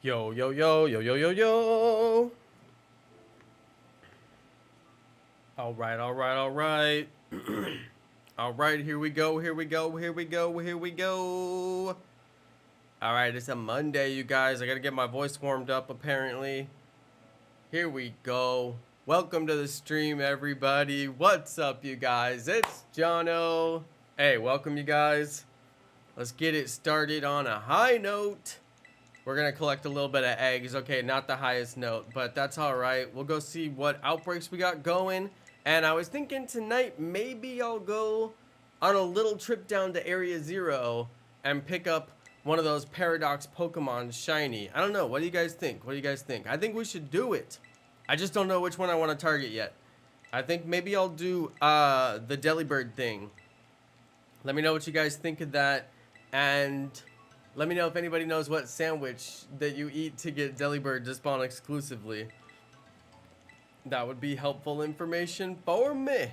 Yo, yo, yo, yo, yo, yo, yo. All right, all right, all right. All right, here we go, here we go, here we go, here we go. All right, it's a Monday, you guys. I got to get my voice warmed up, apparently. Here we go. Welcome to the stream, everybody. What's up, you guys? It's Jonno. Hey, welcome, you guys. Let's get it started on a high note. We're going to collect a little bit of eggs. Okay, not the highest note, but that's all right. We'll go see what outbreaks we got going. And I was thinking tonight, maybe I'll go on a little trip down to Area 0 and pick up one of those Paradox Pokemon shiny. I don't know. What do you guys think? What do you guys think? I think we should do it. I just don't know which one I want to target yet. I think maybe I'll do the Delibird thing. Let me know what you guys think of that. And let me know if anybody knows what sandwich that you eat to get Delibird to spawn exclusively. That would be helpful information for me.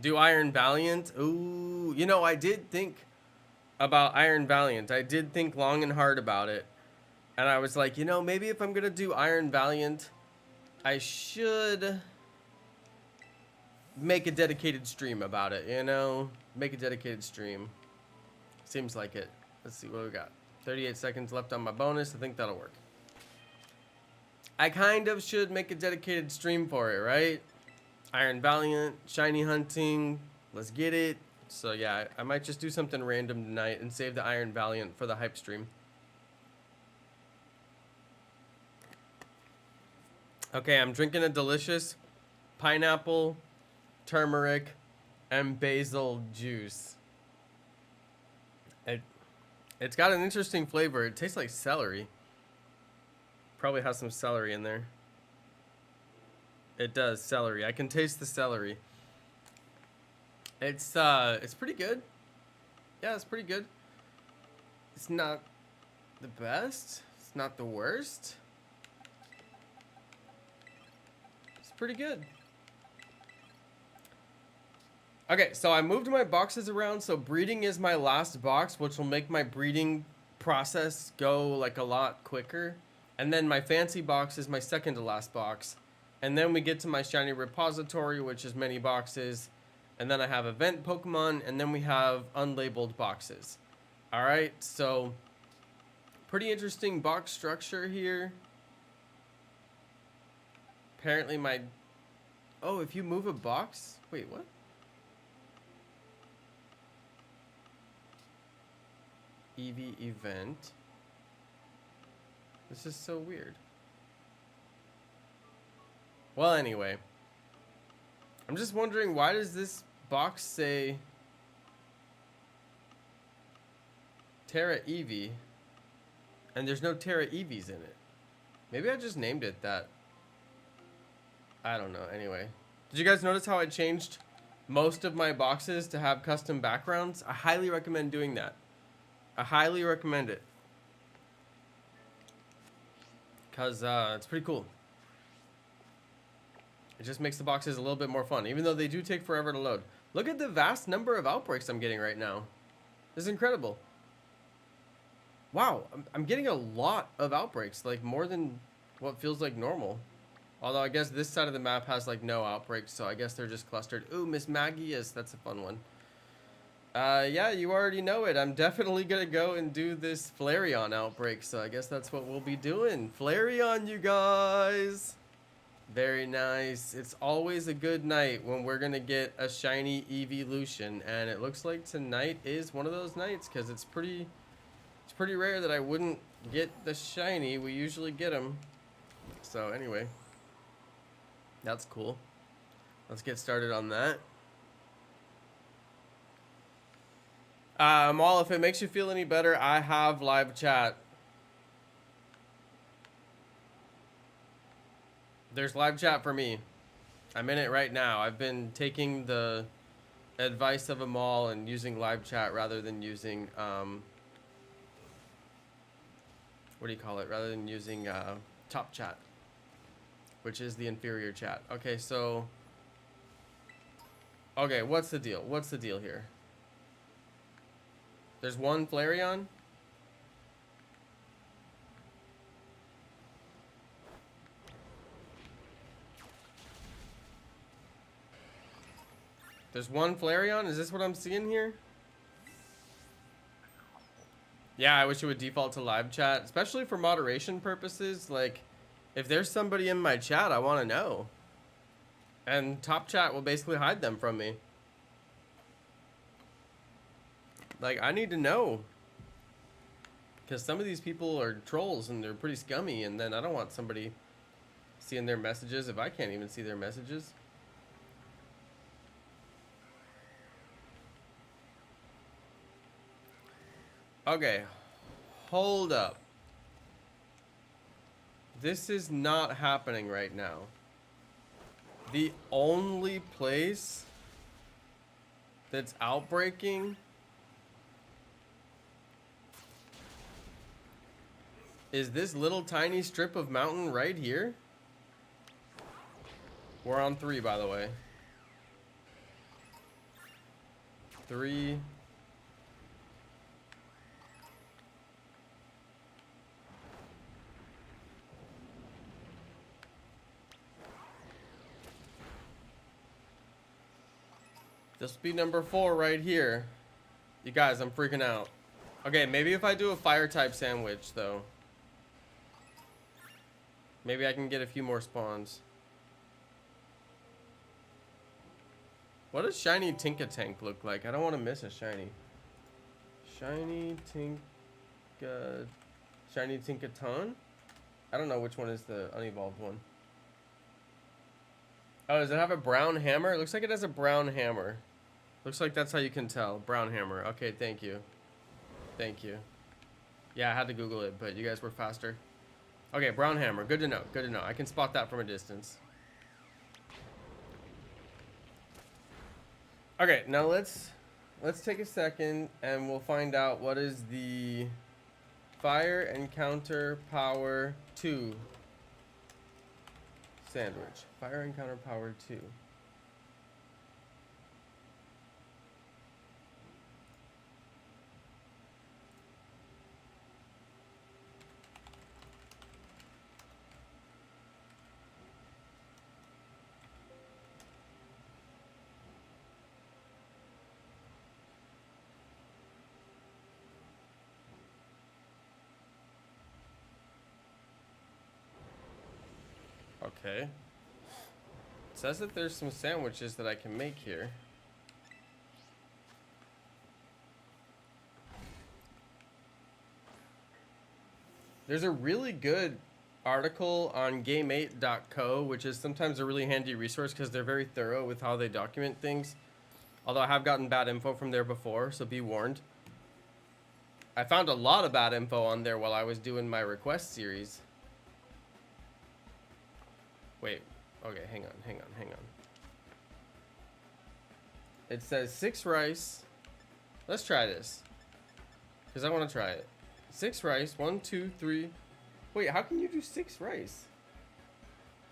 Do Iron Valiant? Ooh, you know, I did think about Iron Valiant. I did think long and hard about it. And I was like, you know, maybe if I'm going to do Iron Valiant, I should make a dedicated stream about it, you know? Make a dedicated stream. Seems like it. Let's see what we got. 38 seconds left on my bonus. I think that'll work. I kind of should make a dedicated stream for it, right? Iron Valiant, shiny hunting. Let's get it. So yeah, I might just do something random tonight and save the Iron Valiant for the hype stream. Okay, I'm drinking a delicious pineapple, turmeric, and basil juice. It's got an interesting flavor. It tastes like celery. Probably has some celery in there. It does, celery. I can taste the celery. It's pretty good. Yeah, it's pretty good. It's not the best. It's not the worst. It's pretty good. Okay, so I moved my boxes around, so breeding is my last box, which will make my breeding process go like a lot quicker. And then my fancy box is my second to last box. And then we get to my shiny repository, which is many boxes. And then I have event Pokemon, and then we have unlabeled boxes. Alright, so pretty interesting box structure here. Apparently my... Oh, if you move a box... Wait, what? EV event. This is so weird. Well, anyway. I'm just wondering, why does this box say Terra Eevee and there's no Terra Eevees in it? Maybe I just named it that. I don't know. Anyway. Did you guys notice how I changed most of my boxes to have custom backgrounds? I highly recommend doing that. I highly recommend it. Because it's pretty cool. It just makes the boxes a little bit more fun, even though they do take forever to load. Look at the vast number of outbreaks I'm getting right now. This is incredible. Wow, I'm getting a lot of outbreaks, like more than what feels like normal. Although I guess this side of the map has like no outbreaks, so I guess they're just clustered. Ooh, Miss Maggie, yes, that's a fun one. Yeah, you already know it. I'm definitely gonna go and do this Flareon outbreak, so I guess that's what we'll be doing. Flareon, you guys! Very nice. It's always a good night when we're gonna get a shiny evolution, and it looks like tonight is one of those nights, because it's pretty rare that I wouldn't get the shiny. We usually get them. So anyway, that's cool. Let's get started on that. Maul, if it makes you feel any better, I have live chat. There's live chat for me. I'm in it right now. I've been taking the advice of a Maul and using live chat rather than using, what do you call it? Rather than using top chat, which is the inferior chat. Okay, so... Okay, what's the deal? What's the deal here? There's one Flareon? There's one Flareon? Is this what I'm seeing here? Yeah, I wish it would default to live chat, especially for moderation purposes. Like, if there's somebody in my chat, I want to know. And top chat will basically hide them from me. Like, I need to know. Because some of these people are trolls and they're pretty scummy, and then I don't want somebody seeing their messages if I can't even see their messages. Okay, hold up. This is not happening right now. The only place that's outbreaking is this little tiny strip of mountain right here. We're on 3, by the way. 3. This will be number 4 right here. You guys, I'm freaking out. Okay, maybe if I do a fire type sandwich, though. Maybe I can get a few more spawns. What does shiny Tinkatank look like? I don't want to miss a shiny. Shiny Tinkaton? I don't know which one is the unevolved one. Oh, does it have a brown hammer? It looks like it has a brown hammer. Looks like that's how you can tell. Brown hammer. Okay, thank you. Thank you. Yeah, I had to Google it, but you guys were faster. Okay, brown hammer. Good to know. Good to know. I can spot that from a distance. Okay, now let's take a second and we'll find out what is the fire encounter power 2 sandwich. Fire encounter power 2. Okay. It says that there's some sandwiches that I can make here. There's a really good article on game8.co, which is sometimes a really handy resource because they're very thorough with how they document things. Although I have gotten bad info from there before, so be warned. I found a lot of bad info on there while I was doing my request series. Wait, okay, hang on. It says 6 rice. Let's try this, because I want to try it. 6 rice, 1, 2, 3. Wait, how can you do 6 rice?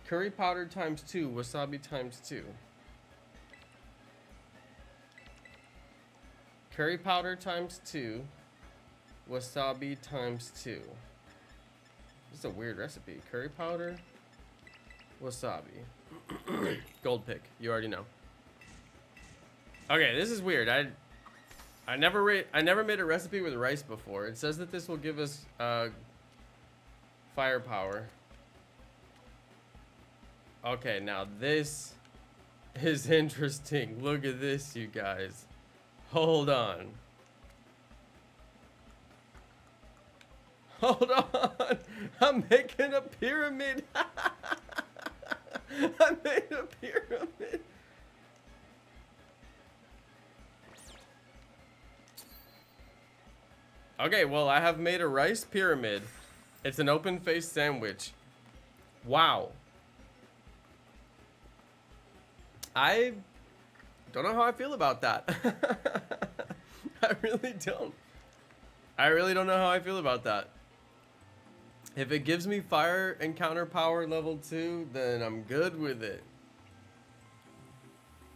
Curry powder times 2, wasabi times 2. Curry powder times 2, wasabi times 2. This is a weird recipe. Curry powder, wasabi. Gold pick, you already know. Okay, this is weird. I never made a recipe with rice before. It says that this will give us firepower. Okay, now this is interesting. Look at this, you guys. Hold on. Hold on. I'm making a pyramid. I made a pyramid. Okay, well, I have made a rice pyramid. It's an open-faced sandwich. Wow. I don't know how I feel about that. I really don't. I really don't know how I feel about that. If it gives me fire encounter power level 2, then I'm good with it.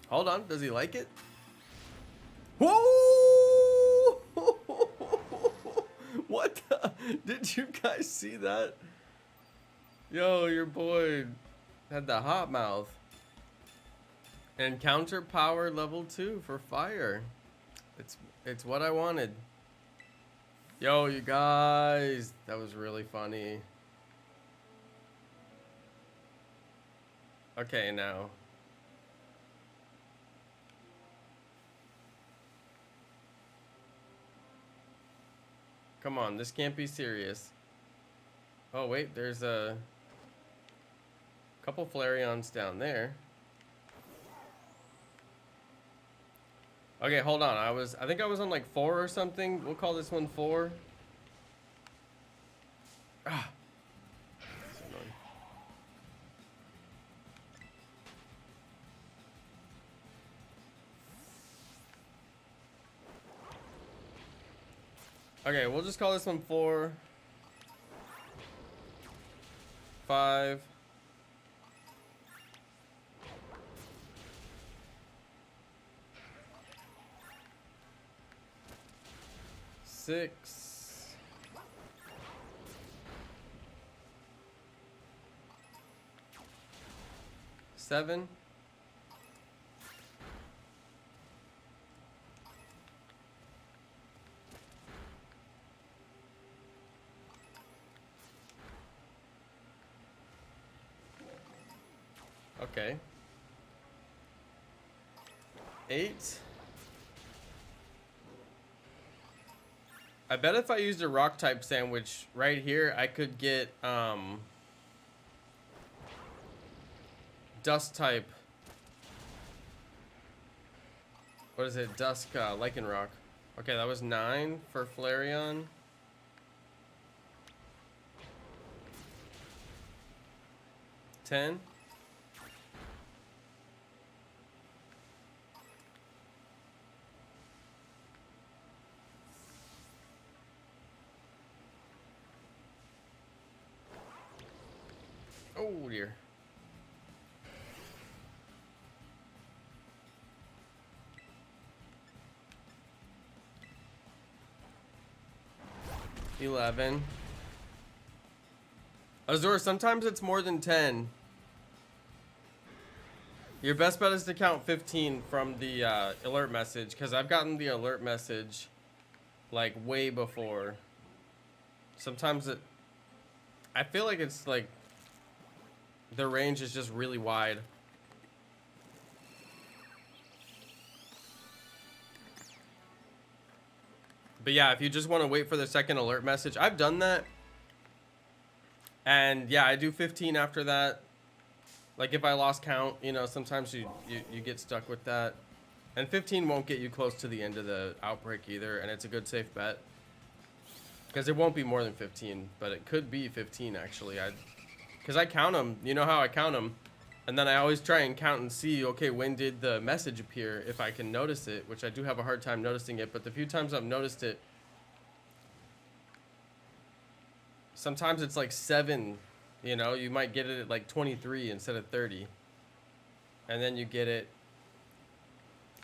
Hold on, does he like it? Whoa! What the? Did you guys see that? Yo, your boy had the hot mouth. Encounter power level 2 for fire. It's what I wanted. Yo, you guys, that was really funny. Okay, now. Come on, this can't be serious. Oh wait, there's a couple Flareons down there. Okay, hold on. I think I was on like 4 or something. We'll call this one 4. Ah. That's annoying. Okay, we'll just call this one 4. 5. 6. 7. Okay. 8. I bet if I used a rock type sandwich right here, I could get dust type. What is it? Dusk lichen rock. Okay, that was 9 for Flareon. 10. Oh dear. $11. Azor, sometimes it's more than 10. Your best bet is to count 15 from the alert message, because I've gotten the alert message like way before. Sometimes I feel like it's like the range is just really wide. But yeah, if you just want to wait for the second alert message, I've done that. And yeah, I do 15 after that. Like if I lost count, you know, sometimes you get stuck with that. And 15 won't get you close to the end of the outbreak either, and it's a good safe bet. Because it won't be more than 15, but it could be 15 actually. Because I count them, you know how I count them. And then I always try and count and see, okay, when did the message appear, if I can notice it, which I do have a hard time noticing it, but the few times I've noticed it, sometimes it's like 7, you know, you might get it at like 23 instead of 30. And then you get it,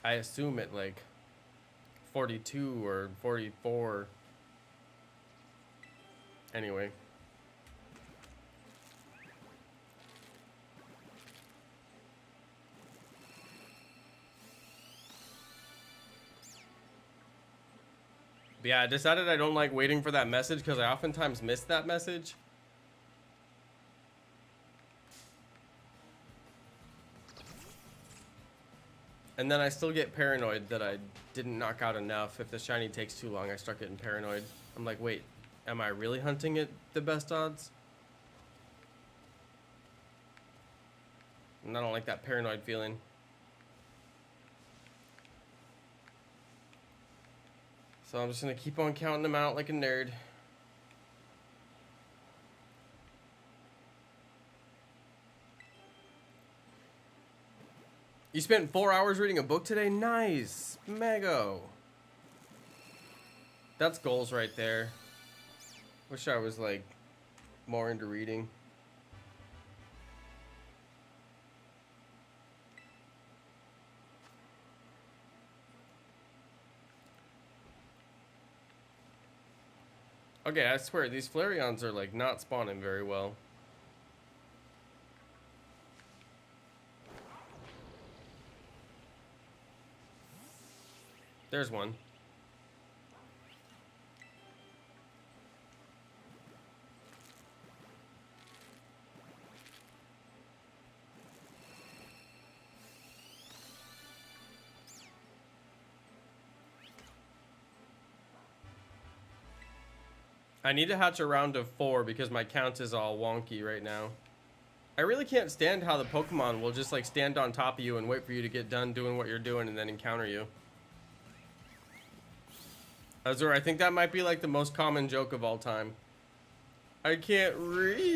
I assume at like 42 or 44. Anyway. But yeah, I decided I don't like waiting for that message because I oftentimes miss that message. And then I still get paranoid that I didn't knock out enough. If the shiny takes too long, I start getting paranoid. I'm like, wait, am I really hunting at the best odds? And I don't like that paranoid feeling. So I'm just gonna keep on counting them out like a nerd. You spent 4 hours reading a book today? Nice. Mego. That's goals right there. Wish I was like more into reading. Okay, I swear, these Flareons are like not spawning very well. There's one. I need to hatch a round of 4 because my count is all wonky right now. I really can't stand how the Pokemon will just like stand on top of you and wait for you to get done doing what you're doing and then encounter you. Azur, I think that might be like the most common joke of all time. I can't read.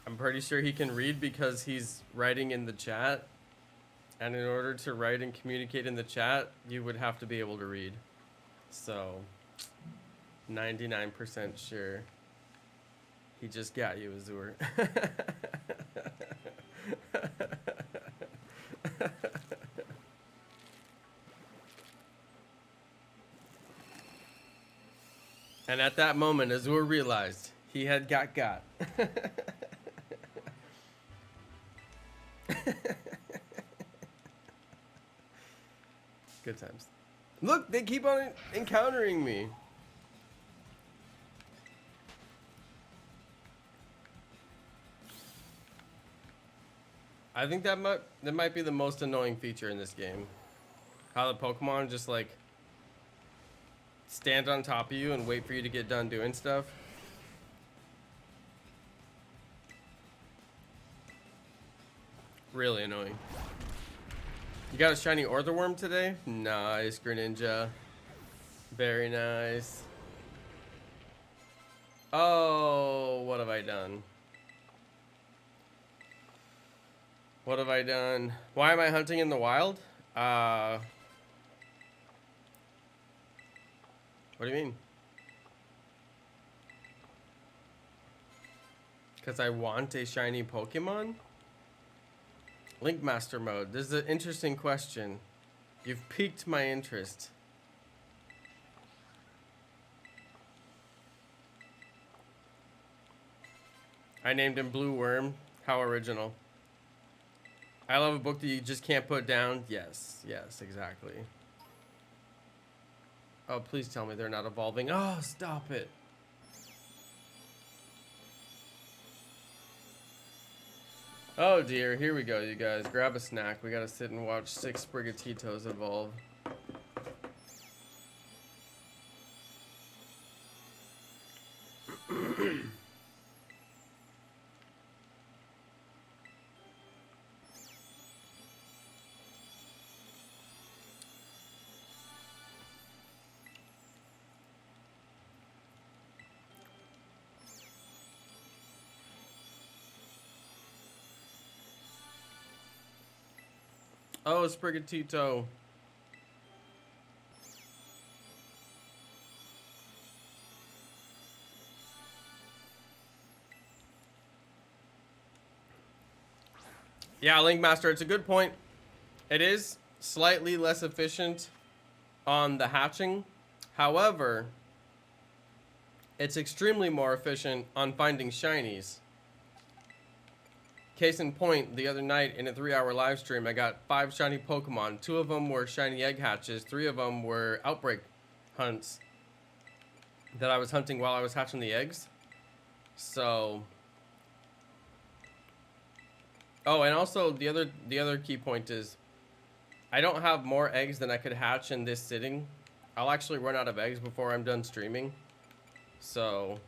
I'm pretty sure he can read because he's writing in the chat. And in order to write and communicate in the chat, you would have to be able to read. So, 99% sure. He just got you, Azur. And at that moment, Azur realized he had got. Good times. Look, they keep on encountering me. I think that might be the most annoying feature in this game. How the Pokemon just like stand on top of you and wait for you to get done doing stuff. Really annoying. You got a shiny Orthworm today? Nice, Greninja. Very nice. Oh, what have I done? What have I done? Why am I hunting in the wild? What do you mean? Because I want a shiny Pokemon? Link Master mode. This is an interesting question. You've piqued my interest. I named him Blue Worm. How original. I love a book that you just can't put down. Yes, yes, exactly. Oh, please tell me they're not evolving. Oh, stop it. Oh dear, here we go, you guys. Grab a snack. We gotta sit and watch 6 Sprigatitos evolve. Oh, Sprigatito. Yeah, Link Master, it's a good point. It is slightly less efficient on the hatching. However, it's extremely more efficient on finding shinies. Case in point, the other night in a 3-hour live stream, I got 5 shiny Pokemon. 2 of them were shiny egg hatches. 3 of them were Outbreak hunts that I was hunting while I was hatching the eggs. So, oh, and also the other key point is, I don't have more eggs than I could hatch in this sitting. I'll actually run out of eggs before I'm done streaming. So,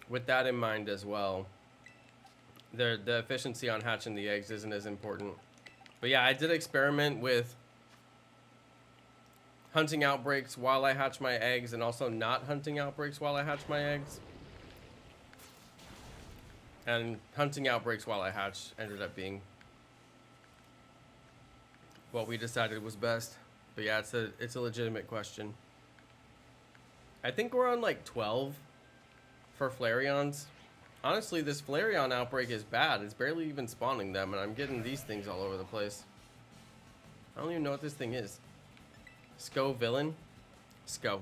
with that in mind as well. The efficiency on hatching the eggs isn't as important. But yeah, I did experiment with hunting outbreaks while I hatch my eggs and also not hunting outbreaks while I hatch my eggs. And hunting outbreaks while I hatch ended up being what we decided was best. But yeah, it's a legitimate question. I think we're on like 12 for Flareons. Honestly, this Flareon outbreak is bad. It's barely even spawning them, and I'm getting these things all over the place. I don't even know what this thing is. Sco villain? Sco.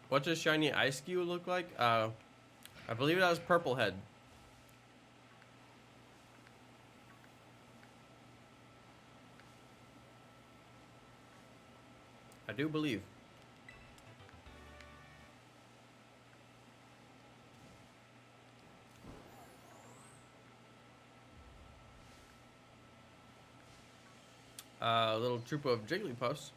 What does shiny Ice Cube look like? I believe that was Purple Head. I do believe. A little troop of Jigglypuffs.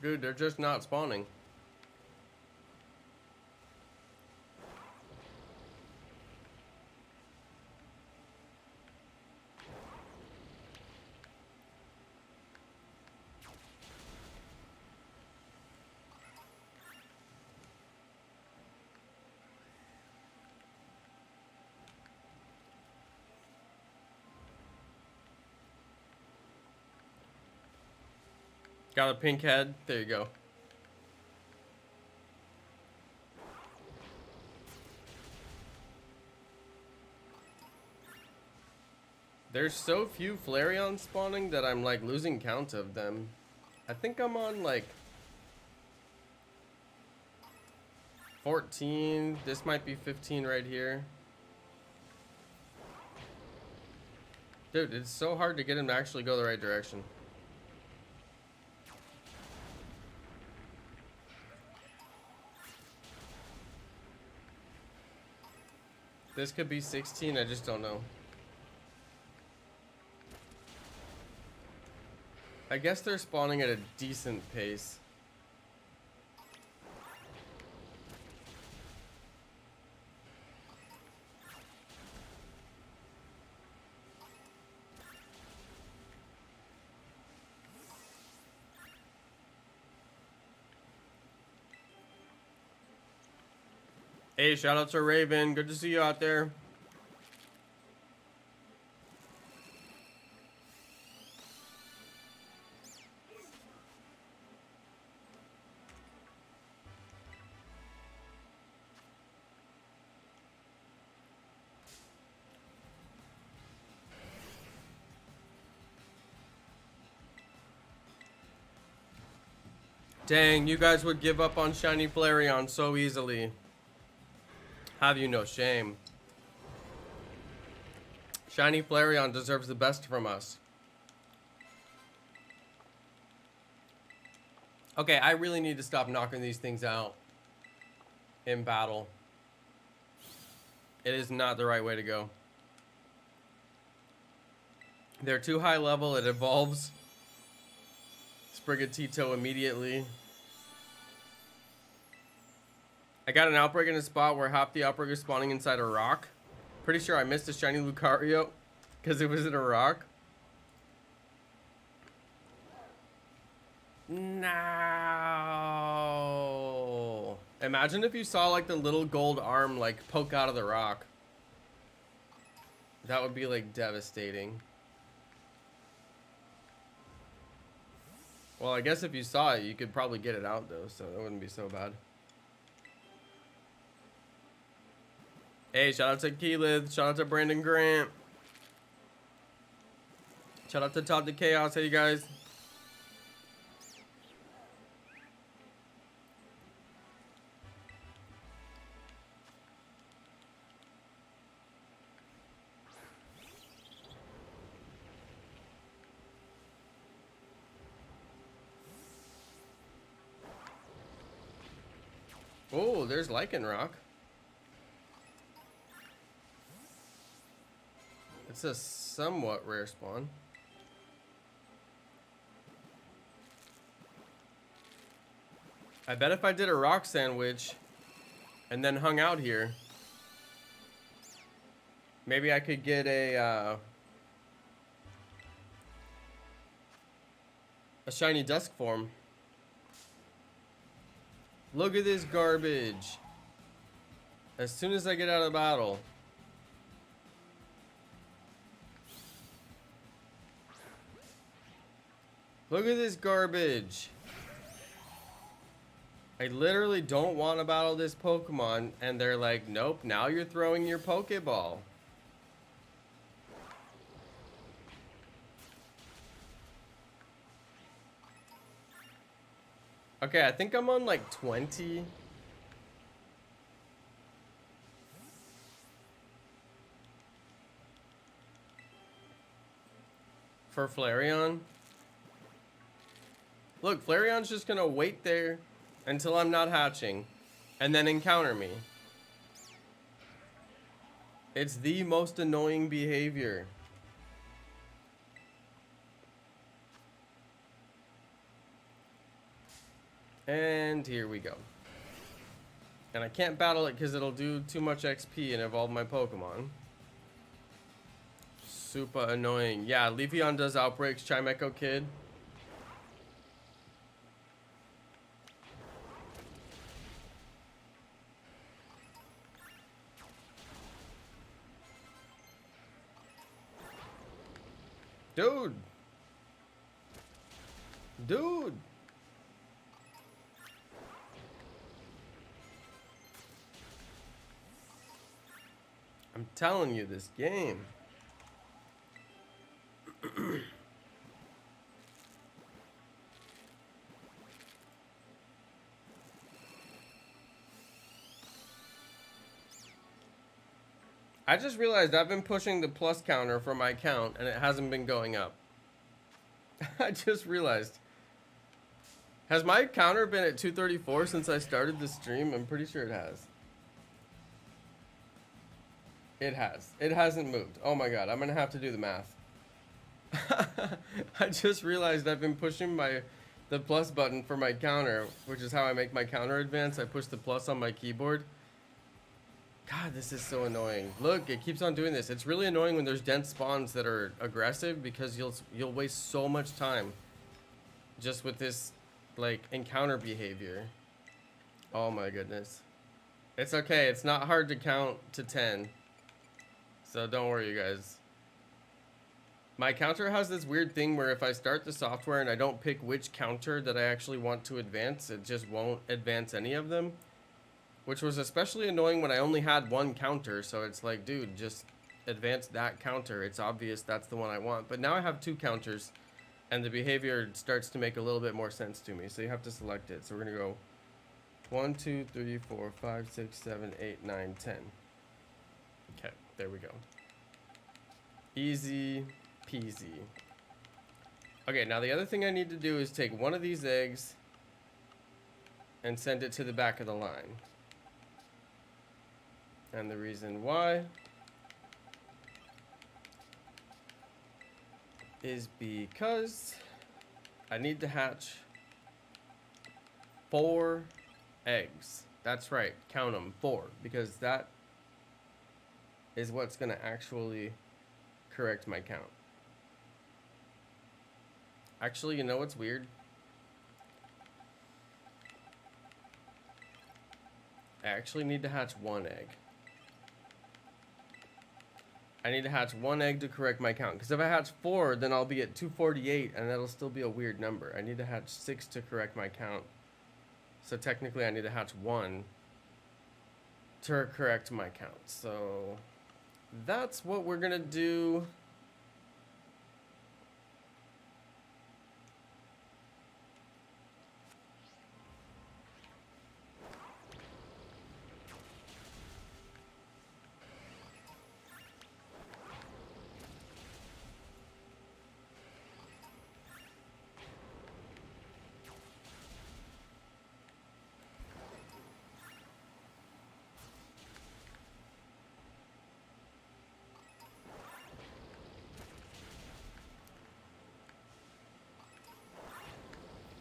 Dude, they're just not spawning. Got a pink head. There you go. There's so few Flareon spawning that I'm like losing count of them. I think I'm on like 14. This might be 15 right here. Dude, it's so hard to get him to actually go the right direction. This could be 16, I just don't know. I guess they're spawning at a decent pace. Hey, shout out to Raven. Good to see you out there. Dang, you guys would give up on shiny Flareon so easily. Have you no shame? Shiny Flareon deserves the best from us. Okay, I really need to stop knocking these things out in battle. It is not the right way to go. They're too high level, it evolves Sprigatito immediately. I got an Outbreak in a spot where half the Outbreak is spawning inside a rock. Pretty sure I missed a shiny Lucario because it was in a rock. No. Imagine if you saw like the little gold arm like poke out of the rock. That would be like devastating. Well, I guess if you saw it, you could probably get it out though, so that wouldn't be so bad. Hey, shout out to Keylith. Shout out to Brandon Grant. Shout out to Top to Chaos. Hey, you guys. Oh, there's Lycanroc. It's a somewhat rare spawn. I bet if I did a rock sandwich and then hung out here, maybe I could get a shiny dusk form. Look at this garbage. As soon as I get out of battle. Look at this garbage. I literally don't want to battle this Pokemon, and they're like, nope, now you're throwing your Pokeball. Okay, I think I'm on like 20. For Flareon. Look, Flareon's just gonna wait there until I'm not hatching and then encounter me. It's the most annoying behavior. And here we go. And I can't battle it because it'll do too much XP and evolve my Pokemon. Super annoying. Yeah, Leafeon does outbreaks, Chimecho Kid. Dude. Dude. I'm telling you, this game. I just realized I've been pushing the plus counter for my account and it hasn't been going up. I just realized. Has my counter been at 234 since I started the stream? I'm pretty sure it has. It has. It hasn't moved. Oh my god, I'm gonna have to do the math. I just realized I've been pushing the plus button for my counter, which is how I make my counter advance. I push the plus on my keyboard. God, this is so annoying. Look, it keeps on doing this. It's really annoying when there's dense spawns that are aggressive because you'll waste so much time just with this like encounter behavior. Oh my goodness. It's okay. It's not hard to count to 10. So don't worry, you guys. My counter has this weird thing where if I start the software and I don't pick which counter that I actually want to advance, it just won't advance any of them. Which was especially annoying when I only had one counter, so it's like, dude, just advance that counter. It's obvious that's the one I want. But now I have two counters, and the behavior starts to make a little bit more sense to me. So you have to select it. So we're going to go 1, 2, 3, 4, 5, 6, 7, 8, 9, 10. Okay, there we go. Easy peasy. Okay, now the other thing I need to do is take one of these eggs and send it to the back of the line. And the reason why is because I need to hatch 4 eggs. That's right, count them, 4, because that is what's going to actually correct my count. Actually, you know what's weird? I actually need to hatch 1 egg. I need to hatch 1 egg to correct my count. Because if I hatch 4, then I'll be at 248, and that'll still be a weird number. I need to hatch 6 to correct my count. So technically, I need to hatch 1 to correct my count. So that's what we're going to do.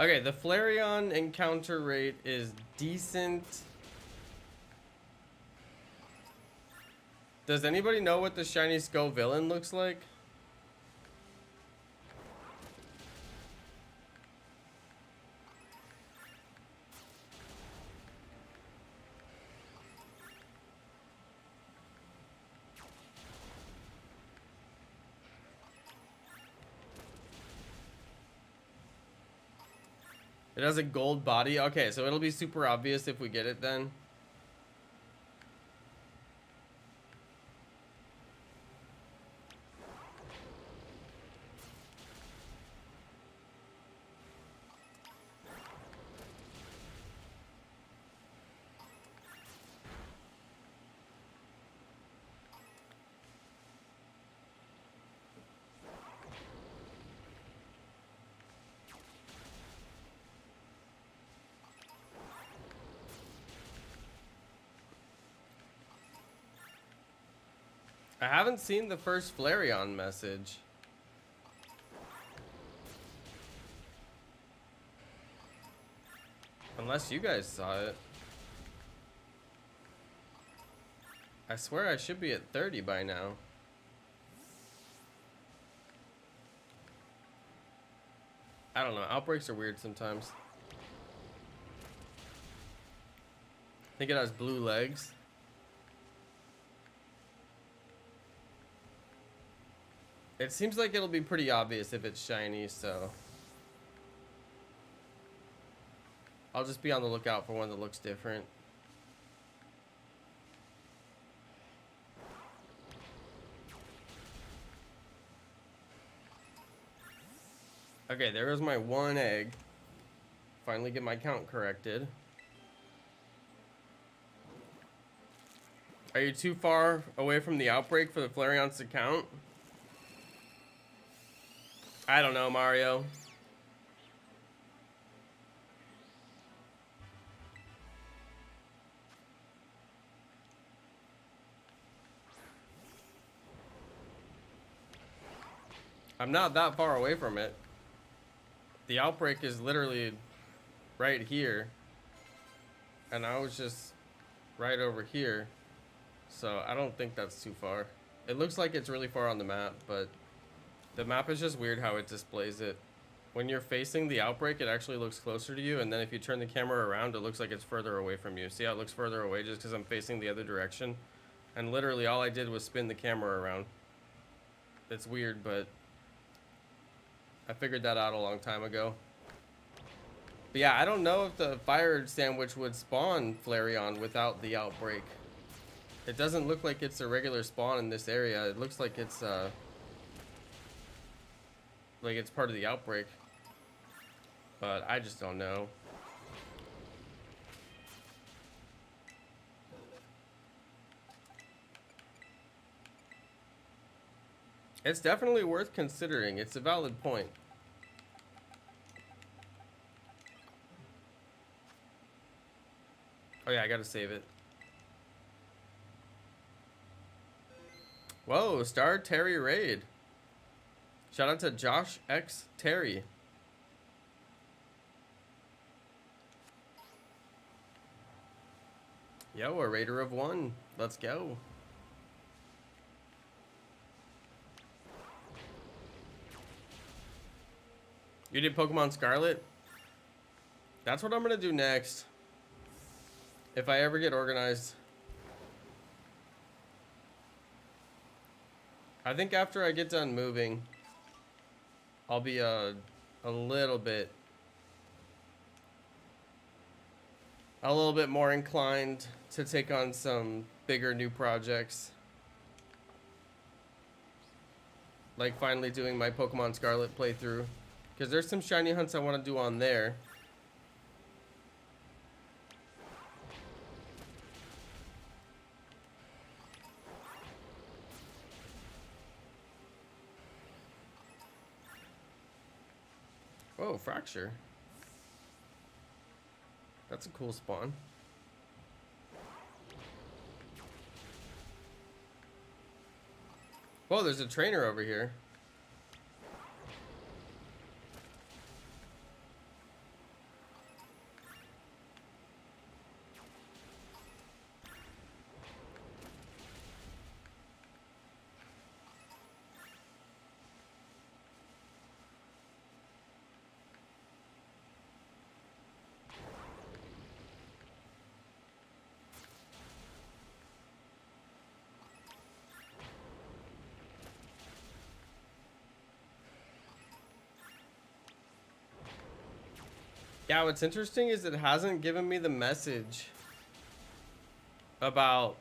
Okay, the Flareon encounter rate is decent. Does anybody know what the Shiny Skull villain looks like? It has a gold body. Okay, so it'll be super obvious if we get it then. I haven't seen the first Flareon message. Unless you guys saw it. I swear I should be at 30 by now. I don't know. Outbreaks are weird sometimes. I think it has blue legs. It seems like it'll be pretty obvious if it's shiny, so I'll just be on the lookout for one that looks different. Okay, there is my one egg. Finally get my count corrected. Are you too far away from the outbreak for the Flareon to count? I don't know, Mario. I'm not that far away from it. The outbreak is literally right here. And I was just right over here. So I don't think that's too far. It looks like it's really far on the map, but the map is just weird how it displays it. When you're facing the outbreak, it actually looks closer to you, and then if you turn the camera around, it looks like it's further away from you. See how it looks further away just because I'm facing the other direction? And literally all I did was spin the camera around. It's weird, but I figured that out a long time ago. But yeah, I don't know if the fire sandwich would spawn Flareon without the outbreak. It doesn't look like it's a regular spawn in this area. It looks like it's part of the outbreak. But I just don't know. It's definitely worth considering. It's a valid point. Oh yeah, I gotta save it. Whoa, Star Terry Raid. Shout out to Josh X Terry. Yo, a raider of one. Let's go. You did Pokemon Scarlet? That's what I'm gonna do next. If I ever get organized. I think after I get done moving, I'll be a little bit more inclined to take on some bigger new projects. Like finally doing my Pokemon Scarlet playthrough. Because there's some shiny hunts I want to do on there. Whoa, Fracture. That's a cool spawn. Whoa, there's a trainer over here. Yeah, what's interesting is it hasn't given me the message about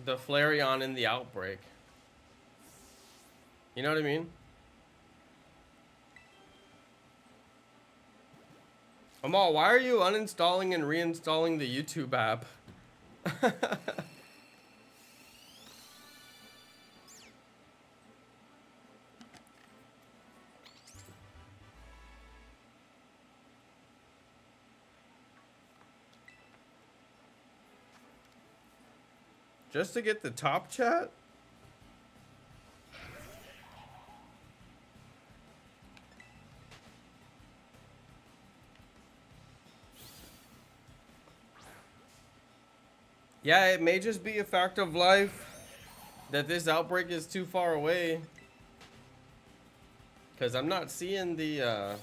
the Flareon in the outbreak. You know what I mean? Amal, why are you uninstalling and reinstalling the YouTube app? Just to get the top chat? Yeah, it may just be a fact of life that this outbreak is too far away. Because I'm not seeing the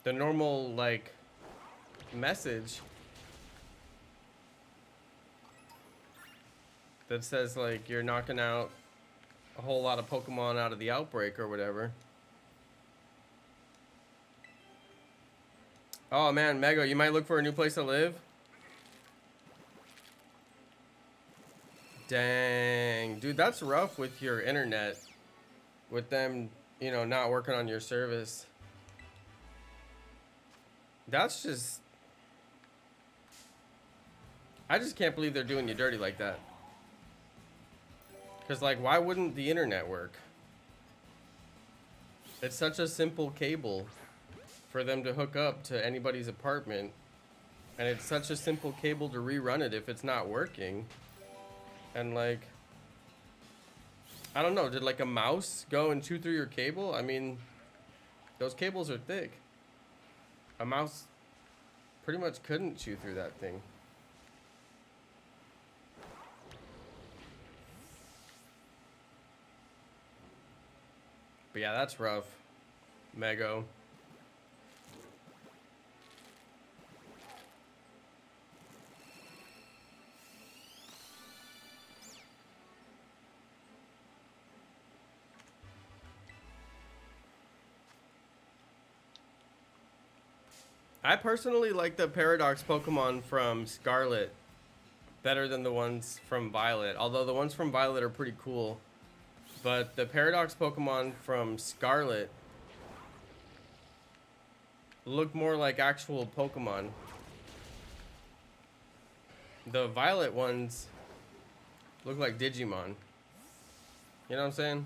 normal, like, message that says, like, you're knocking out a whole lot of Pokemon out of the outbreak or whatever. Oh, man, Mego, you might look for a new place to live? Dang. Dude, that's rough with your internet. With them, you know, not working on your service. That's just... I just can't believe they're doing you dirty like that. Because, like, why wouldn't the internet work? It's such a simple cable for them to hook up to anybody's apartment. And it's such a simple cable to rerun it if it's not working. And, like... I don't know, did, like, a mouse go and chew through your cable? I mean, those cables are thick. A mouse pretty much couldn't chew through that thing. But yeah, that's rough. Mego. I personally like the Paradox Pokemon from Scarlet better than the ones from Violet. Although the ones from Violet are pretty cool. But the Paradox Pokemon from Scarlet look more like actual Pokemon. The Violet ones look like Digimon. You know what I'm saying?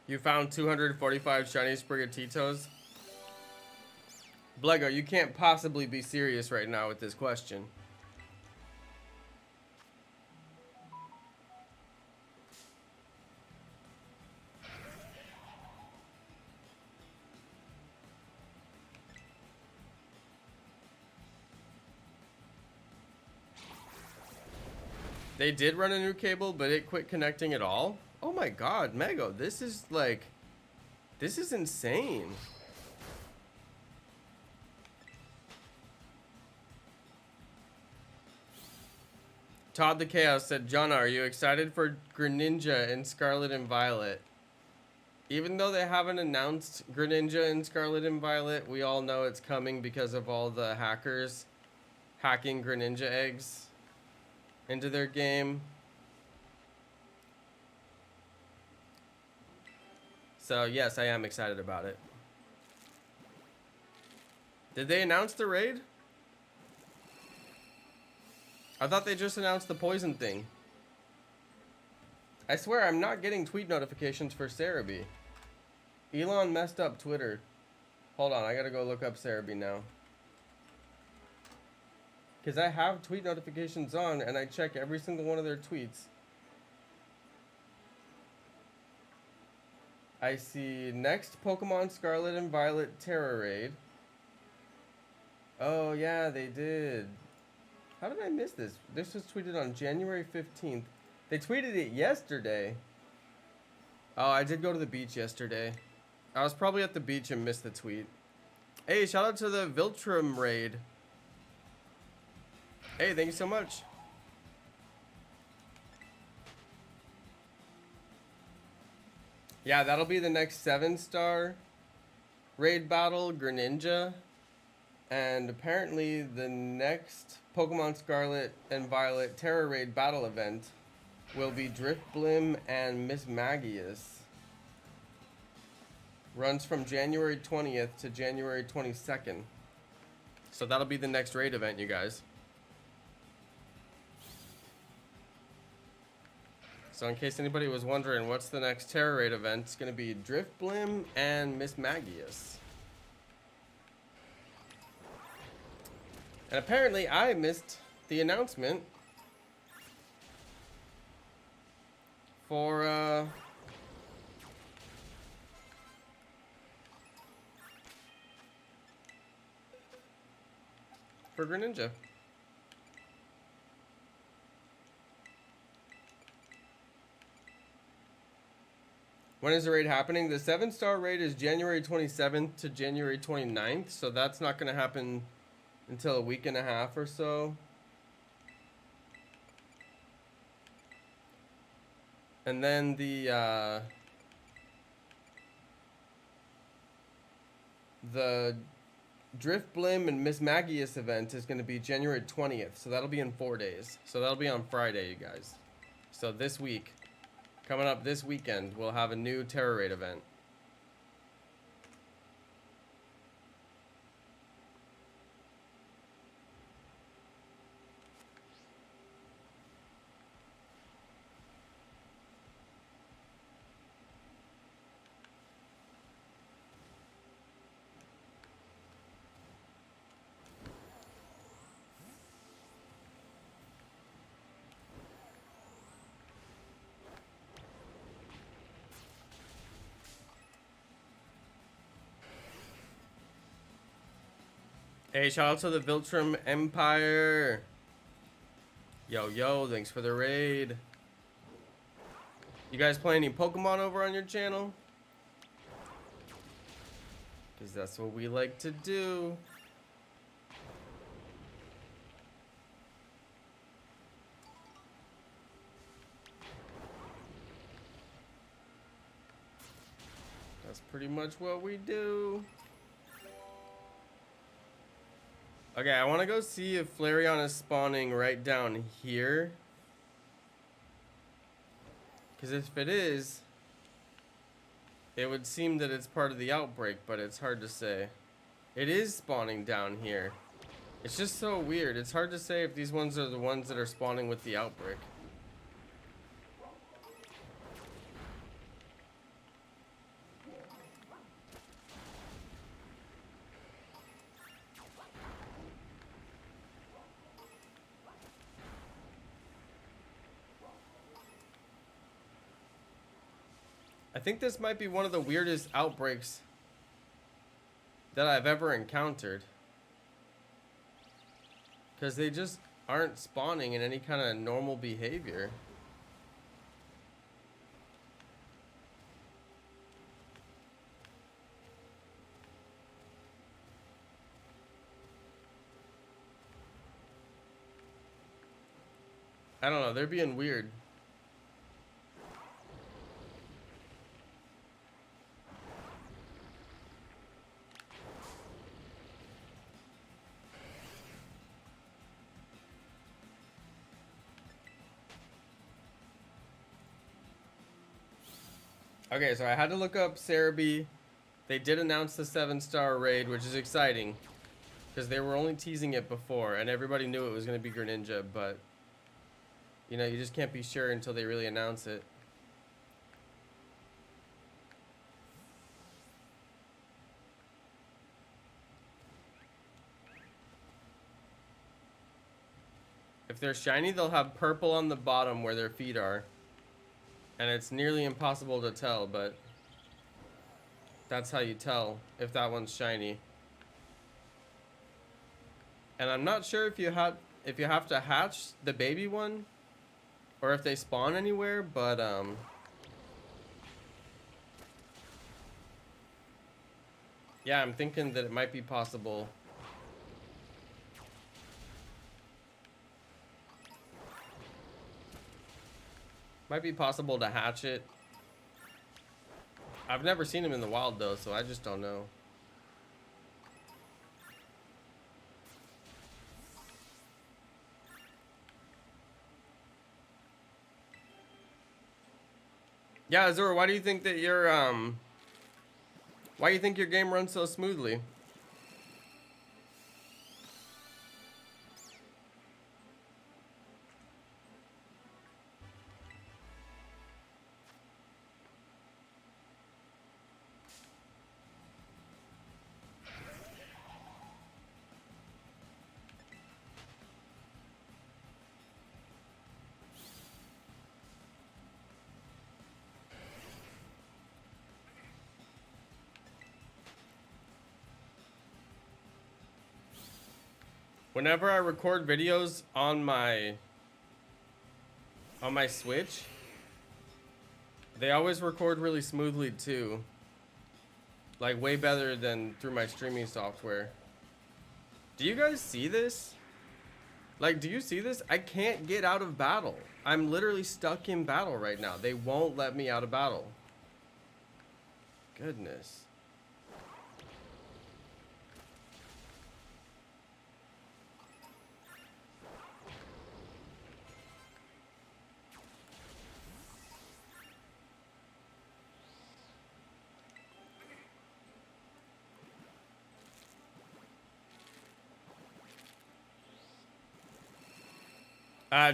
You found 245 shiny Sprigatitos? Blego, you can't possibly be serious right now with this question. They did run a new cable, but it quit connecting at all? Oh my god, Mego, this is like... This is insane. Todd the Chaos said, Jonno, are you excited for Greninja in Scarlet and Violet? Even though they haven't announced Greninja in Scarlet and Violet, we all know it's coming because of all the hackers hacking Greninja eggs into their game. So yes, I am excited about it. Did they announce the raid? I thought they just announced the poison thing. I swear I'm not getting tweet notifications for Cerebi. Elon messed up Twitter. Hold on, I gotta go look up Cerebi now. Because I have tweet notifications on and I check every single one of their tweets. I see next Pokemon Scarlet and Violet Terra Raid. Oh yeah, they did. How did I miss this? This was tweeted on January 15th. They tweeted it yesterday. Oh, I did go to the beach yesterday. I was probably at the beach and missed the tweet. Hey, shout out to the Viltrum raid. Hey, thank you so much. Yeah, that'll be the next 7-star raid battle, Greninja. And apparently the next Pokemon Scarlet and Violet Terra Raid battle event will be Driftblim and Miss Magius. Runs from January 20th to January 22nd. So that'll be the next raid event, you guys. So in case anybody was wondering what's the next Terra Raid event, it's going to be Driftblim and Miss Magius. And apparently I missed the announcement for for Greninja. When is the raid happening? The 7-star raid is January 27th to January 29th, so that's not going to happen until a week and a half or so. And then the Drift Blim and Miss Magius event is going to be January 20th, so that'll be in 4 days. So that'll be on Friday, you guys. So this week, coming up this weekend, we'll have a new Terror Raid event. Hey, shout out to the Viltrum Empire. Yo, yo, thanks for the raid. You guys play any Pokemon over on your channel? Because that's what we like to do. That's pretty much what we do. Okay, I want to go see if Flareon is spawning right down here. Because if it is, it would seem that it's part of the outbreak, but it's hard to say. It is spawning down here. It's just so weird. It's hard to say if these ones are the ones that are spawning with the outbreak. I think this might be one of the weirdest outbreaks that I've ever encountered. Because they just aren't spawning in any kind of normal behavior. I don't know, they're being weird. Okay, so I had to look up Cerebi. They did announce the 7-star raid, which is exciting. Because they were only teasing it before, and everybody knew it was going to be Greninja, but... You know, you just can't be sure until they really announce it. If they're shiny, they'll have purple on the bottom where their feet are. And it's nearly impossible to tell, but that's how you tell if that one's shiny. And I'm not sure if you have to hatch the baby one or if they spawn anywhere, but yeah, I'm thinking that it might be possible. Might be possible to hatch it. I've never seen him in the wild though, so I just don't know. Yeah, Azura, why do you think that why do you think your game runs so smoothly? Whenever I record videos on my Switch, they always record really smoothly too. Like way better than through my streaming software. Do you guys see this? Like, do you see this? I can't get out of battle. I'm literally stuck in battle right now. They won't let me out of battle. Goodness.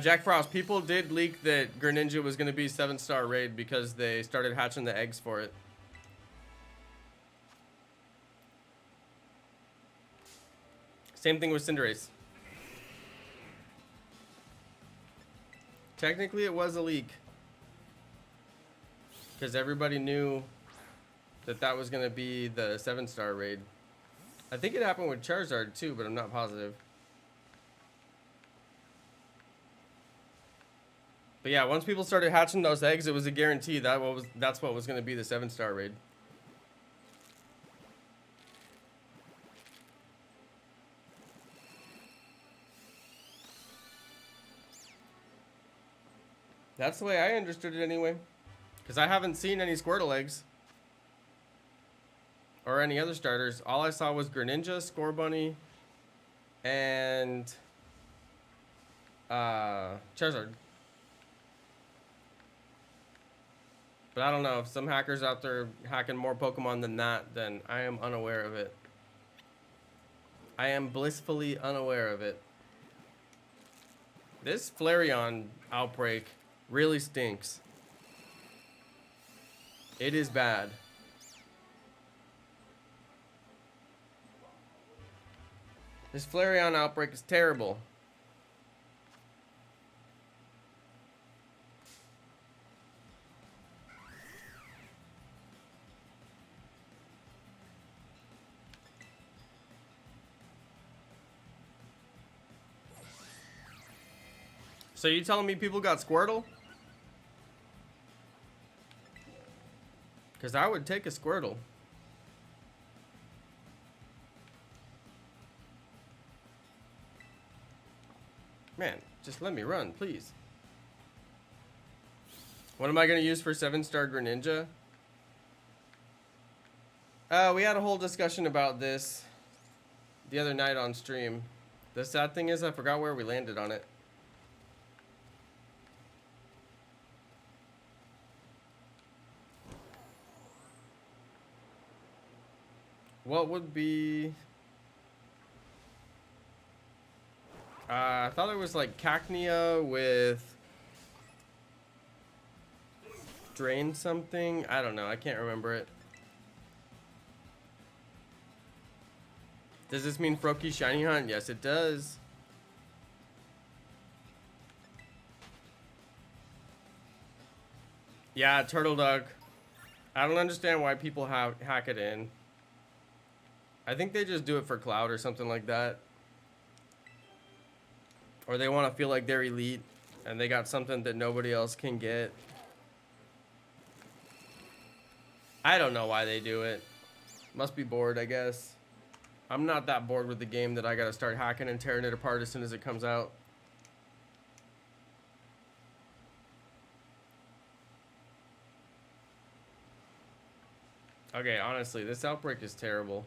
Jack Frost, people did leak that Greninja was going to be 7-star raid because they started hatching the eggs for it. Same thing with Cinderace. Technically, it was a leak. Because everybody knew that that was going to be the 7-star raid. I think it happened with Charizard too, but I'm not positive. But yeah, once people started hatching those eggs, it was a guarantee that's what was going to be the 7-star raid. That's the way I understood it anyway. Because I haven't seen any Squirtle eggs. Or any other starters. All I saw was Greninja, Scorbunny, and Charizard. But I don't know, if some hackers out there hacking more Pokemon than that, then I am unaware of it. I am blissfully unaware of it. This Flareon outbreak really stinks. It is bad. This Flareon outbreak is terrible. So you telling me people got Squirtle? Because I would take a Squirtle. Man, just let me run, please. What am I going to use for 7-star Greninja? We had a whole discussion about this the other night on stream. The sad thing is I forgot where we landed on it. What would be... I thought it was like Cacnea with Drain something. I don't know. I can't remember it. Does this mean Froakie Shiny Hunt? Yes, it does. Yeah, Turtle Duck. I don't understand why people hack it in. I think they just do it for clout or something like that. Or they want to feel like they're elite and they got something that nobody else can get. I don't know why they do it. Must be bored, I guess. I'm not that bored with the game that I gotta start hacking and tearing it apart as soon as it comes out. Okay, honestly, this outbreak is terrible.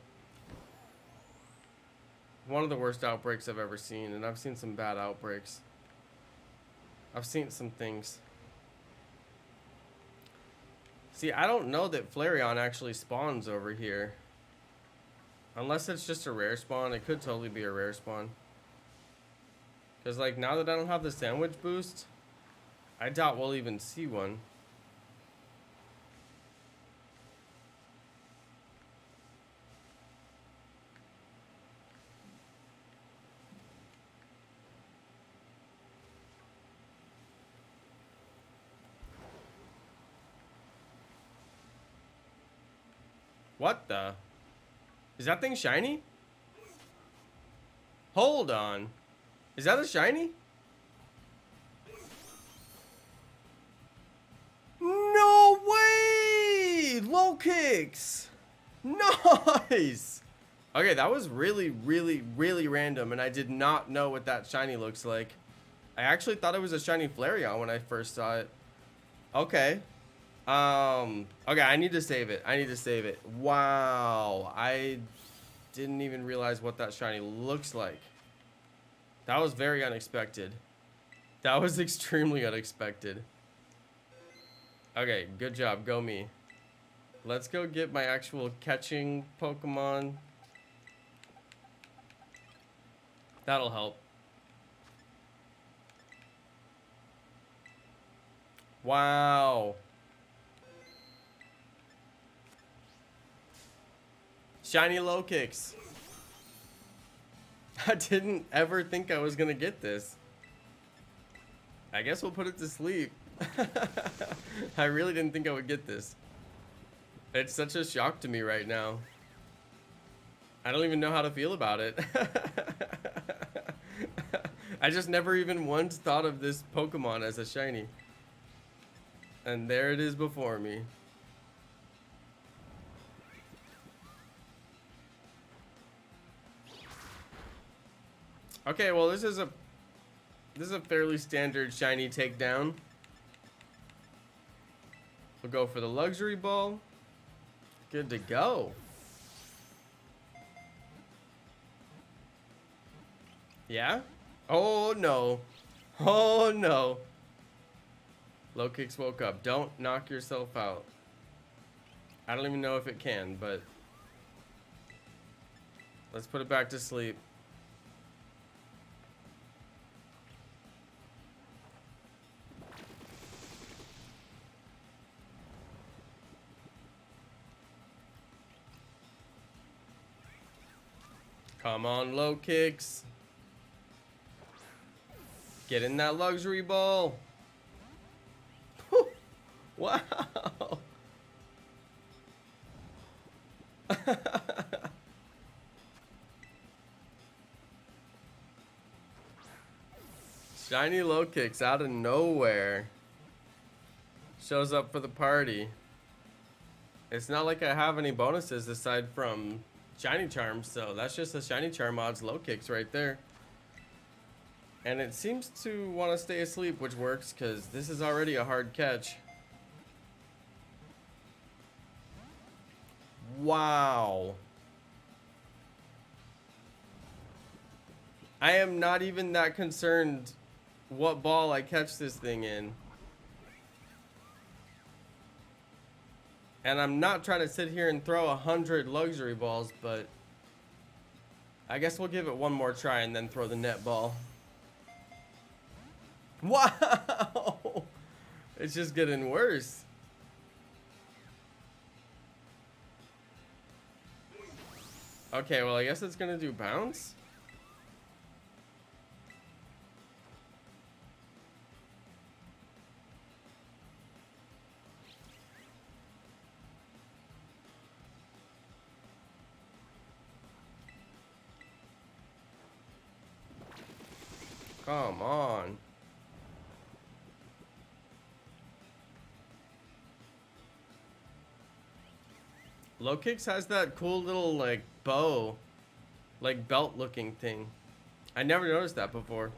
One of the worst outbreaks I've ever seen, and I've seen some bad outbreaks. I've seen some things. See, I don't know that Flareon actually spawns over here. Unless it's just a rare spawn, it could totally be a rare spawn. Because, like, now that I don't have the sandwich boost, I doubt we'll even see one. What the? Is that thing shiny? Hold on. Is that a shiny? No way! Lokix! Nice! Okay, that was really, really, really random, and I did not know what that shiny looks like. I actually thought it was a shiny Flareon when I first saw it. Okay. Okay, I need to save it. I need to save it. Wow. I didn't even realize what that shiny looks like. That was very unexpected. That was extremely unexpected. Okay, good job. Go me. Let's go get my actual catching Pokemon. That'll help. Wow. Shiny Lokix. I didn't ever think I was gonna get this. I guess we'll put it to sleep. I really didn't think I would get this. It's such a shock to me right now. I don't even know how to feel about it. I just never even once thought of this Pokemon as a shiny. And there it is before me. Okay, well this is a fairly standard shiny takedown. We'll go for the luxury ball. Good to go. Yeah? Oh no. Oh no. Lokix woke up. Don't knock yourself out. I don't even know if it can, but let's put it back to sleep. Come on, Lokix. Get in that luxury ball. Wow. Shiny Lokix out of nowhere. Shows up for the party. It's not like I have any bonuses aside from shiny charms, so that's just a shiny charm odds Lokix right there. And it seems to want to stay asleep, which works because this is already a hard catch. Wow. I am not even that concerned what ball I catch this thing in. And I'm not trying to sit here and throw 100 luxury balls, but I guess we'll give it one more try and then throw the net ball. Wow! It's just getting worse. Okay, well, I guess it's gonna do bounce. Come on. Lokix has that cool little, like, bow, like, belt looking thing. I never noticed that before.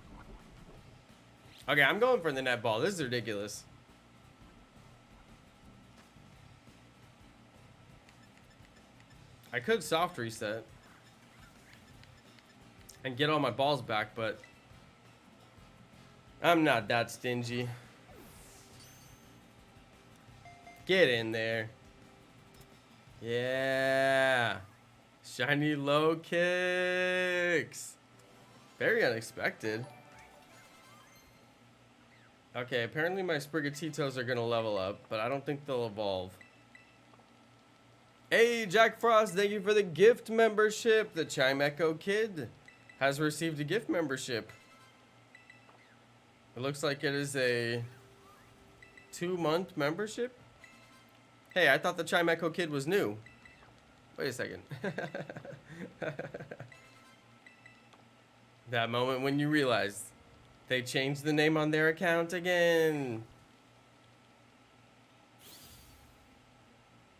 Okay, I'm going for the net ball. This is ridiculous. I could soft reset and get all my balls back, but I'm not that stingy. Get in there. Yeah. Shiny Lokix. Very unexpected. Okay, apparently my Sprigatitos are going to level up, but I don't think they'll evolve. Hey, Jack Frost, thank you for the gift membership. The Chime Echo Kid has received a gift membership. It looks like it is a 2-month membership. Hey, I thought the Chime Echo Kid was new. Wait a second. That moment when you realize they changed the name on their account again.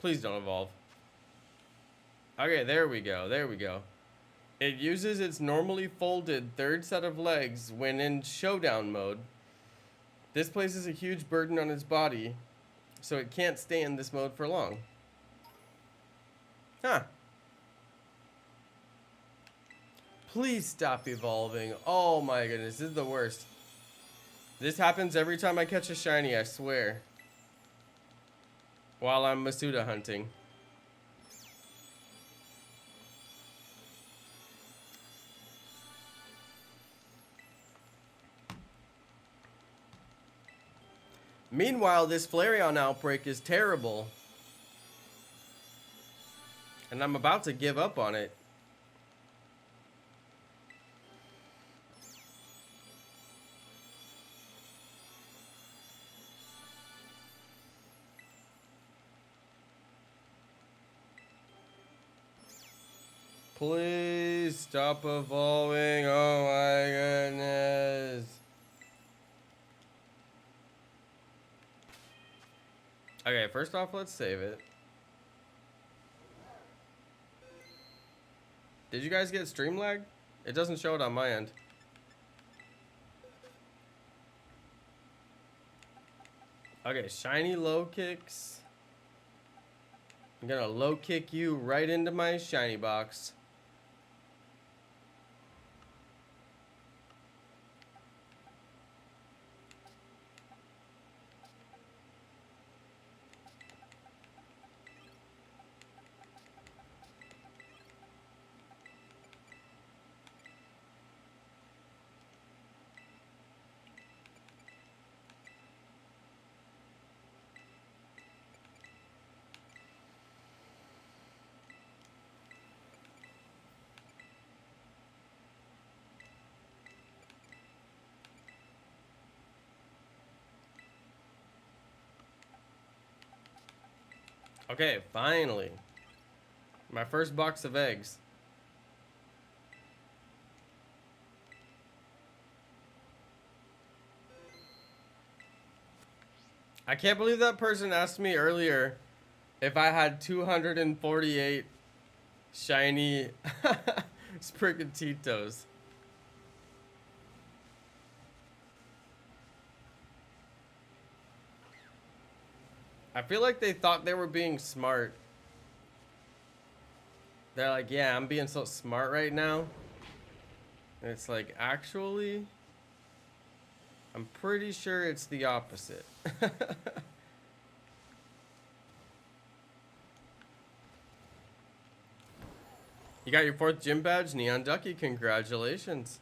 Please don't evolve. Okay, there we go. There we go. It uses its normally folded third set of legs when in showdown mode. This places a huge burden on its body, so it can't stay in this mode for long. Huh. Please stop evolving. Oh my goodness, this is the worst. This happens every time I catch a shiny, I swear. While I'm Masuda hunting. Meanwhile, this Flareon outbreak is terrible. And I'm about to give up on it. Please stop evolving. Oh my goodness. Okay, first off, let's save it. Did you guys get stream lag? It doesn't show it on my end. Okay, shiny Lokix. I'm gonna low kick you right into my shiny box. Okay, finally. My first box of eggs. I can't believe that person asked me earlier if I had 248 shiny Sprigatitos. I feel like they thought they were being smart. They're like, yeah, I'm being so smart right now. And it's like, actually, I'm pretty sure it's the opposite. You got your 4th gym badge, Neon Ducky. Congratulations.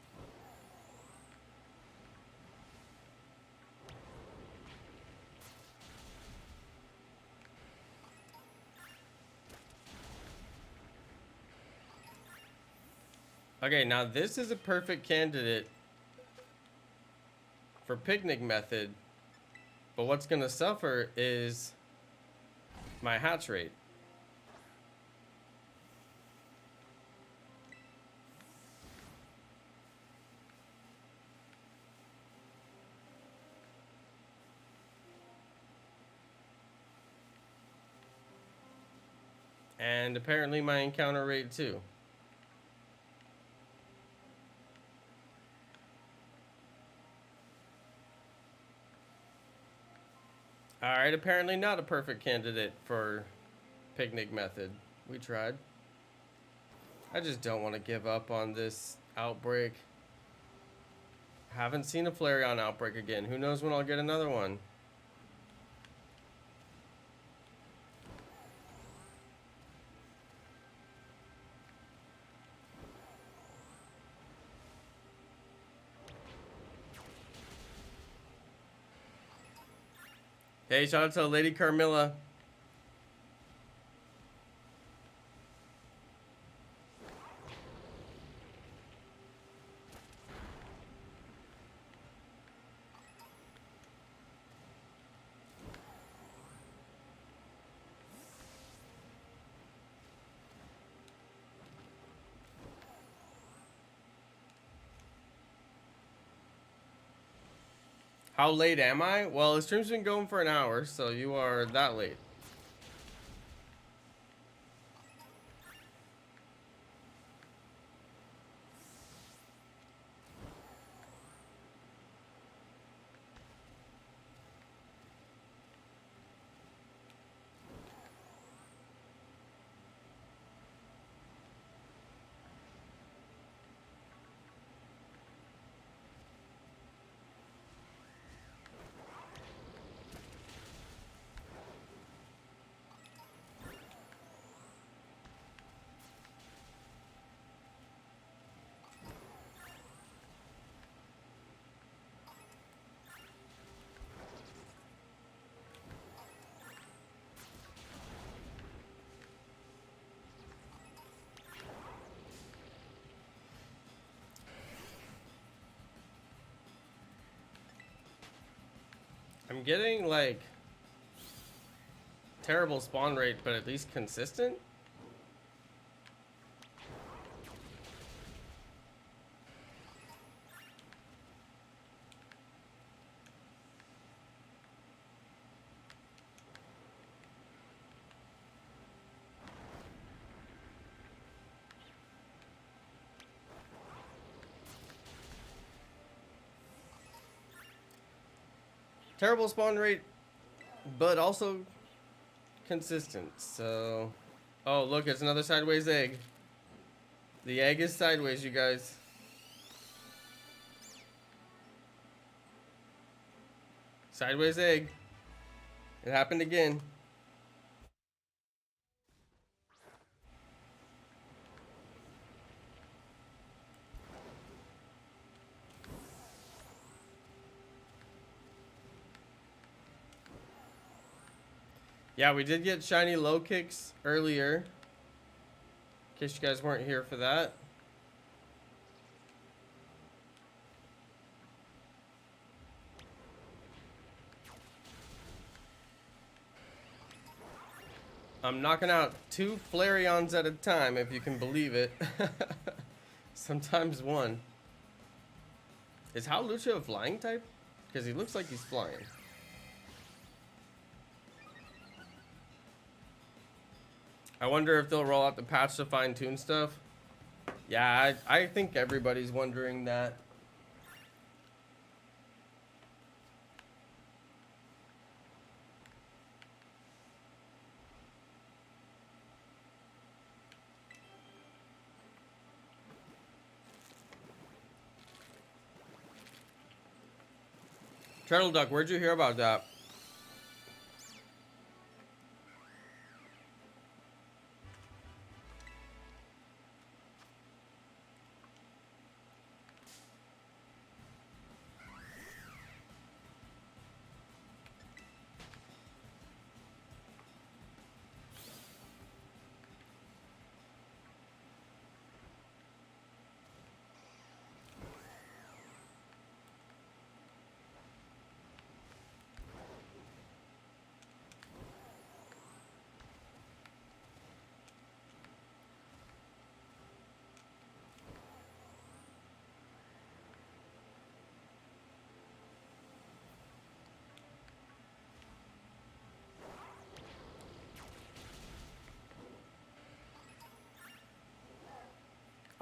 Okay, now this is a perfect candidate for picnic method, but what's gonna suffer is my hatch rate. And apparently my encounter rate too. Alright, apparently not a perfect candidate for picnic method. We tried. I just don't want to give up on this outbreak. Haven't seen a Flareon outbreak again. Who knows when I'll get another one. Hey, shout out to Lady Carmilla. How late am I? Well, the stream's been going for an hour, so you are that late. I'm getting, like, terrible spawn rate, but at least consistent. Terrible spawn rate, but also consistent. So, oh, look, it's another sideways egg. The egg is sideways, you guys. Sideways egg. It happened again. Yeah, we did get shiny Lokix earlier. In case you guys weren't here for that. I'm knocking out 2 Flareons at a time, if you can believe it. Sometimes one. Is Howlucha a flying type? Because he looks like he's flying. I wonder if they'll roll out the patch to fine-tune stuff. Yeah, I think everybody's wondering that. Turtle Duck, where'd you hear about that?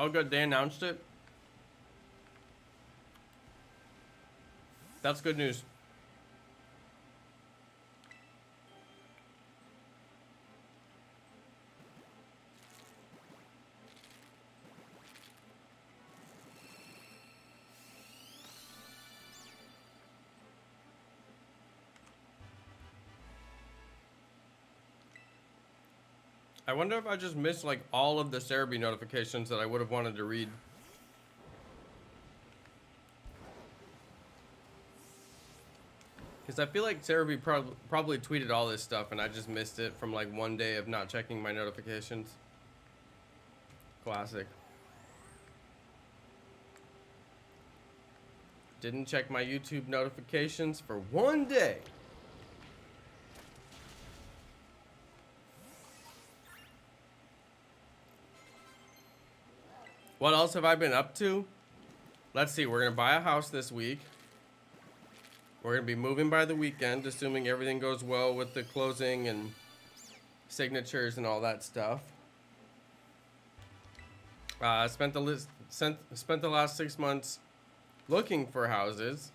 Oh, good. They announced it. That's good news. I wonder if I just missed like all of the Cerebi notifications that I would have wanted to read. Because I feel like Cerebi probably tweeted all this stuff and I just missed it from like one day of not checking my notifications. Classic. Didn't check my YouTube notifications for one day. What else have I been up to? Let's see, we're gonna buy a house this week. We're going to be moving by the weekend, assuming everything goes well with the closing and signatures and all that stuff. Spent the last 6 months looking for houses,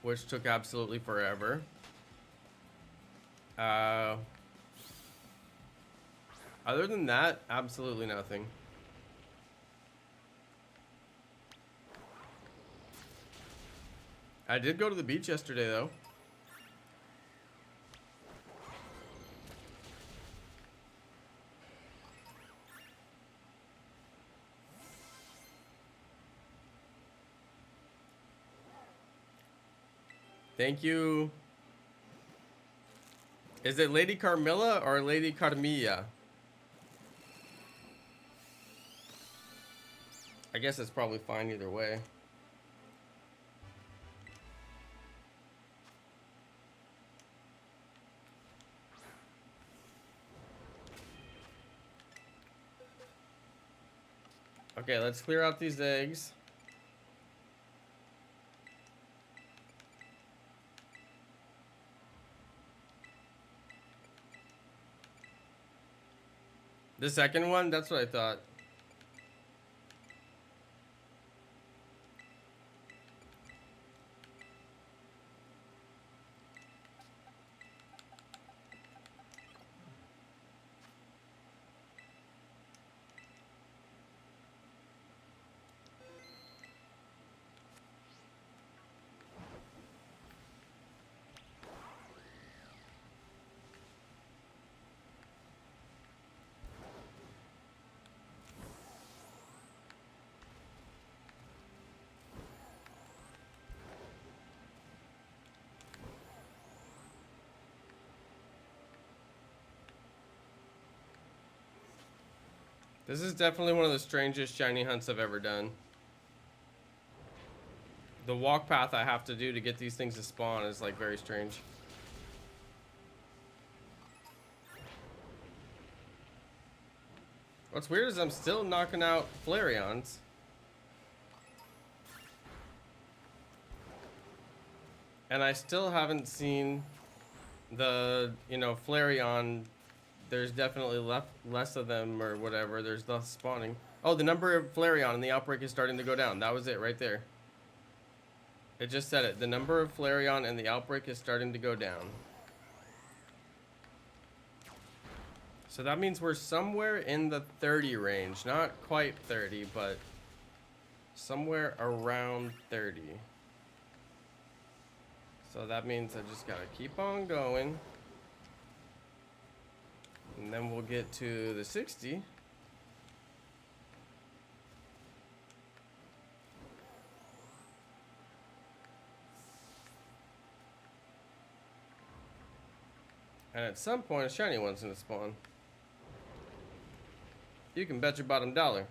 which took absolutely forever. Other than that, absolutely nothing. I did go to the beach yesterday, though. Thank you. Is it Lady Carmilla or Lady Carmilla? I guess it's probably fine either way. Okay, let's clear out these eggs. The second one? That's what I thought. This is definitely one of the strangest shiny hunts I've ever done. The walk path I have to do to get these things to spawn is like very strange. What's weird is I'm still knocking out Flareons. And I still haven't seen the, Flareon. There's definitely less of them or whatever. There's less spawning. Oh, the number of Flareon in the outbreak is starting to go down. That was it right there. It just said it. The number of Flareon in the outbreak is starting to go down. So that means we're somewhere in the 30 range. Not quite 30, but somewhere around 30. So that means I just gotta keep on going. And then we'll get to the 60. And at some point, a shiny one's gonna spawn. You can bet your bottom dollar.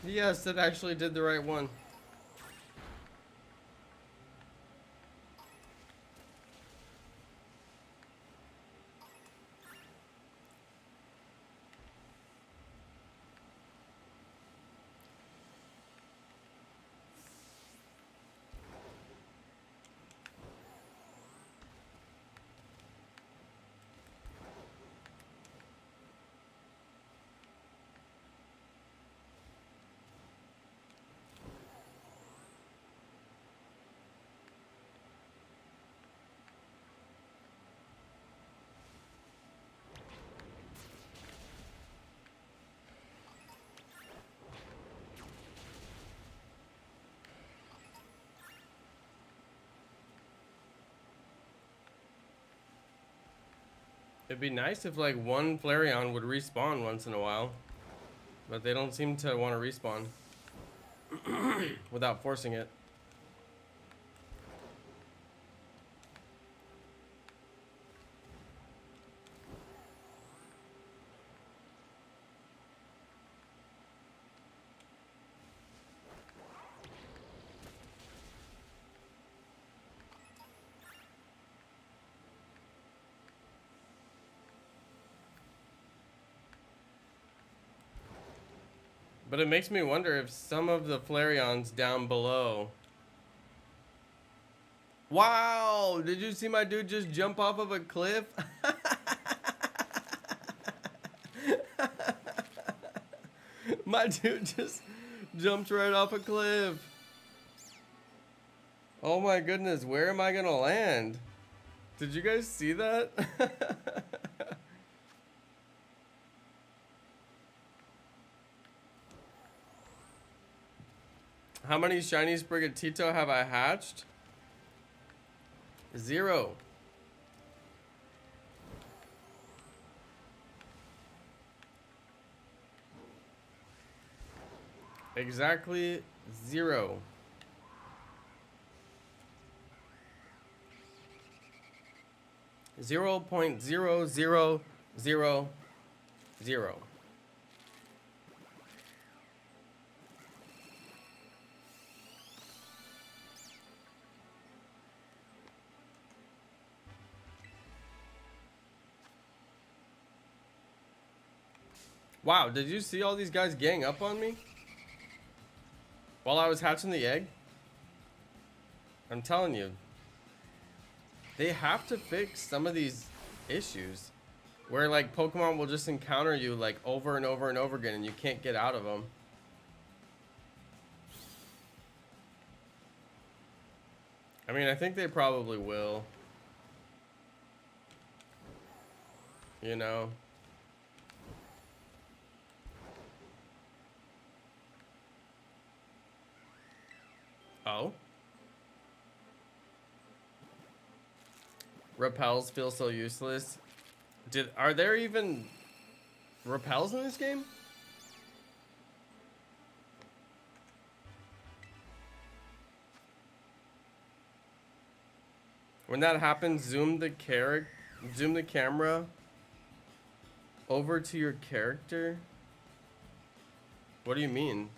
Yes, that actually did the right one. It'd be nice if like one Flareon would respawn once in a while, but they don't seem to want to respawn without forcing it. But it makes me wonder if some of the Flareons down below... Wow! Did you see my dude just jump off of a cliff? My dude just jumped right off a cliff. Oh my goodness, where am I gonna land? Did you guys see that? How many shiny Sprigatito have I hatched? 0. Exactly 0. .0000. Wow, did you see all these guys gang up on me while I was hatching the egg? I'm telling you, they have to fix some of these issues where like Pokemon will just encounter you like over and over and over again and you can't get out of them. I mean, I think they probably will. You know? Oh? Repels feel so useless. Are there even repels in this game? When that happens, zoom the camera over to your character. What do you mean?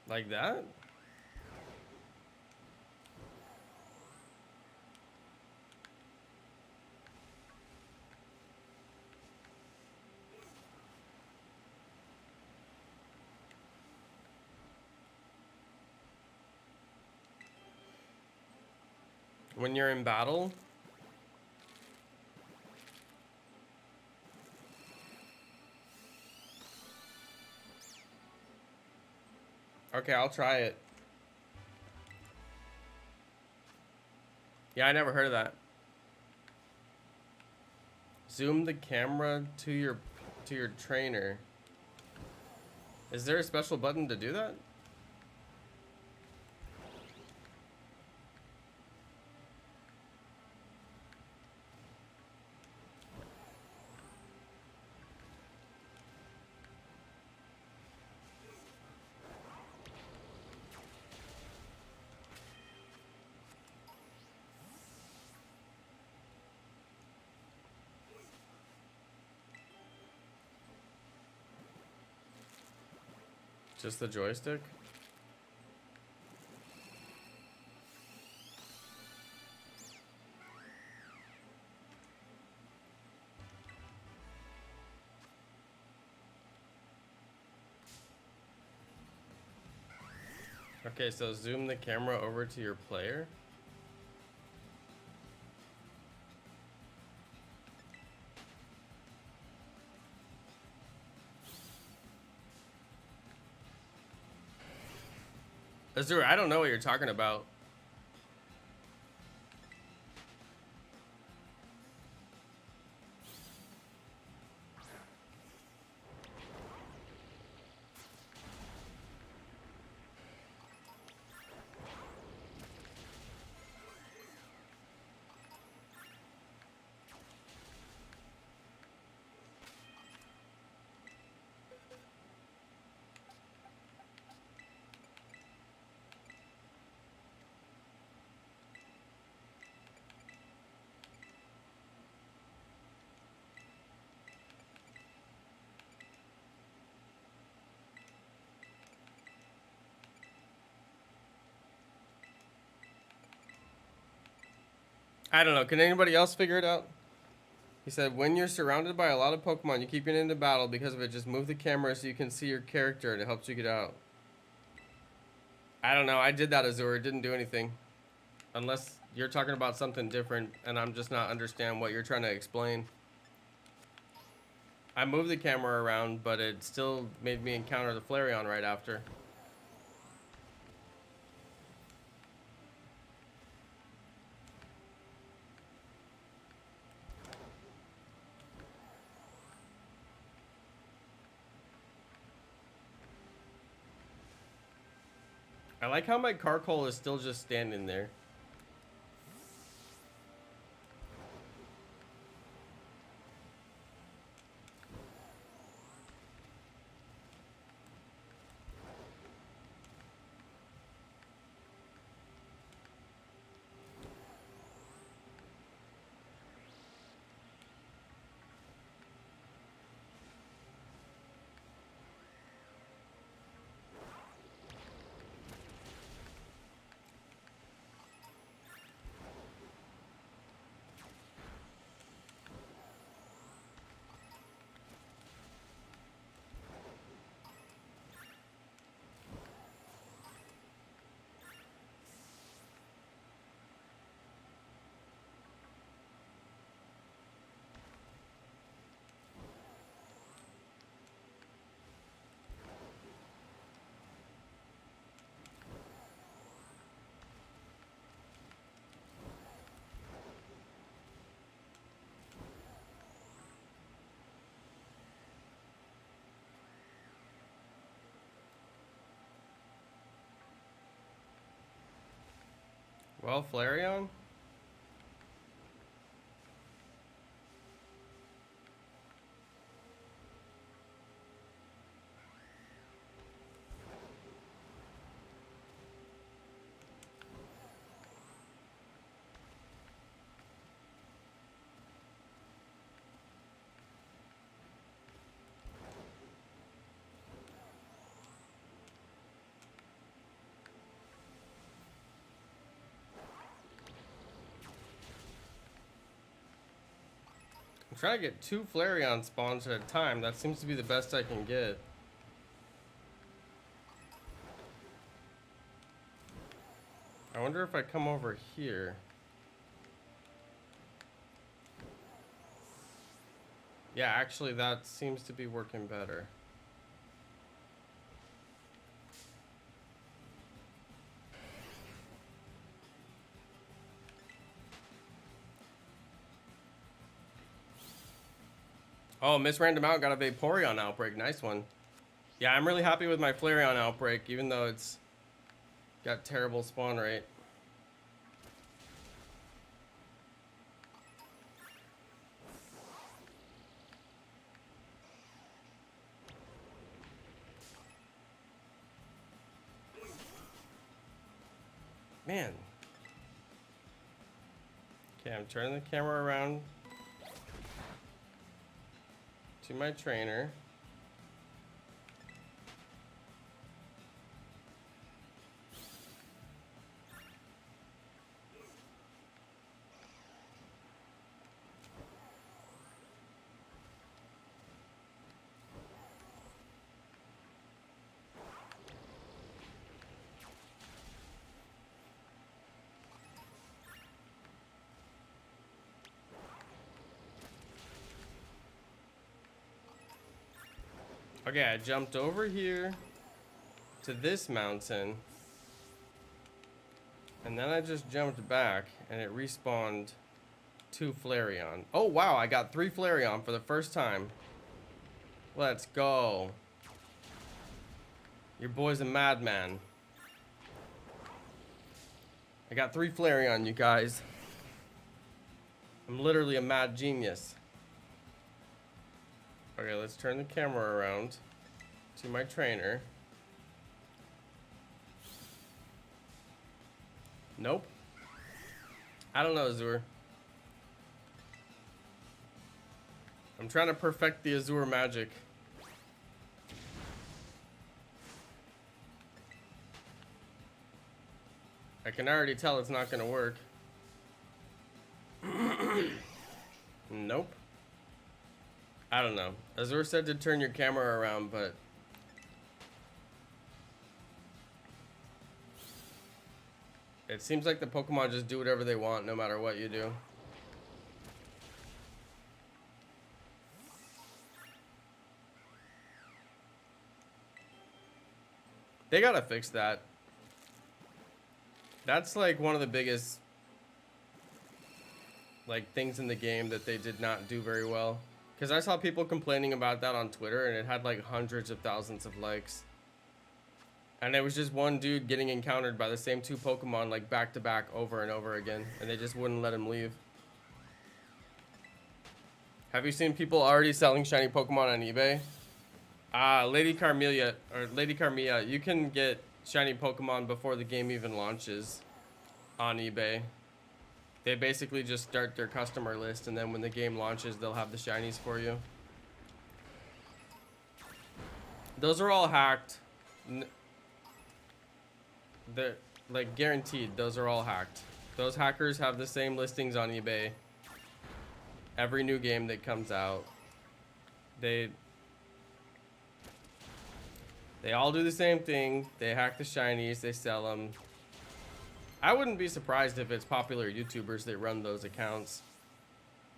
Like that? When you're in battle? Okay, I'll try it. Yeah, I never heard of that. Zoom the camera to your trainer. Is there a special button to do that? Just the joystick? Okay, so zoom the camera over to your player. Azure, I don't know what you're talking about. I don't know. Can anybody else figure it out? He said, when you're surrounded by a lot of Pokemon, you keep getting into battle because of it. Just move the camera so you can see your character and it helps you get out. I don't know. I did that, Azure. It didn't do anything. Unless you're talking about something different and I'm just not understand what you're trying to explain. I moved the camera around, but it still made me encounter the Flareon right after. I like how my Carkol is still just standing there. Well, Flareon? I'm trying to get 2 Flareon spawns at a time. That seems to be the best I can get. I wonder if I come over here. Yeah, actually that seems to be working better. Oh, Miss Random Out got a Vaporeon Outbreak. Nice one. Yeah, I'm really happy with my Flareon Outbreak, even though it's got terrible spawn rate. Man. Okay, I'm turning the camera around to my trainer. Okay, I jumped over here to this mountain. And then I just jumped back and it respawned 2 Flareon. Oh wow, I got 3 Flareon for the first time. Let's go. Your boy's a madman. I got 3 Flareon, you guys. I'm literally a mad genius. Okay, let's turn the camera around to my trainer. Nope. I don't know, Azure. I'm trying to perfect the Azure magic. I can already tell it's not gonna work. Nope. I don't know. Azur said to turn your camera around, but it seems like the Pokemon just do whatever they want no matter what you do. They gotta fix that. That's like one of the biggest like things in the game that they did not do very well. Because I saw people complaining about that on Twitter, and it had like hundreds of thousands of likes. And it was just one dude getting encountered by the same two Pokemon like back to back over and over again, and they just wouldn't let him leave. Have you seen people already selling shiny Pokemon on eBay? Lady Carmilla, you can get shiny Pokemon before the game even launches on eBay. They basically just start their customer list, and then when the game launches, they'll have the shinies for you. Those are all hacked. They're like guaranteed, those are all hacked. Those hackers have the same listings on eBay every new game that comes out. They all do the same thing. They hack the shinies, they sell them. I wouldn't be surprised if it's popular YouTubers that run those accounts.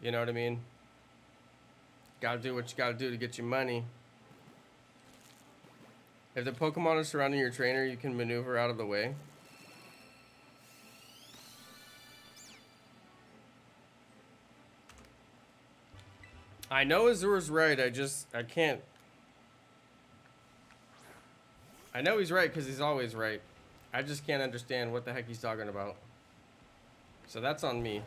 You know what I mean? Gotta do what you gotta do to get your money. If the Pokemon are surrounding your trainer, you can maneuver out of the way. I know Azur's right, I can't. I know he's right because he's always right. I just can't understand what the heck he's talking about. So that's on me.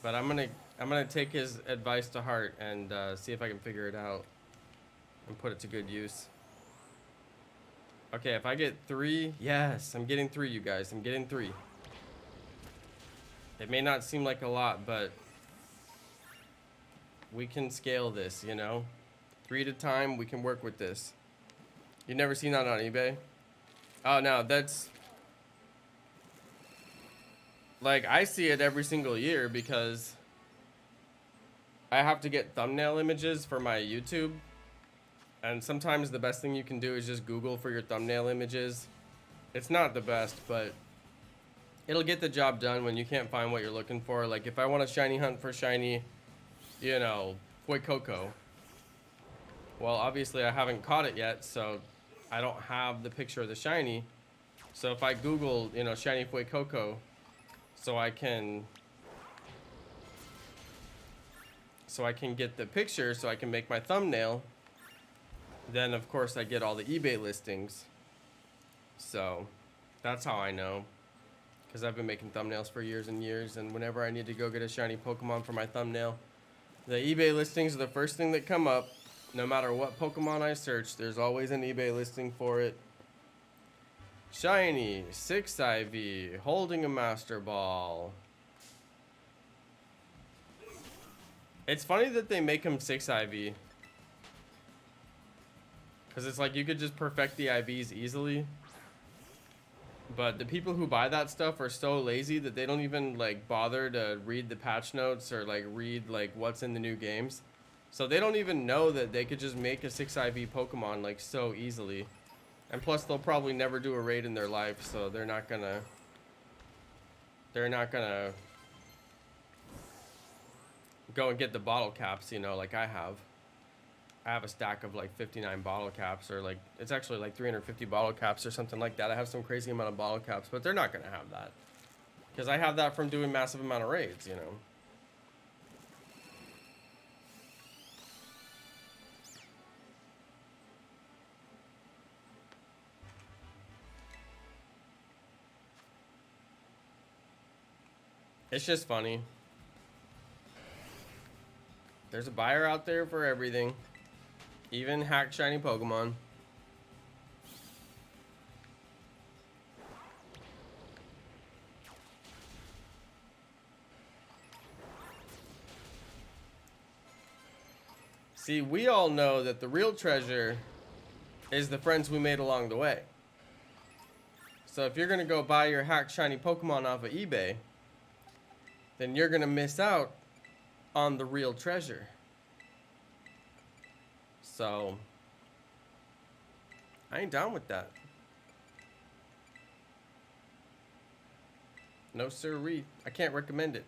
But I'm gonna take his advice to heart and see if I can figure it out and put it to good use. Okay, if I get 3, yes, I'm getting 3, you guys. I'm getting 3. It may not seem like a lot, but we can scale this, you know? 3 at a time, we can work with this. You've never seen that on eBay? Oh, no, that's... Like, I see it every single year because I have to get thumbnail images for my YouTube. And sometimes the best thing you can do is just Google for your thumbnail images. It's not the best, but it'll get the job done when you can't find what you're looking for. Like, if I want a shiny hunt for shiny, you know, Fuecoco. Well, obviously I haven't caught it yet, so I don't have the picture of the shiny. So if I Google, you know, shiny Fuecoco, so I can get the picture, so I can make my thumbnail, then of course I get all the eBay listings. So that's how I know, because I've been making thumbnails for years and years, and whenever I need to go get a shiny Pokemon for my thumbnail, the eBay listings are the first thing that come up. No matter what Pokemon I search, there's always an eBay listing for it. Shiny, 6 IV, holding a Master Ball. It's funny that they make them 6 IV. Because it's like you could just perfect the IVs easily. But the people who buy that stuff are so lazy that they don't even like bother to read the patch notes or like read like what's in the new games. So they don't even know that they could just make a 6 IV Pokemon like so easily. And plus they'll probably never do a raid in their life, so they're not gonna go and get the bottle caps, you know, like I have. I have a stack of like 59 bottle caps, or like it's actually like 350 bottle caps or something like that. I have some crazy amount of bottle caps, but they're not gonna have that because I have that from doing massive amount of raids, you know. It's just funny. There's a buyer out there for everything. Even hacked shiny Pokemon. See, we all know that the real treasure is the friends we made along the way. So if you're gonna go buy your hacked shiny Pokemon off of eBay, then you're gonna miss out on the real treasure. So, I ain't down with that. No sirree. I can't recommend it.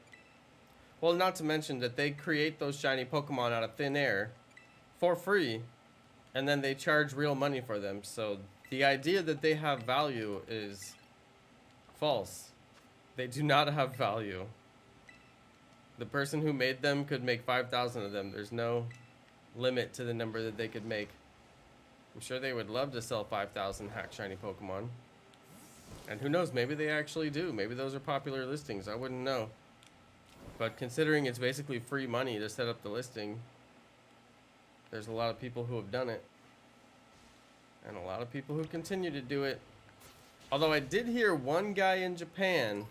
Well, not to mention that they create those shiny Pokemon out of thin air for free, and then they charge real money for them. So the idea that they have value is false. They do not have value. The person who made them could make 5,000 of them. There's no limit to the number that they could make. I'm sure they would love to sell 5,000 hack shiny Pokemon. And who knows, maybe they actually do. Maybe those are popular listings. I wouldn't know. But considering it's basically free money to set up the listing, there's a lot of people who have done it. And a lot of people who continue to do it. Although I did hear one guy in Japan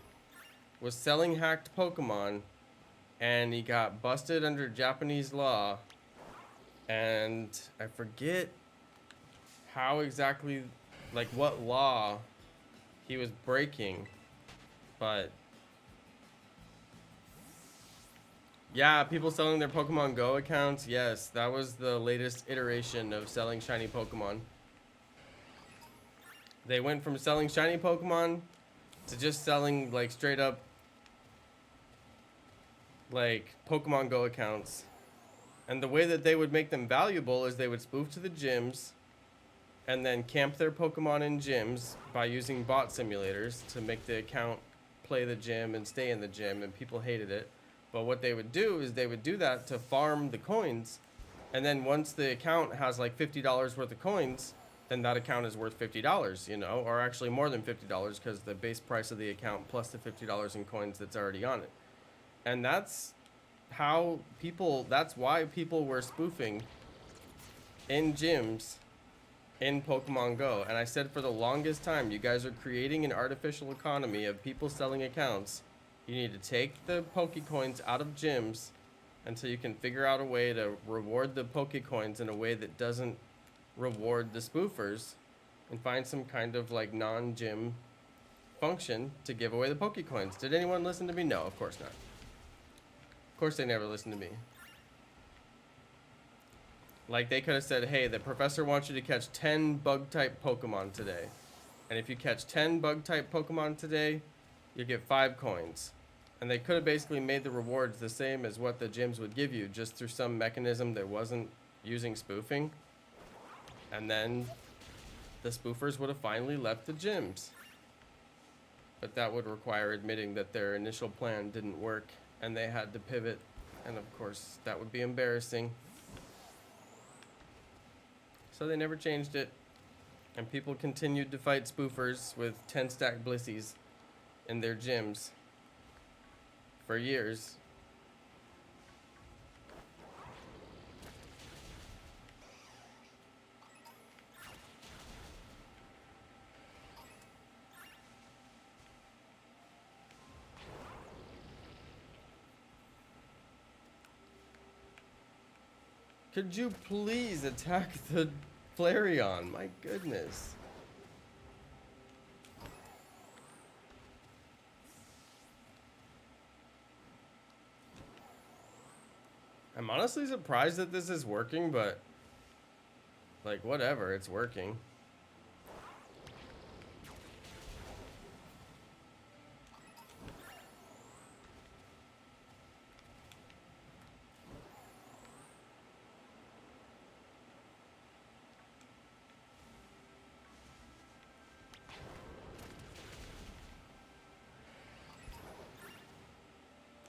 was selling hacked Pokemon, and he got busted under Japanese law. And I forget how exactly, like what law he was breaking, but yeah, people selling their Pokemon Go accounts. Yes, that was the latest iteration of selling shiny Pokemon. They went from selling shiny Pokemon to just selling like straight up like Pokemon Go accounts. And the way that they would make them valuable is they would spoof to the gyms and then camp their Pokemon in gyms by using bot simulators to make the account play the gym and stay in the gym, and people hated it. But what they would do is they would do that to farm the coins, and then once the account has like $50 worth of coins, then that account is worth $50, you know, or actually more than $50 because the base price of the account plus the $50 in coins that's already on it. And that's how people, that's why people were spoofing in gyms in Pokemon Go. And I said for the longest time, you guys are creating an artificial economy of people selling accounts. You need to take the Pokecoins out of gyms until you can figure out a way to reward the Pokecoins in a way that doesn't reward the spoofers, and find some kind of like non-gym function to give away the Pokecoins. Did anyone listen to me? No, of course not. Of course they never listened to me. Like, they could have said, hey, the professor wants you to catch 10 bug-type Pokemon today. And if you catch 10 bug-type Pokemon today, you get 5 coins. And they could have basically made the rewards the same as what the gyms would give you, just through some mechanism that wasn't using spoofing. And then the spoofers would have finally left the gyms. But that would require admitting that their initial plan didn't work, and they had to pivot. And of course, that would be embarrassing. So they never changed it, and people continued to fight spoofers with 10-stack blissies in their gyms for years. Could you please attack the Flareon? My goodness. I'm honestly surprised that this is working, but like whatever, it's working.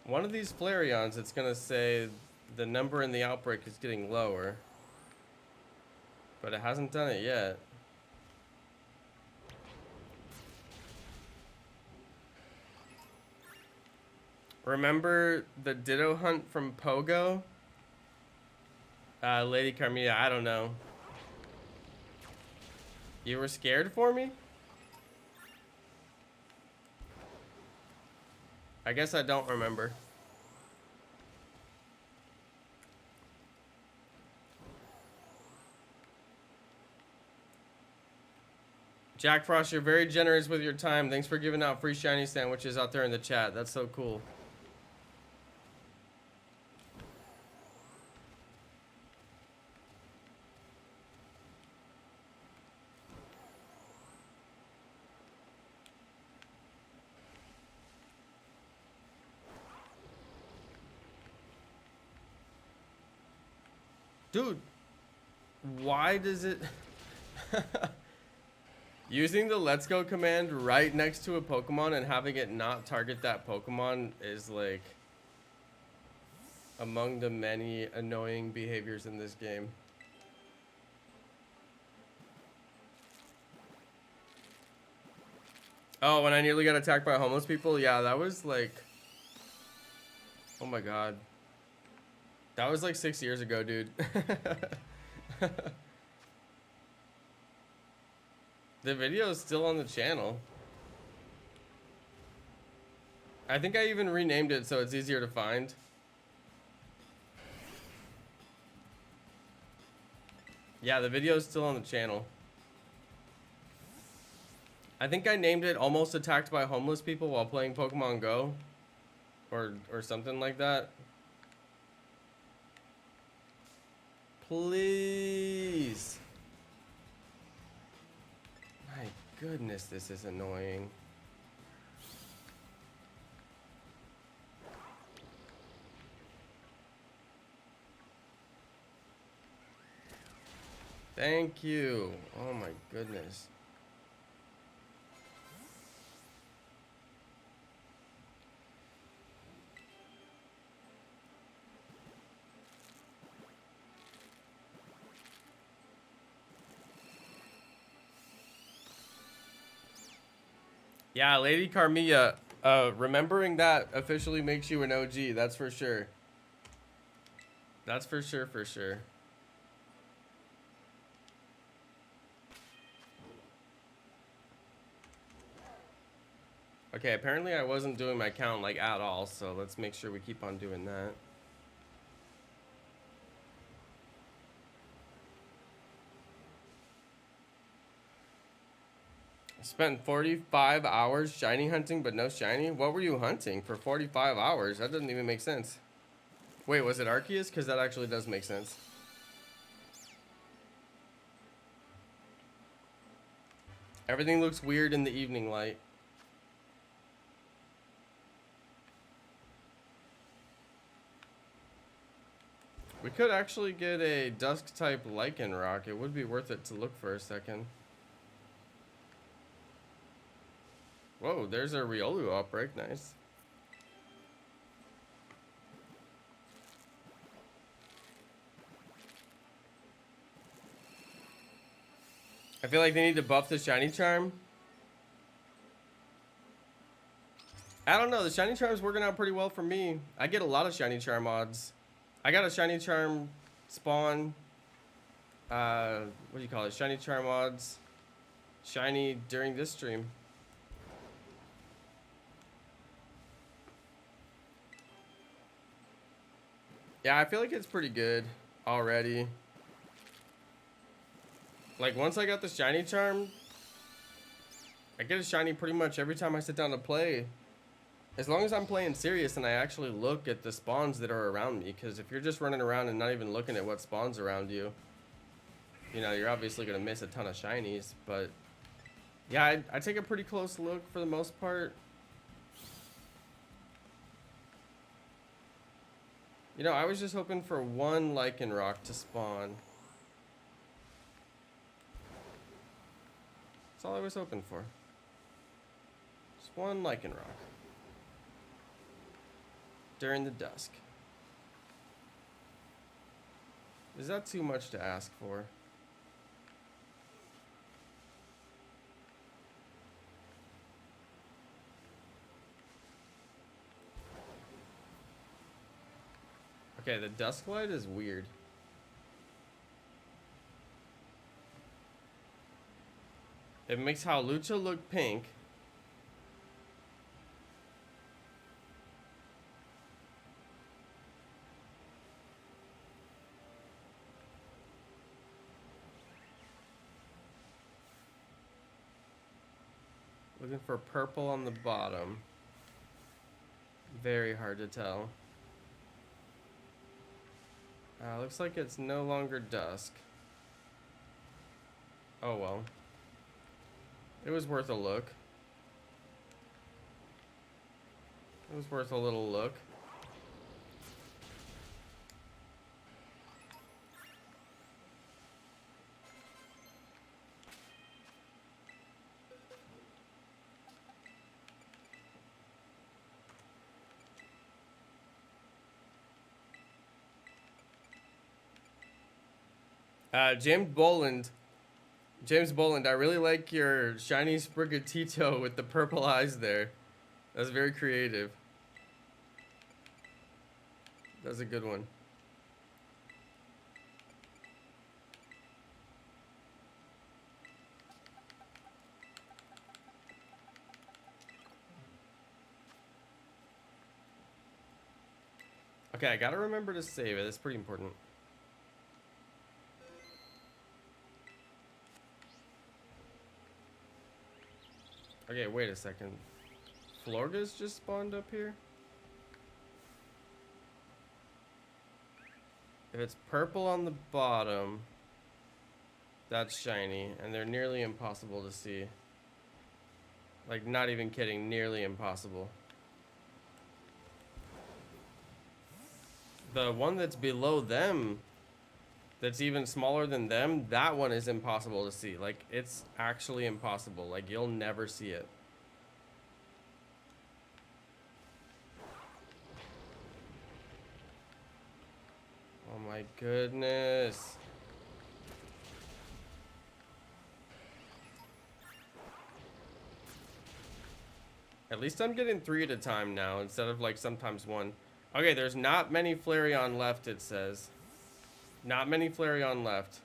One of these Flareons, it's gonna say the number in the outbreak is getting lower, but it hasn't done it yet. Remember the Ditto hunt from Pogo? Lady Carmilla, I don't know. You were scared for me? I guess I don't remember. Jack Frost, you're very generous with your time. Thanks for giving out free shiny sandwiches out there in the chat. That's so cool. Dude, why does it... Using the let's go command right next to a Pokemon and having it not target that Pokemon is like among the many annoying behaviors in this game. Oh, when I nearly got attacked by homeless people? Yeah, that was like... Oh my god. That was like 6 years ago, dude. The video is still on the channel. I think I even renamed it so it's easier to find. Yeah, the video is still on the channel. I think I named it Almost Attacked by Homeless People while playing Pokemon Go. Or something like that. Please. My goodness, this is annoying. Thank you. Oh my goodness. Yeah, Lady Carmilla, remembering that officially makes you an OG, that's for sure. That's for sure, for sure. Okay, apparently I wasn't doing my count like at all, so let's make sure we keep on doing that. Spent 45 hours shiny hunting, but no shiny? What were you hunting for 45 hours? That doesn't even make sense. Wait, was it Arceus? Because that actually does make sense. Everything looks weird in the evening light. We could actually get a dusk type Lycanroc. It would be worth it to look for a second. Whoa, there's a Riolu Outbreak. Nice. I feel like they need to buff the Shiny Charm. I don't know. The Shiny Charm's working out pretty well for me. I get a lot of Shiny Charm mods. I got a Shiny Charm spawn. What do you call it? Shiny Charm mods. Shiny during this stream. Yeah, I feel like it's pretty good already. Like, once I got the Shiny Charm, I get a Shiny pretty much every time I sit down to play. As long as I'm playing serious and I actually look at the spawns that are around me. Because if you're just running around and not even looking at what spawns around you, you know, you're obviously going to miss a ton of Shinies. But, yeah, I take a pretty close look for the most part. You know, I was just hoping for one Lycanroc to spawn. That's all I was hoping for. Just one Lycanroc. During the dusk. Is that too much to ask for? Okay, the dusk light is weird. It makes Hawlucha look pink. Looking for purple on the bottom. Very hard to tell. Looks like it's no longer dusk. Oh well. It was worth a look. It was worth a little look. James Boland. James Boland, I really like your shiny Sprigatito with the purple eyes there. That's very creative. That's a good one. Okay, I gotta remember to save it. That's pretty important. Okay, wait a second. Florga's just spawned up here? If it's purple on the bottom, that's shiny, and they're nearly impossible to see. Like, not even kidding, nearly impossible. The one that's below them, that's even smaller than them, that one is impossible to see. Like, it's actually impossible. Like, you'll never see it. Oh my goodness. At least I'm getting 3 at a time now instead of like sometimes 1. Okay, there's not many Flareon left, it says. Not many Flareon left.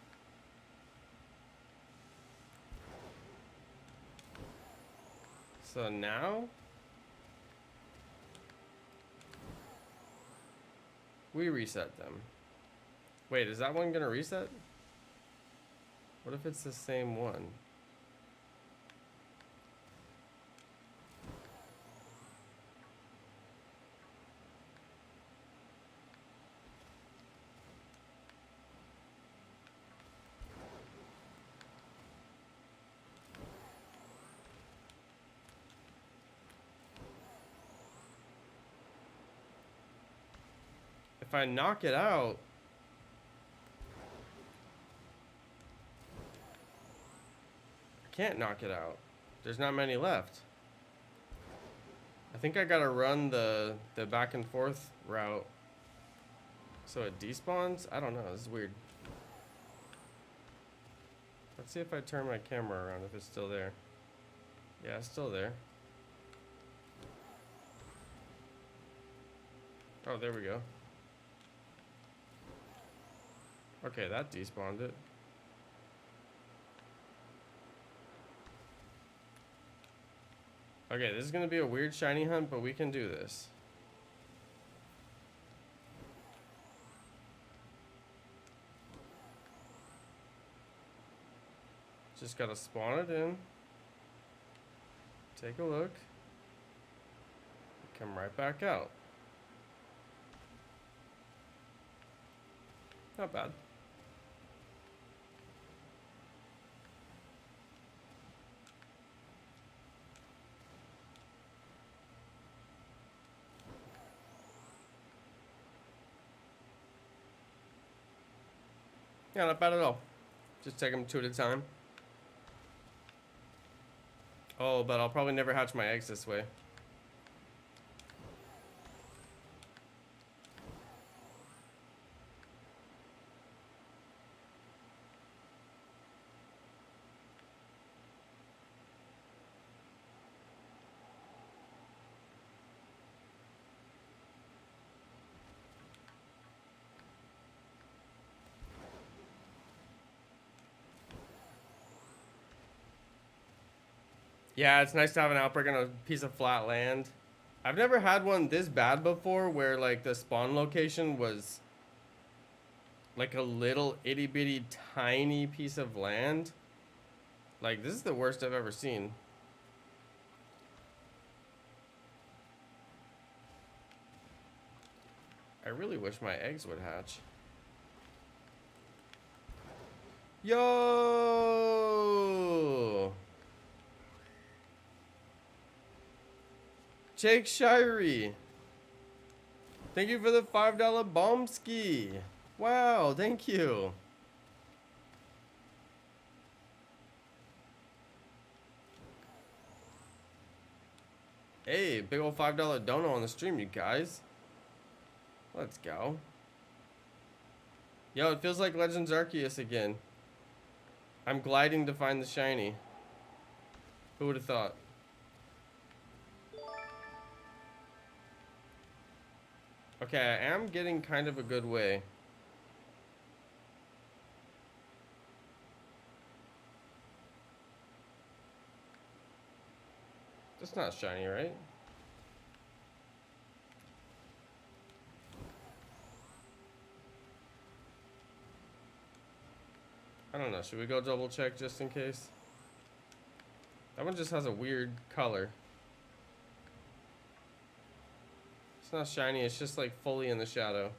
So now we reset them. Wait, is that one gonna reset? What if it's the same one? If I knock it out, I can't knock it out. There's not many left. I think I gotta run the back and forth route so it despawns. I don't know, this is weird. Let's see if I turn my camera around, if it's still there. Yeah, it's still there. Oh, there we go. Okay, that despawned it. Okay, this is gonna be a weird shiny hunt, but we can do this. Just gotta spawn it in. Take a look. Come right back out. Not bad. Yeah, not bad at all. Just take them 2 at a time. Oh, but I'll probably never hatch my eggs this way. Yeah, it's nice to have an outbreak on a piece of flat land. I've never had one this bad before where like the spawn location was like a little itty bitty tiny piece of land. Like, this is the worst I've ever seen. I really wish my eggs would hatch. Yo! Jake Shirey. Thank you for the $5 bomb ski. Wow, thank you. Hey, big old $5 Jonno on the stream, you guys. Let's go. Yo, it feels like Legends Arceus again. I'm gliding to find the shiny. Who would have thought? Okay, I am getting kind of a good way. That's not shiny, right? I don't know. Should we go double check just in case? That one just has a weird color. It's not shiny. It's just like fully in the shadow.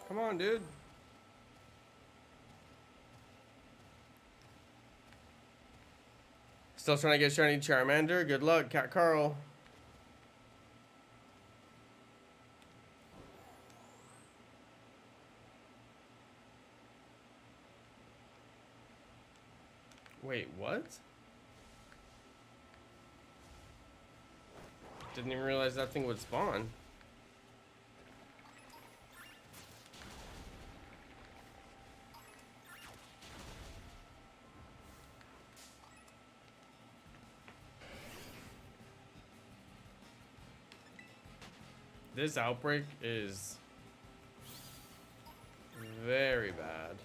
Come on, dude. Still trying to get shiny Charmander. Good luck, Cat Carl. Wait, what? Didn't even realize that thing would spawn. This outbreak is very bad.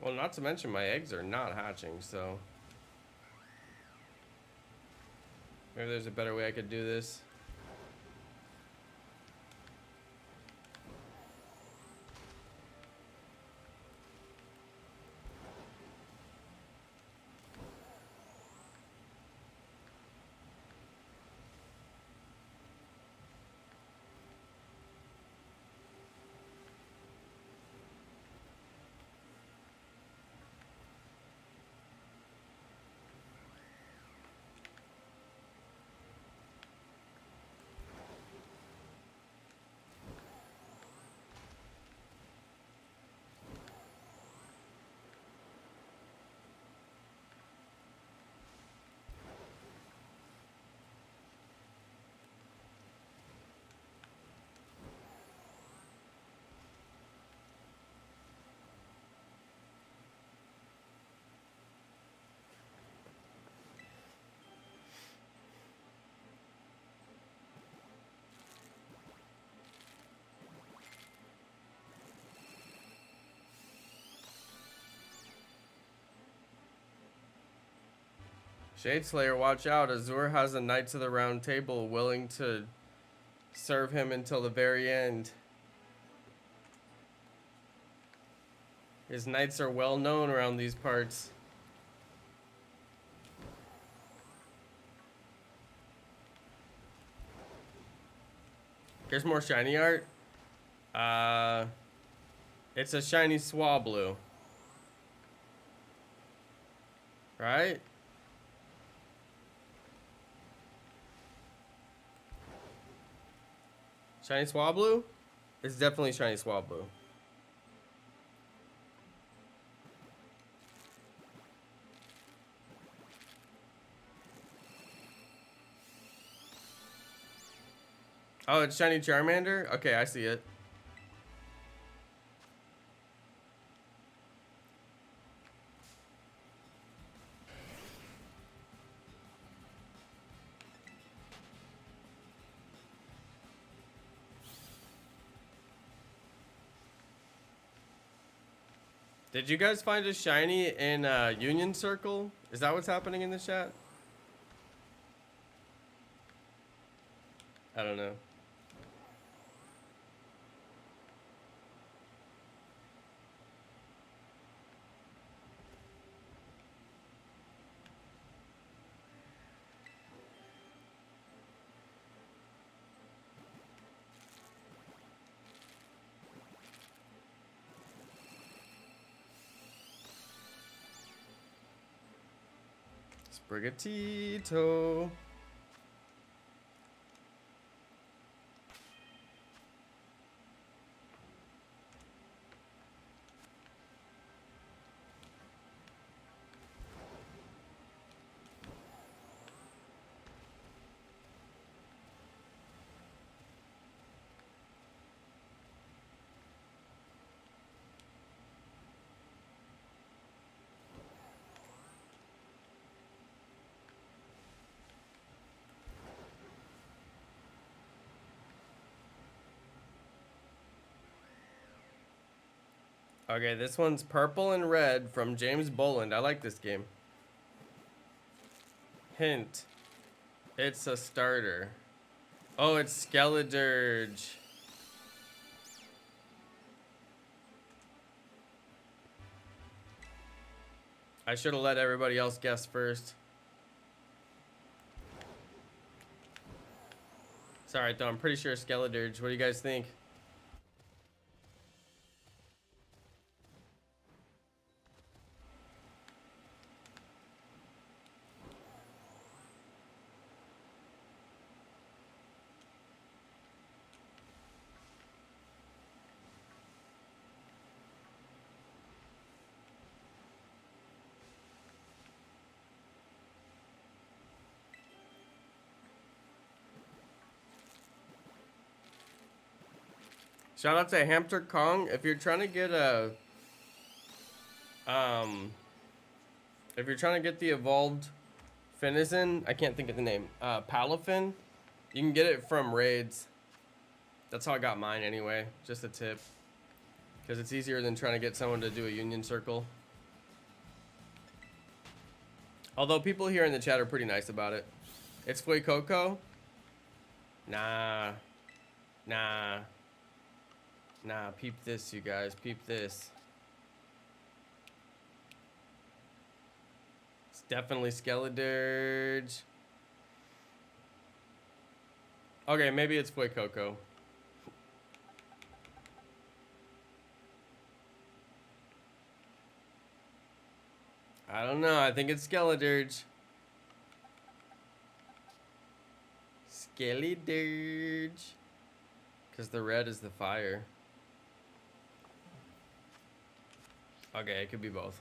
Well, not to mention my eggs are not hatching, so maybe there's a better way I could do this. Shade Slayer, watch out. Azur has a Knights of the Round Table willing to serve him until the very end. His knights are well known around these parts. Here's more shiny art. It's a shiny Swablu. Right? Shiny Swablu? It's definitely shiny Swablu. Oh, it's shiny Charmander? Okay, I see it. Did you guys find a shiny in Union Circle? Is that what's happening in the chat? I don't know. Sprigatito. Okay, this one's purple and red from James Boland. I like this game. Hint. It's a starter. Oh, it's Skeledirge. I should have let everybody else guess first. Sorry, though. I'm pretty sure Skeledirge. What do you guys think? Shout out to Hamster Kong. If you're trying to get a, if you're trying to get the evolved Finizen, I can't think of the name, Palafin, you can get it from raids. That's how I got mine anyway. Just a tip, because it's easier than trying to get someone to do a union circle. Although people here in the chat are pretty nice about it. It's Fuecoco? Nah. Nah. Nah, peep this, you guys. Peep this. It's definitely Skeledirge. Okay, maybe it's Fuecoco. I don't know. I think it's Skeledirge. Skeledirge. Because the red is the fire. Okay, it could be both.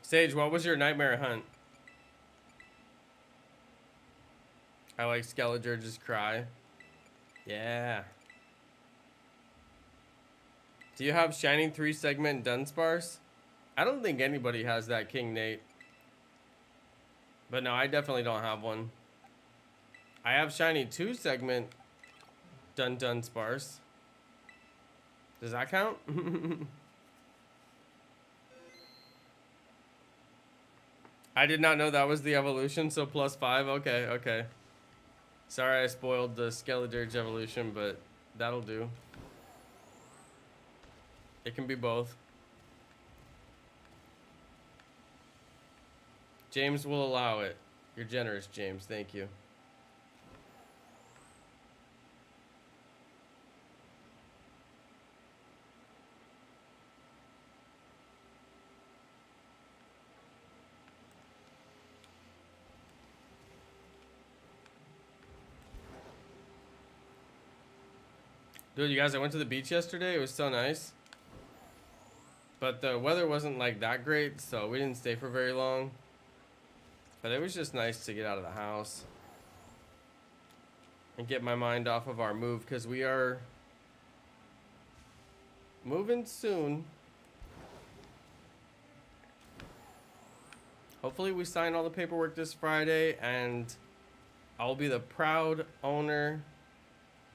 Sage, what was your nightmare hunt? I like Skeledirge's cry. Yeah. Do you have Shining 3 segment Dunsparce? I don't think anybody has that, King Nate. But no, I definitely don't have one. I have Shiny 2 segment Dunsparce. Does that count? I did not know that was the evolution, so +5. Okay, okay. Sorry I spoiled the Skeledirge evolution, but that'll do. It can be both. James will allow it. You're generous, James. Thank you. Dude, you guys, I went to the beach yesterday. It was so nice. But the weather wasn't like that great, so we didn't stay for very long. But it was just nice to get out of the house and get my mind off of our move, because we are moving soon. Hopefully we sign all the paperwork this Friday, and I'll be the proud owner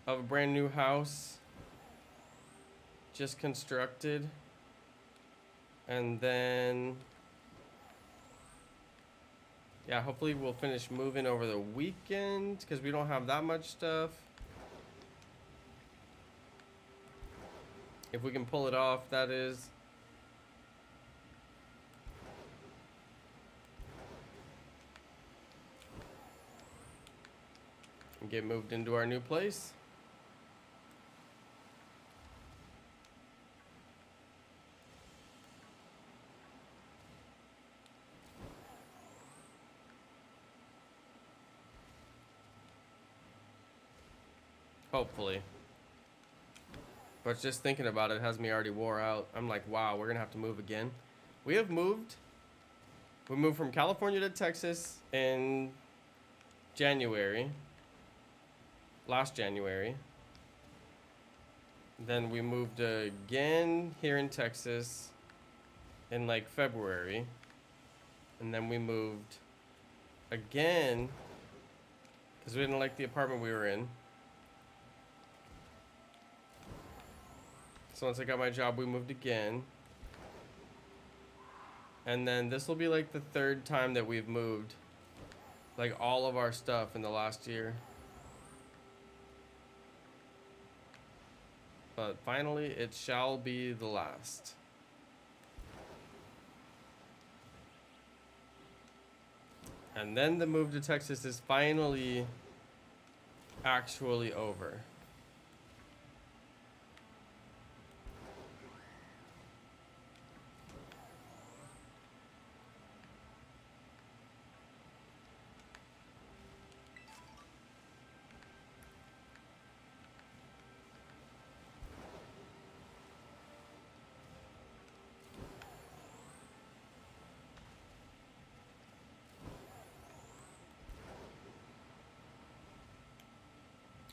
of a brand new house just constructed, And then, yeah, hopefully we'll finish moving over the weekend because we don't have that much stuff. If we can pull it off, that is. And get moved into our new place. Hopefully. But just thinking about it has me already wore out. I'm like, wow, we're gonna have to move again. We have moved. We moved from California to Texas in January. Last January. Then we moved again here in Texas in like February. And then we moved again because we didn't like the apartment we were in. So once I got my job, we moved again. And then this will be like the third time that we've moved. Like all of our stuff in the last year. But finally, it shall be the last. And then the move to Texas is finally actually over.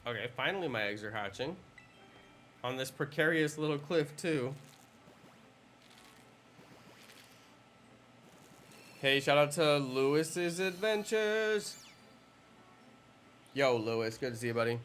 Okay, finally my eggs are hatching. On this precarious little cliff, too. Hey, shout out to Lewis's Adventures. Yo, Lewis, good to see you, buddy.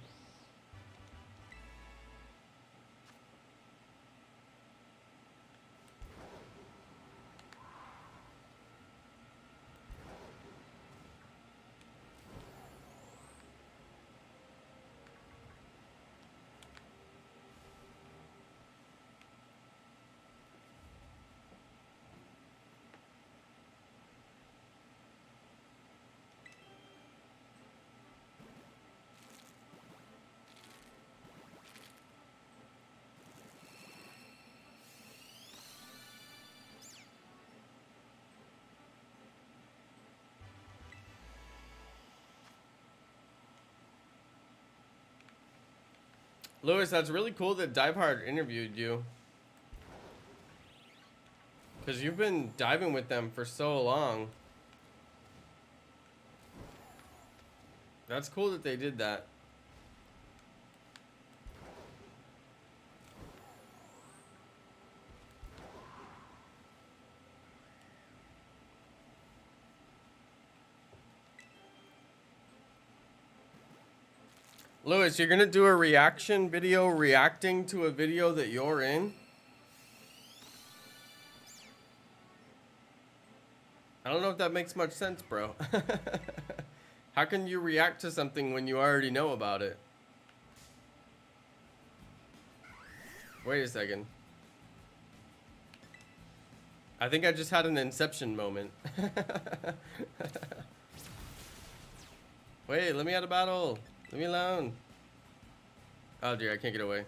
Lewis, that's really cool that Dive Hard interviewed you. Because you've been diving with them for so long. That's cool that they did that. Lewis, you're gonna do a reaction video reacting to a video that you're in? I don't know if that makes much sense, bro. How can you react to something when you already know about it? Wait a second. I think I just had an Inception moment. Wait, let me out of battle. Leave me alone. Oh dear, I can't get away.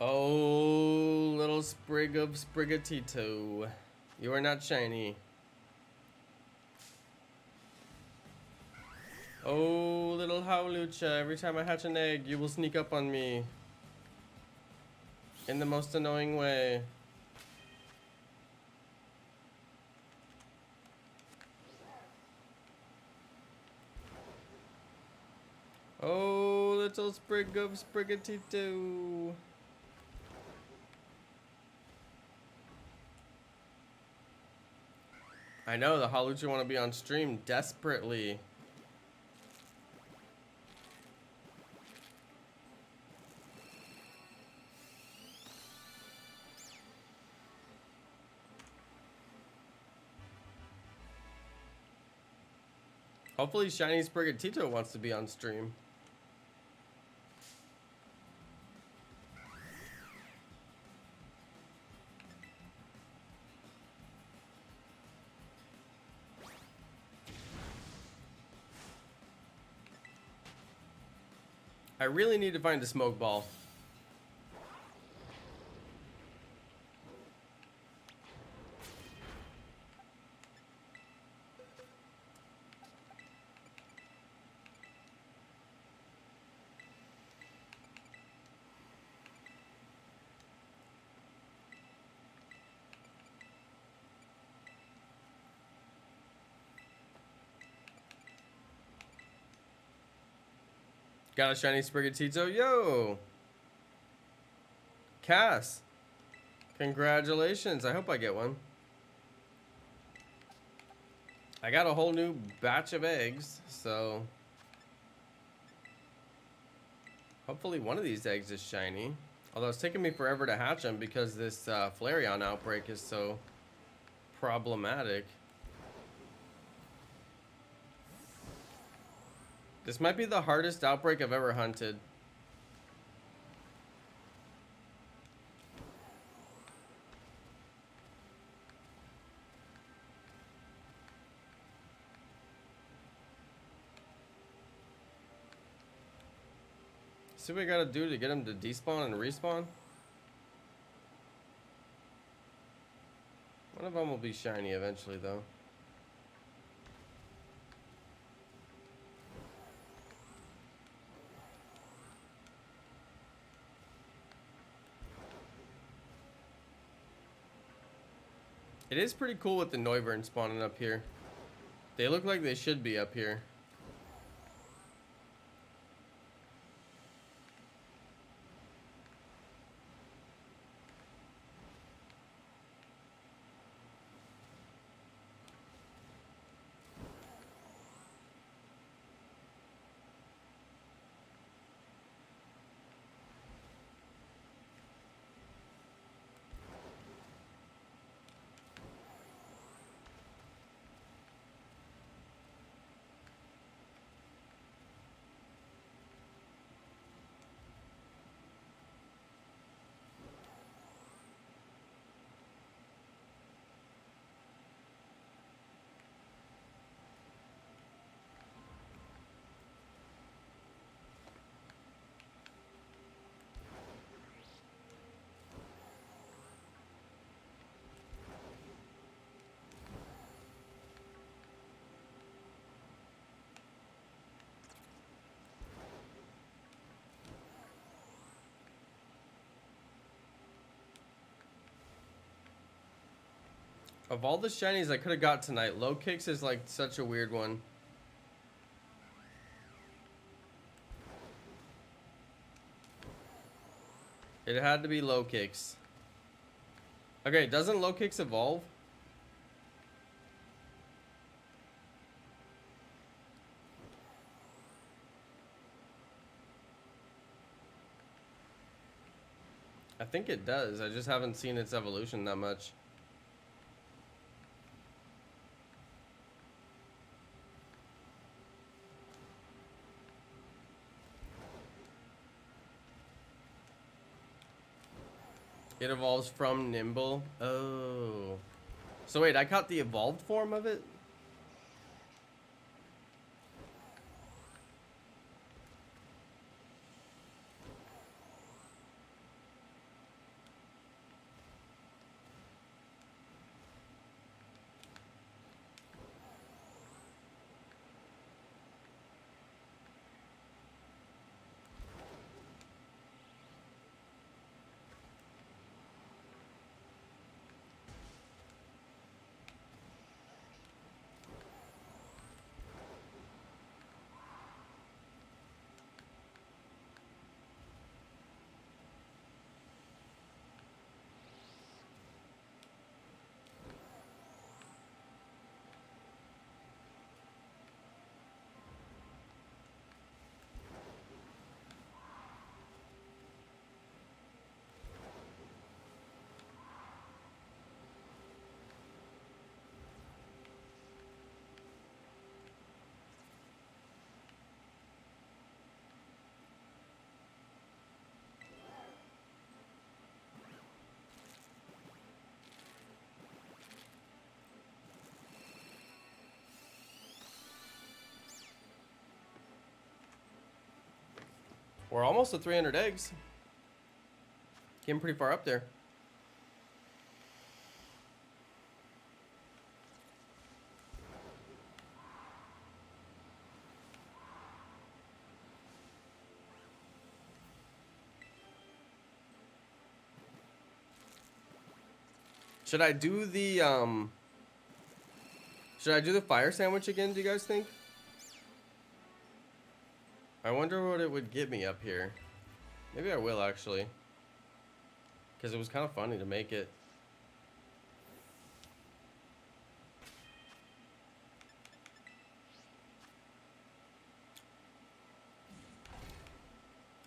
Oh, little sprig of Sprigatito. You are not shiny. Oh, little Howlucha. Every time I hatch an egg, you will sneak up on me. In the most annoying way. Oh, little sprig of Sprigatito. I know, the Howlucha want to be on stream desperately. Hopefully Shiny Sprigatito wants to be on stream. I really need to find a smoke ball. Got a shiny Sprigatito. Yo! Cass. Congratulations. I hope I get one. I got a whole new batch of eggs, so hopefully one of these eggs is shiny. Although it's taking me forever to hatch them because this Flareon outbreak is so problematic. This might be the hardest outbreak I've ever hunted. See what we gotta do to get him to despawn and respawn? One of them will be shiny eventually, though. It is pretty cool with the Noivern spawning up here. They look like they should be up here. Of all the shinies I could have got tonight, Lokix is like such a weird one. It had to be Lokix. Okay, doesn't Lokix evolve? I think it does. I just haven't seen its evolution that much. It evolves from Nimble. Oh. So wait, I caught the evolved form of it? We're almost at 300 eggs. Getting pretty far up there. Should I do the fire sandwich again, do you guys think? I wonder what it would get me up here. Maybe I will actually. Because it was kind of funny to make it.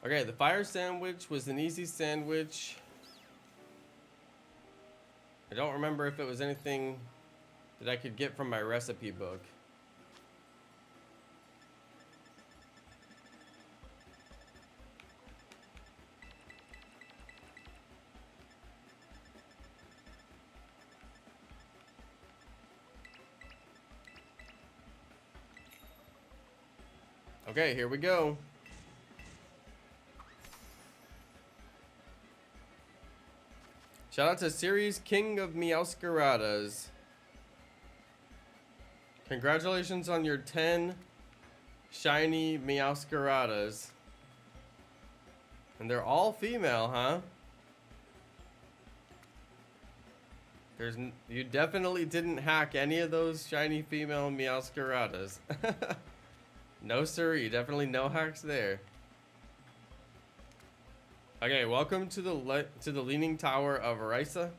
Okay, the fire sandwich was an easy sandwich. I don't remember if it was anything that I could get from my recipe book. Okay, here we go. Shout out to Series King of Meowscaradas. Congratulations on your 10 shiny Meowscaradas. And they're all female, huh? You definitely didn't hack any of those shiny female Meowscaradas. No sir, you definitely no hacks there. Okay, welcome to the Leaning Tower of Arisa.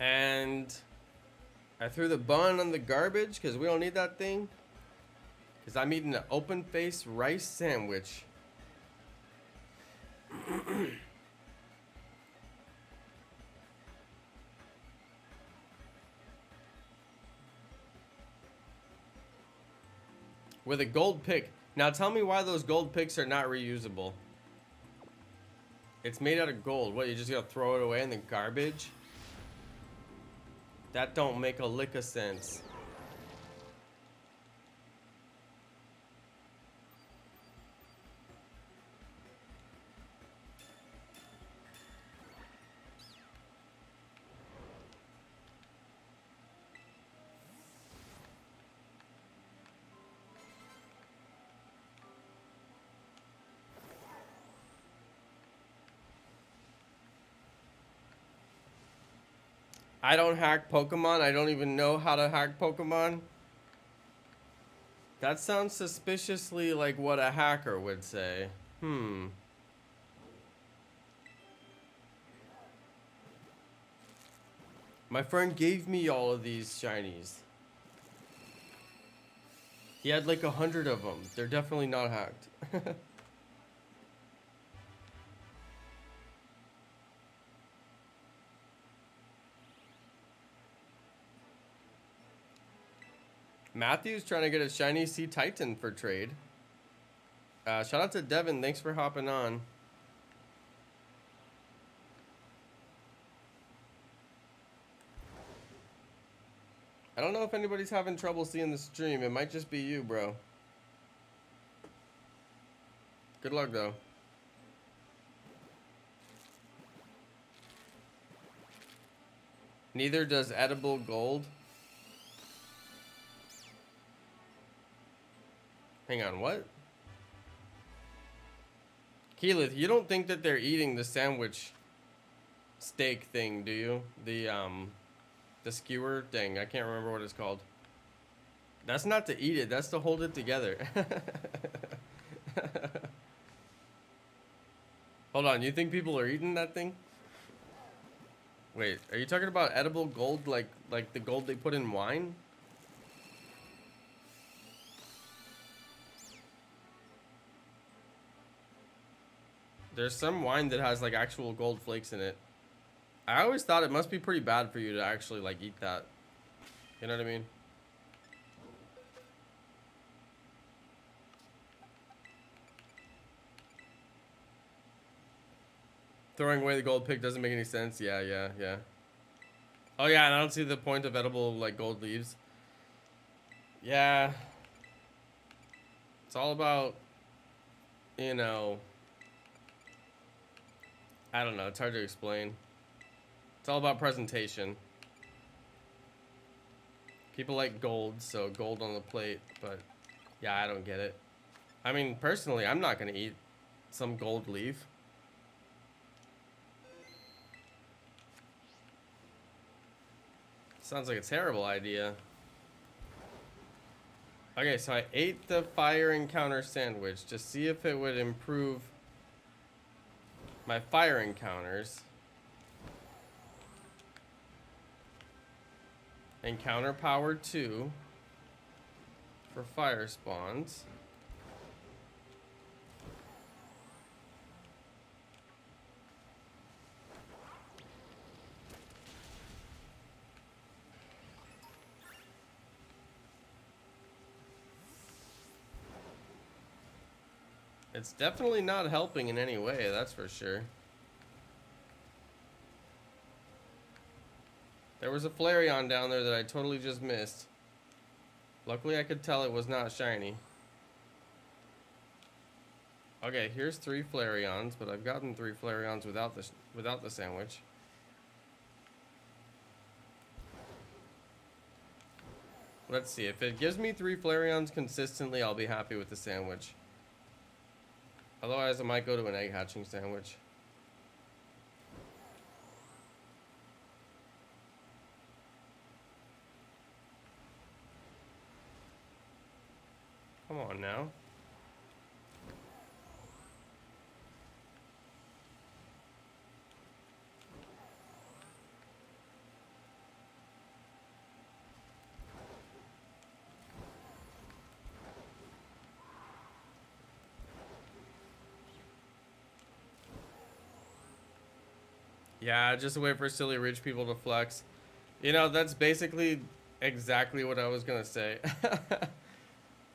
And I threw the bun on the garbage because we don't need that thing. Because I'm eating an open-faced rice sandwich. With a gold pick. Now tell me why those gold picks are not reusable. It's made out of gold. What, you just gotta throw it away in the garbage? That don't make a lick of sense. I don't hack Pokemon. I don't even know how to hack Pokemon. That sounds suspiciously like what a hacker would say. My friend gave me all of these shinies. He had like 100 of them. They're definitely not hacked. Matthew's trying to get a shiny Sea Titan for trade. Shout out to Devin. Thanks for hopping on. I don't know if anybody's having trouble seeing the stream. It might just be you, bro. Good luck, though. Neither does edible gold. Hang on, what? Keyleth, you don't think that they're eating the sandwich steak thing, do you? The skewer thing. I can't remember what it's called. That's not to eat it. That's to hold it together. Hold on. You think people are eating that thing? Wait, are you talking about edible gold, like the gold they put in wine? There's some wine that has like actual gold flakes in it. I always thought it must be pretty bad for you to actually like eat that. You know what I mean? Throwing away the gold pick doesn't make any sense. Yeah. Oh yeah, and I don't see the point of edible like gold leaves. Yeah. It's all about, you know, I don't know, it's hard to explain. It's all about presentation. People like gold, so gold on the plate, but yeah, I don't get it. I mean, personally, I'm not gonna eat some gold leaf. Sounds like a terrible idea. Okay, so I ate the fire encounter sandwich to see if it would improve my fire encounters. Encounter power 2 for fire spawns. It's definitely not helping in any way, that's for sure. There was a Flareon down there that I totally just missed. Luckily I could tell it was not shiny. Okay, here's 3 Flareons, but I've gotten 3 Flareons without the sandwich. Let's see, if it gives me 3 Flareons consistently, I'll be happy with the sandwich. Otherwise, I might go to an egg hatching sandwich. Come on now. Yeah, just a way for silly rich people to flex. You know, that's basically exactly what I was gonna say.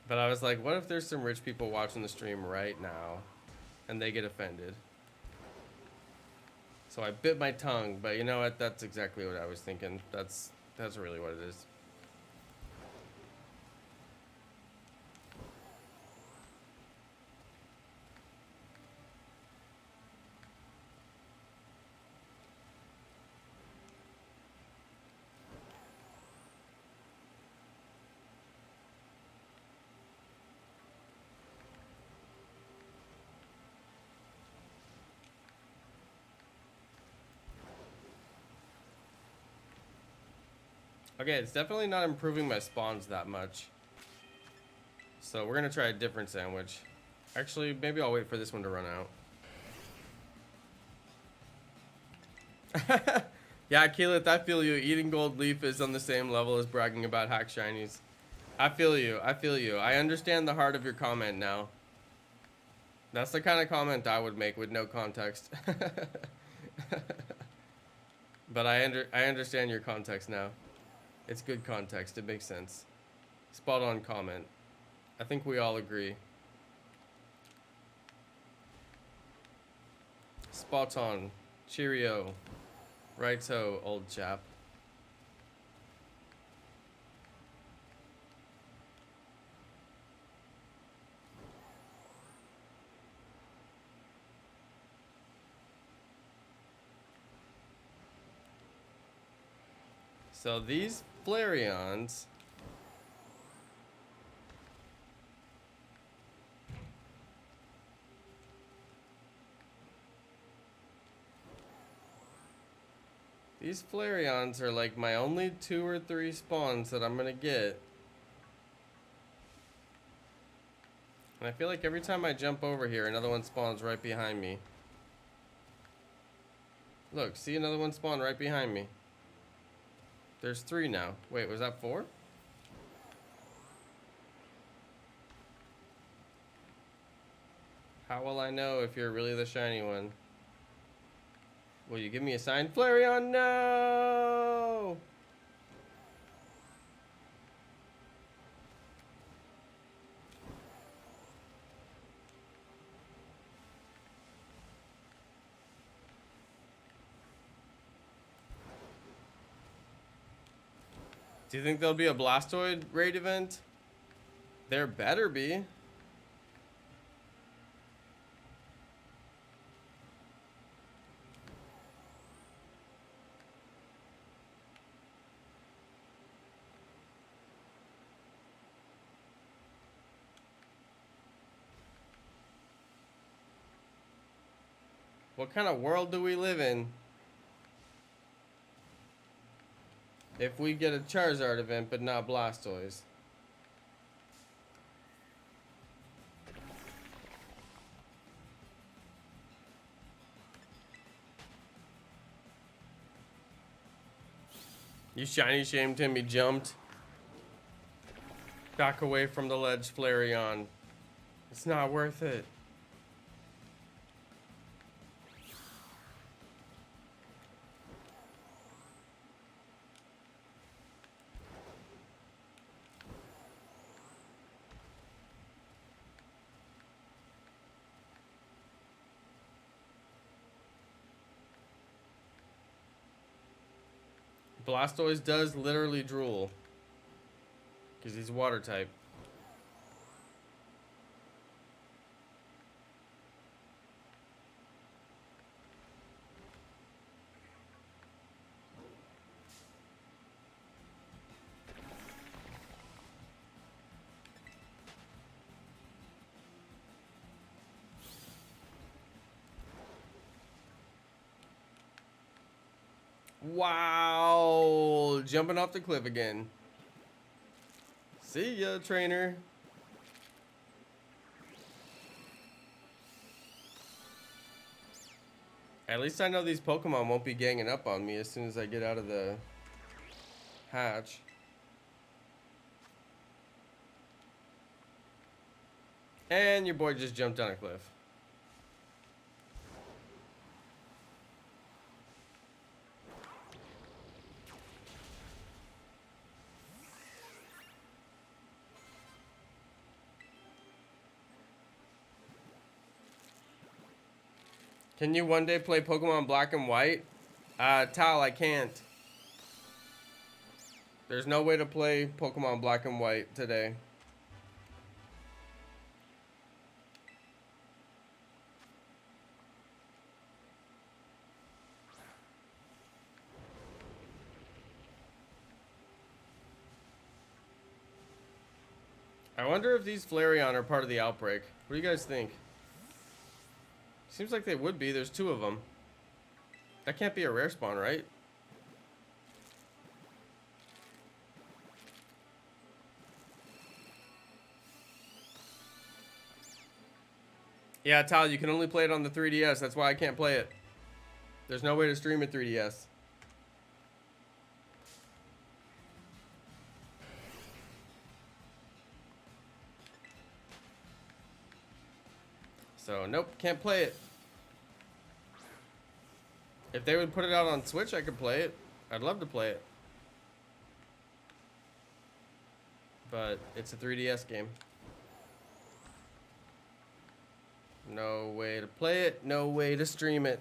But I was like, what if there's some rich people watching the stream right now and they get offended? So I bit my tongue, but you know what? That's exactly what I was thinking. That's really what it is. Okay, it's definitely not improving my spawns that much. So we're gonna try a different sandwich. Actually, maybe I'll wait for this one to run out. Yeah, Keyleth, I feel you. Eating gold leaf is on the same level as bragging about hack shinies. I feel you. I feel you. I understand the heart of your comment now. That's the kind of comment I would make with no context. But I understand your context now. It's good context. It makes sense. Spot on comment. I think we all agree. Spot on. Cheerio. Righto, old chap. So these Flareons are like my only 2 or 3 spawns that I'm gonna get. And I feel like every time I jump over here, another one spawns right behind me. Look, see, another one spawned right behind me. There's 3 now. Wait, was that 4? How will I know if you're really the shiny one? Will you give me a sign? Flareon, no! Do you think there'll be a Blastoid raid event? There better be. What kind of world do we live in? If we get a Charizard event, but not Blastoise. You shiny shamed him, he jumped. Back away from the ledge, Flareon. It's not worth it. Blastoise does literally drool. Because he's water type. Wow, jumping off the cliff again. See ya, trainer. At least I know these Pokemon won't be ganging up on me as soon as I get out of the hatch. And your boy just jumped down a cliff. Can you one day play Pokemon Black and White? Tal, I can't. There's no way to play Pokemon Black and White today. I wonder if these Flareon are part of the Outbreak. What do you guys think? Seems like they would be. There's 2 of them. That can't be a rare spawn, right? Yeah, Tal, you can only play it on the 3DS. That's why I can't play it. There's no way to stream it 3DS. So, nope, can't play it. If they would put it out on Switch, I could play it. I'd love to play it. But it's a 3DS game. No way to play it, no way to stream it.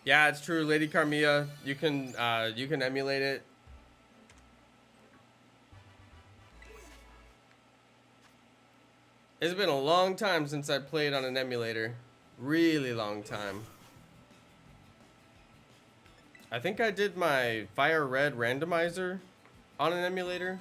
Yeah, it's true, Lady Carmilla. You can emulate it. It's been a long time since I played on an emulator. Really long time. I think I did my Fire Red randomizer on an emulator.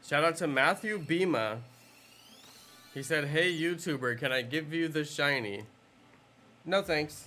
Shout out to Matthew Bima. He said, "Hey YouTuber, can I give you the shiny?" No thanks.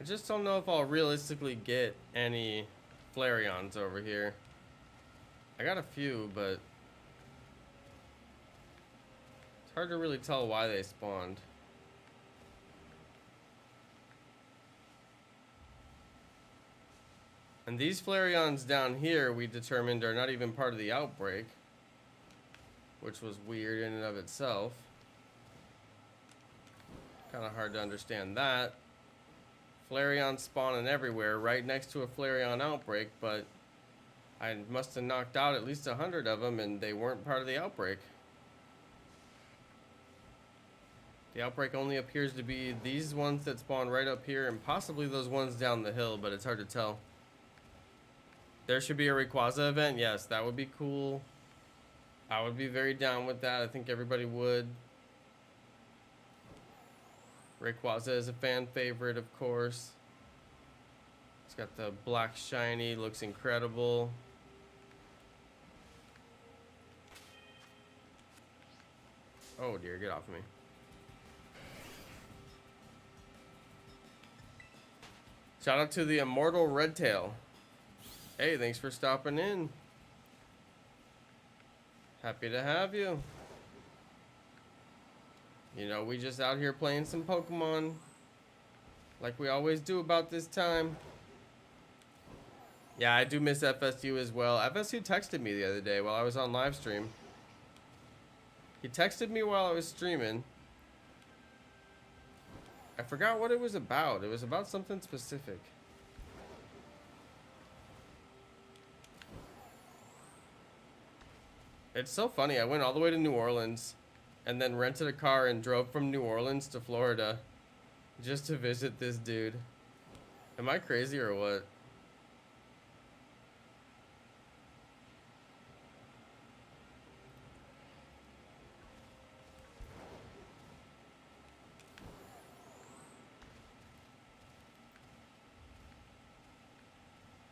I just don't know if I'll realistically get any Flareons over here. I got a few, but it's hard to really tell why they spawned. And these Flareons down here, we determined, are not even part of the outbreak, which was weird in and of itself. Kind of hard to understand that. Flareon spawning everywhere, right next to a Flareon outbreak, but I must have knocked out at least 100 of them, and they weren't part of the outbreak. The outbreak only appears to be these ones that spawn right up here, and possibly those ones down the hill, but it's hard to tell. There should be a Rayquaza event. Yes, that would be cool. I would be very down with that. I think everybody would. Rayquaza is a fan favorite, of course. It's got the black shiny, looks incredible. Oh dear, get off of me. Shout out to the immortal Redtail. Hey, thanks for stopping in. Happy to have you. You know, we just out here playing some Pokemon like we always do about this time. Yeah, I do miss FSU as well. FSU texted me the other day while I was on live stream. He texted me while I was streaming. I forgot what it was about. It was about something specific. It's so funny. I went all the way to New Orleans and then rented a car and drove from New Orleans to Florida just to visit this dude. Am I crazy or what?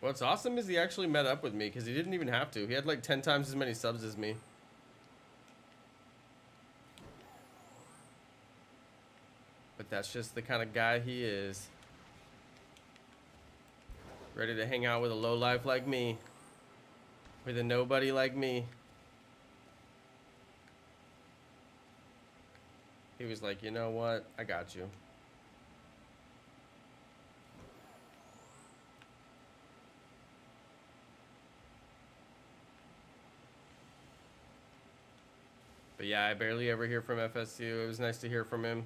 What's awesome is he actually met up with me because he didn't even have to. He had like 10 times as many subs as me. But that's just the kind of guy he is. Ready to hang out with a lowlife like me. With a nobody like me. He was like, you know what? I got you. But yeah, I barely ever hear from FSU. It was nice to hear from him.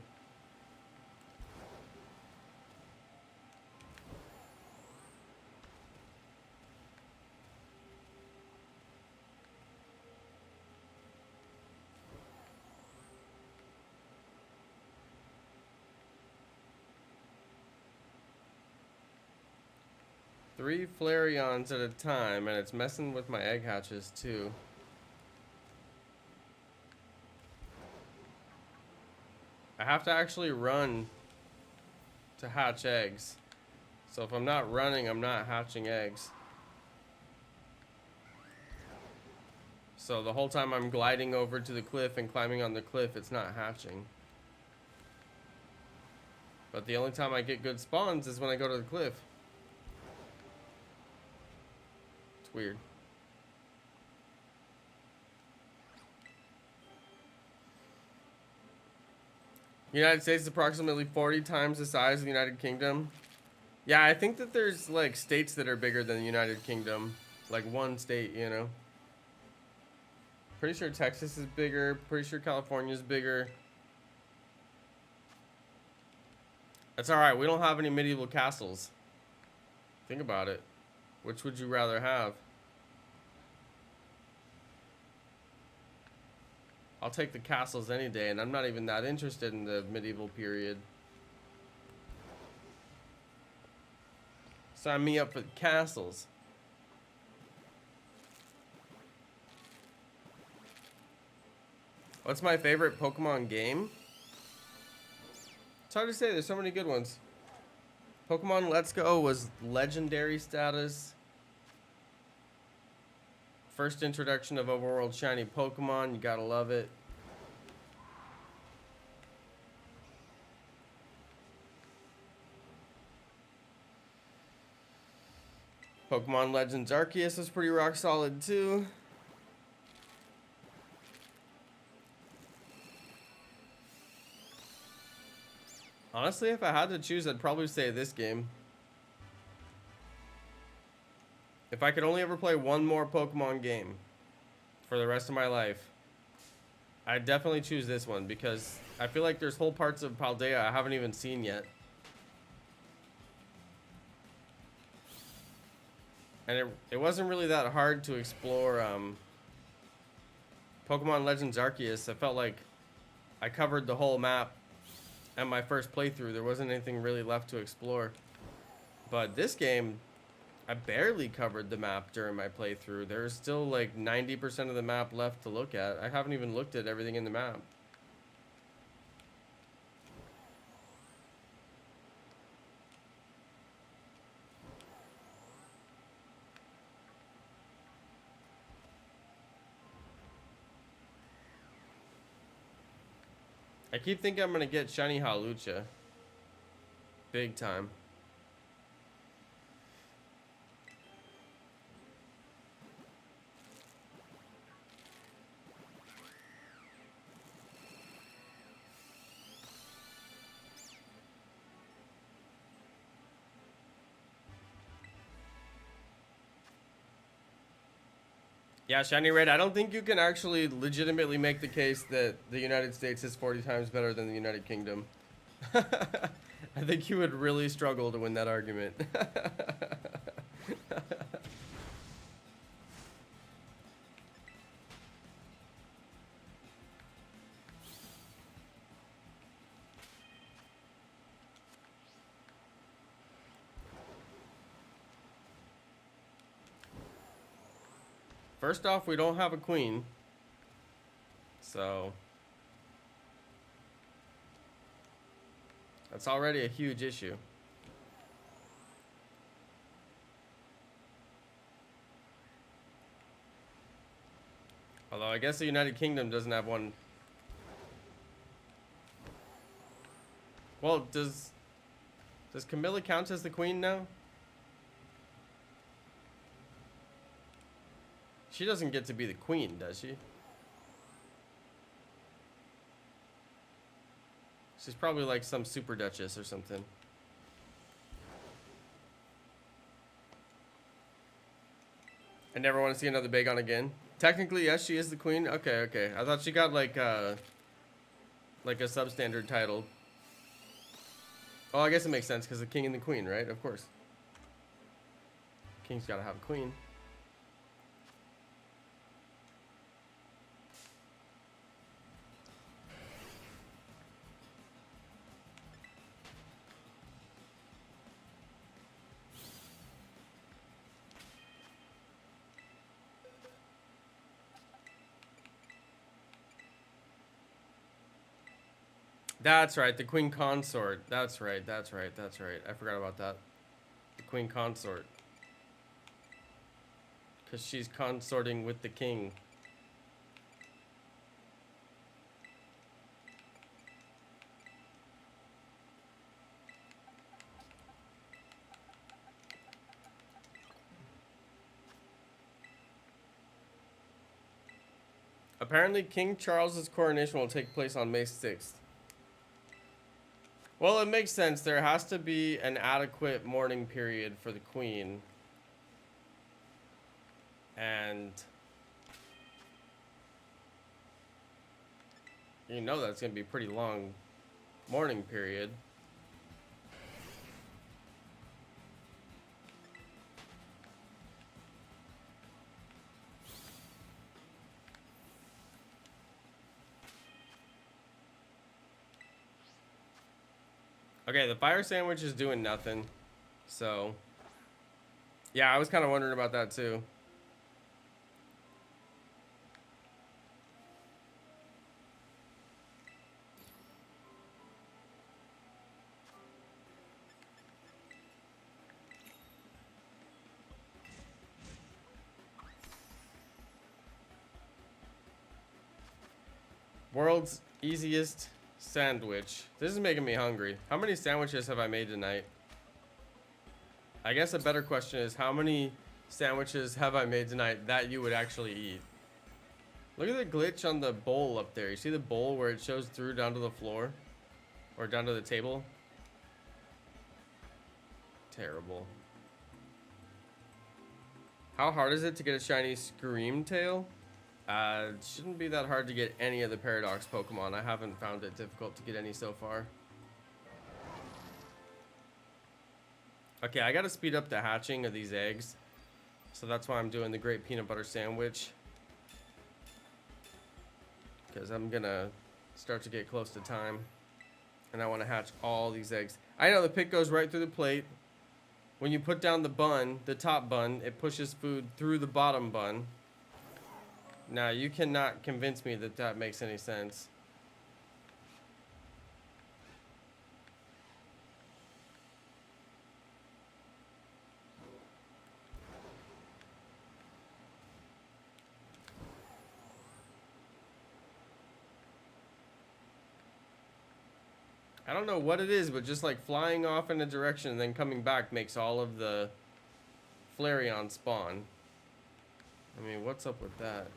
Three Flareons at a time, and it's messing with my egg hatches too. I have to actually run to hatch eggs. So if I'm not running, I'm not hatching eggs. So the whole time I'm gliding over to the cliff and climbing on the cliff, it's not hatching. But the only time I get good spawns is when I go to the cliff. It's weird. United States is approximately 40 times the size of the United Kingdom. Yeah, I think that there's like states that are bigger than the United Kingdom. Like one state, you know. Pretty sure Texas is bigger. Pretty sure California is bigger. That's alright, we don't have any medieval castles. Think about it. Which would you rather have? I'll take the castles any day, and I'm not even that interested in the medieval period. Sign me up for the castles. What's my favorite Pokemon game? It's hard to say, there's so many good ones. Pokemon Let's Go was legendary status. First introduction of overworld shiny Pokemon, you gotta love it. Pokemon Legends Arceus was pretty rock solid too. Honestly, if I had to choose, I'd probably say this game. If I could only ever play one more Pokemon game for the rest of my life, I'd definitely choose this one because I feel like there's whole parts of Paldea I haven't even seen yet. And it wasn't really that hard to explore Pokemon Legends Arceus. I felt like I covered the whole map at my first playthrough. There wasn't anything really left to explore. But this game, I barely covered the map during my playthrough. There's still like 90% of the map left to look at. I haven't even looked at everything in the map. I keep thinking I'm gonna get Shiny Hawlucha. Big time. Yeah, Shiny Red, I don't think you can actually legitimately make the case that the United States is 40 times better than the United Kingdom. I think you would really struggle to win that argument. First off, we don't have a queen. So that's already a huge issue. Although I guess the United Kingdom doesn't have one. Well, does Camilla count as the queen now? She doesn't get to be the queen, does she? She's probably like some super duchess or something. I never want to see another Bagon again. Technically, yes, she is the queen. Okay, okay. I thought she got like a substandard title. Oh, I guess it makes sense because the king and the queen, right? Of course. King's got to have a queen. That's right, the queen consort. That's right, that's right, that's right. I forgot about that. The queen consort. Because she's consorting with the king. Apparently, King Charles's coronation will take place on May 6th. Well, it makes sense. There has to be an adequate mourning period for the queen. And you know that's going to be a pretty long mourning period. Okay, the fire sandwich is doing nothing. So, yeah, I was kind of wondering about that too. World's easiest sandwich. This is making me hungry. How many sandwiches have I made tonight? I guess a better question is, how many sandwiches have I made tonight that you would actually eat? Look at the glitch on the bowl up there. You see the bowl where it shows through down to the floor? Or down to the table? Terrible. How hard is it to get a shiny Scream Tail? It shouldn't be that hard to get any of the Paradox Pokemon. I haven't found it difficult to get any so far. Okay, I gotta speed up the hatching of these eggs. So that's why I'm doing the Great Peanut Butter Sandwich. Because I'm gonna start to get close to time. And I want to hatch all these eggs. I know the pick goes right through the plate. When you put down the bun, the top bun, it pushes food through the bottom bun. Now, you cannot convince me that that makes any sense. I don't know what it is, but just like flying off in a direction and then coming back makes all of the Flareon spawn. I mean, what's up with that?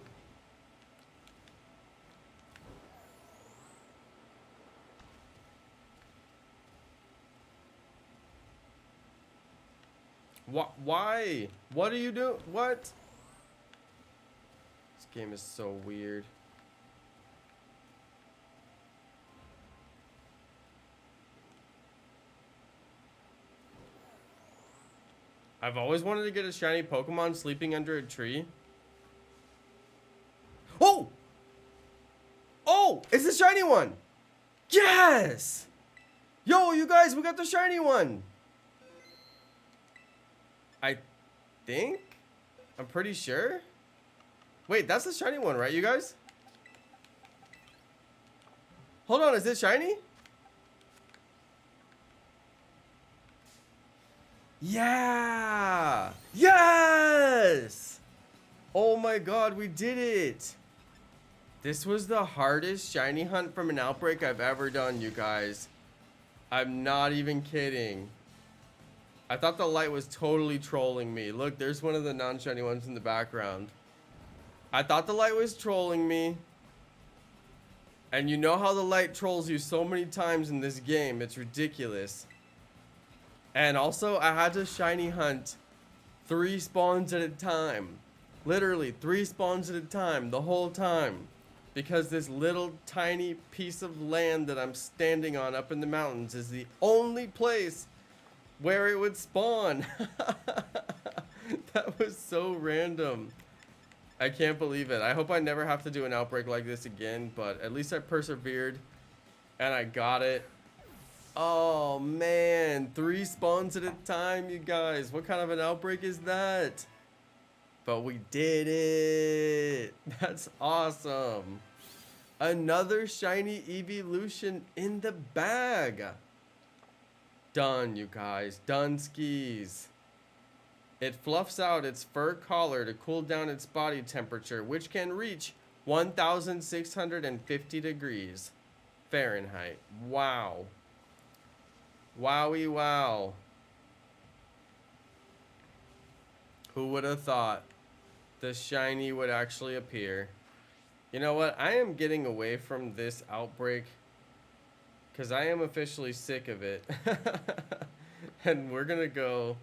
Why? What are you doing? What? This game is so weird. I've always wanted to get a shiny Pokemon sleeping under a tree. Oh! Oh! It's the shiny one! Yes! Yo, you guys, we got the shiny one! I think? I'm pretty sure. Wait, that's the shiny one, right, you guys? Hold on, is it shiny? Yeah! Yes! Oh my god, we did it! This was the hardest shiny hunt from an Outbreak I've ever done, you guys. I'm not even kidding. I thought the light was totally trolling me. Look, there's one of the non-shiny ones in the background. I thought the light was trolling me. And you know how the light trolls you so many times in this game. It's ridiculous. And also, I had to shiny hunt 3 spawns at a time. Literally, 3 spawns at a time, the whole time. Because this little tiny piece of land that I'm standing on up in the mountains is the only place where it would spawn. That was so random. I can't believe it. I hope I never have to do an outbreak like this again, but at least I persevered and I got it. Oh man, 3 spawns at a time, you guys. What kind of an outbreak is that? But we did it. That's awesome. Another shiny evolution in the bag. Done, you guys. Done skis. It fluffs out its fur collar to cool down its body temperature, which can reach 1,650 degrees Fahrenheit. Wow. Wowie wow. Who would have thought the shiny would actually appear? You know what? I am getting away from this outbreak because I am officially sick of it. And we're going to go...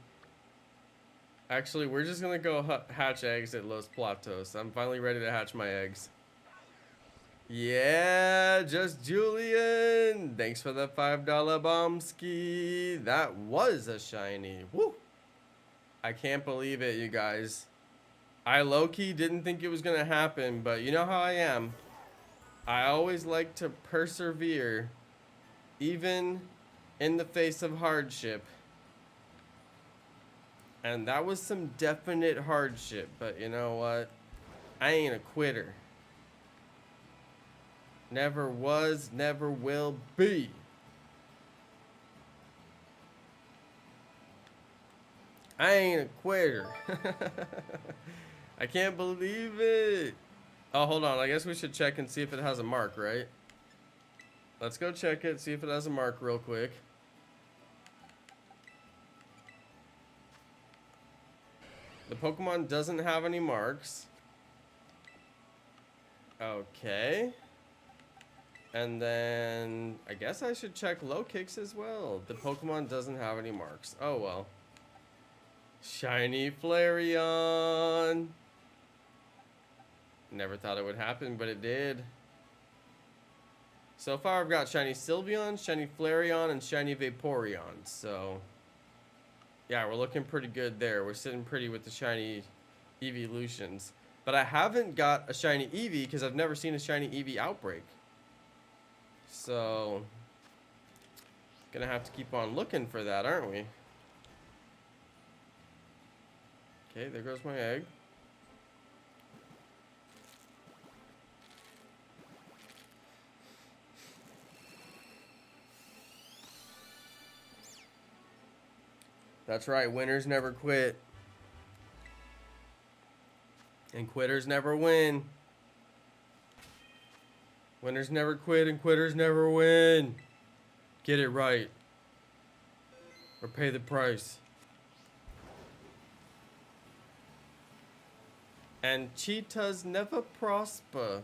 Actually, we're just going to go hatch eggs at Los Platos. I'm finally ready to hatch my eggs. Yeah, just Julian. Thanks for the $5 bomb ski. That was a shiny. Woo. I can't believe it, you guys. I low-key didn't think it was going to happen, but you know how I am. I always like to persevere, even in the face of hardship. And that was some definite hardship, but you know what? I ain't a quitter. Never was, never will be. I ain't a quitter. I can't believe it. Oh, hold on. I guess we should check and see if it has a mark, right? Let's go check it, see if it has a mark real quick. The Pokemon doesn't have any marks. Okay. And then I guess I should check Lokix as well. The Pokemon doesn't have any marks. Oh well. Shiny Flareon. Never thought it would happen, but it did. So far I've got Shiny Sylveon, Shiny Flareon, and Shiny Vaporeon. So yeah, we're looking pretty good there. We're sitting pretty with the Shiny Evolutions. But I haven't got a Shiny Eevee because I've never seen a Shiny Eevee Outbreak. So gonna have to keep on looking for that, aren't we? Okay, there goes my egg. That's right, winners never quit. And quitters never win. Winners never quit and quitters never win. Get it right. Or pay the price. And cheetahs never prosper.